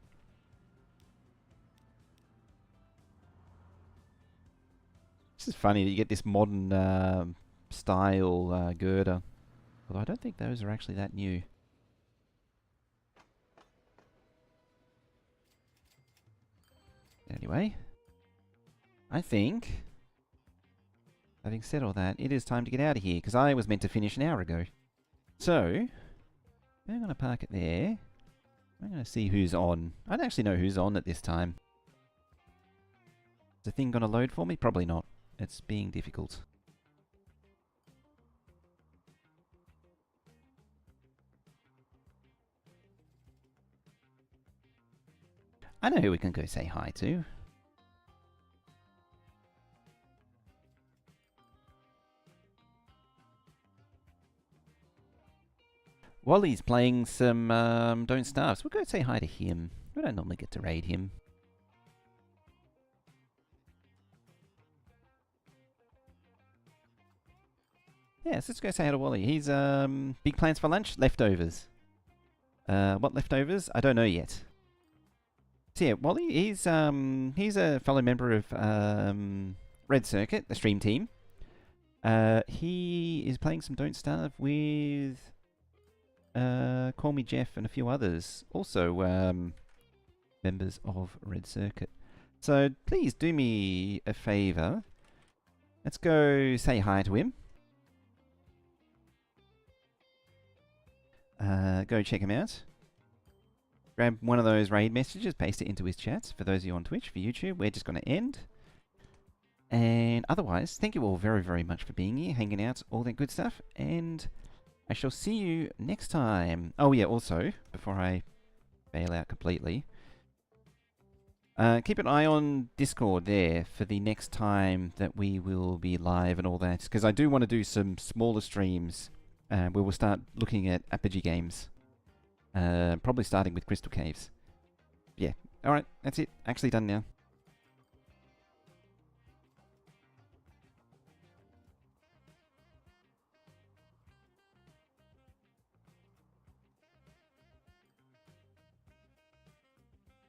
This is funny that you get this modern style girder. Although I don't think those are actually that new. Anyway, I think, having said all that, it is time to get out of here, because I was meant to finish an hour ago. So, I'm going to park it there. I'm going to see who's on. I don't actually know who's on at this time. Is the thing going to load for me? Probably not. It's being difficult. I know who we can go say hi to. Wally's playing some Don't Starve, so we'll go say hi to him. We don't normally get to raid him. Yeah, so let's go say hi to Wally. He's big plans for lunch? Leftovers. What leftovers? I don't know yet. So yeah, Wally, he's a fellow member of Red Circuit, the stream team. He is playing some Don't Starve with Call Me Jeff and a few others, also members of Red Circuit. So please do me a favour. Let's go say hi to him. Go check him out. Grab one of those raid messages, paste it into his chats. For those of you on Twitch, for YouTube, we're just going to end. And otherwise, thank you all very, very much for being here, hanging out, all that good stuff. And I shall see you next time. Oh yeah, also, before I bail out completely, keep an eye on Discord there for the next time that we will be live and all that. Because I do want to do some smaller streams where we'll start looking at Apogee games. Probably starting with Crystal Caves. Yeah, alright, that's it. Actually done now.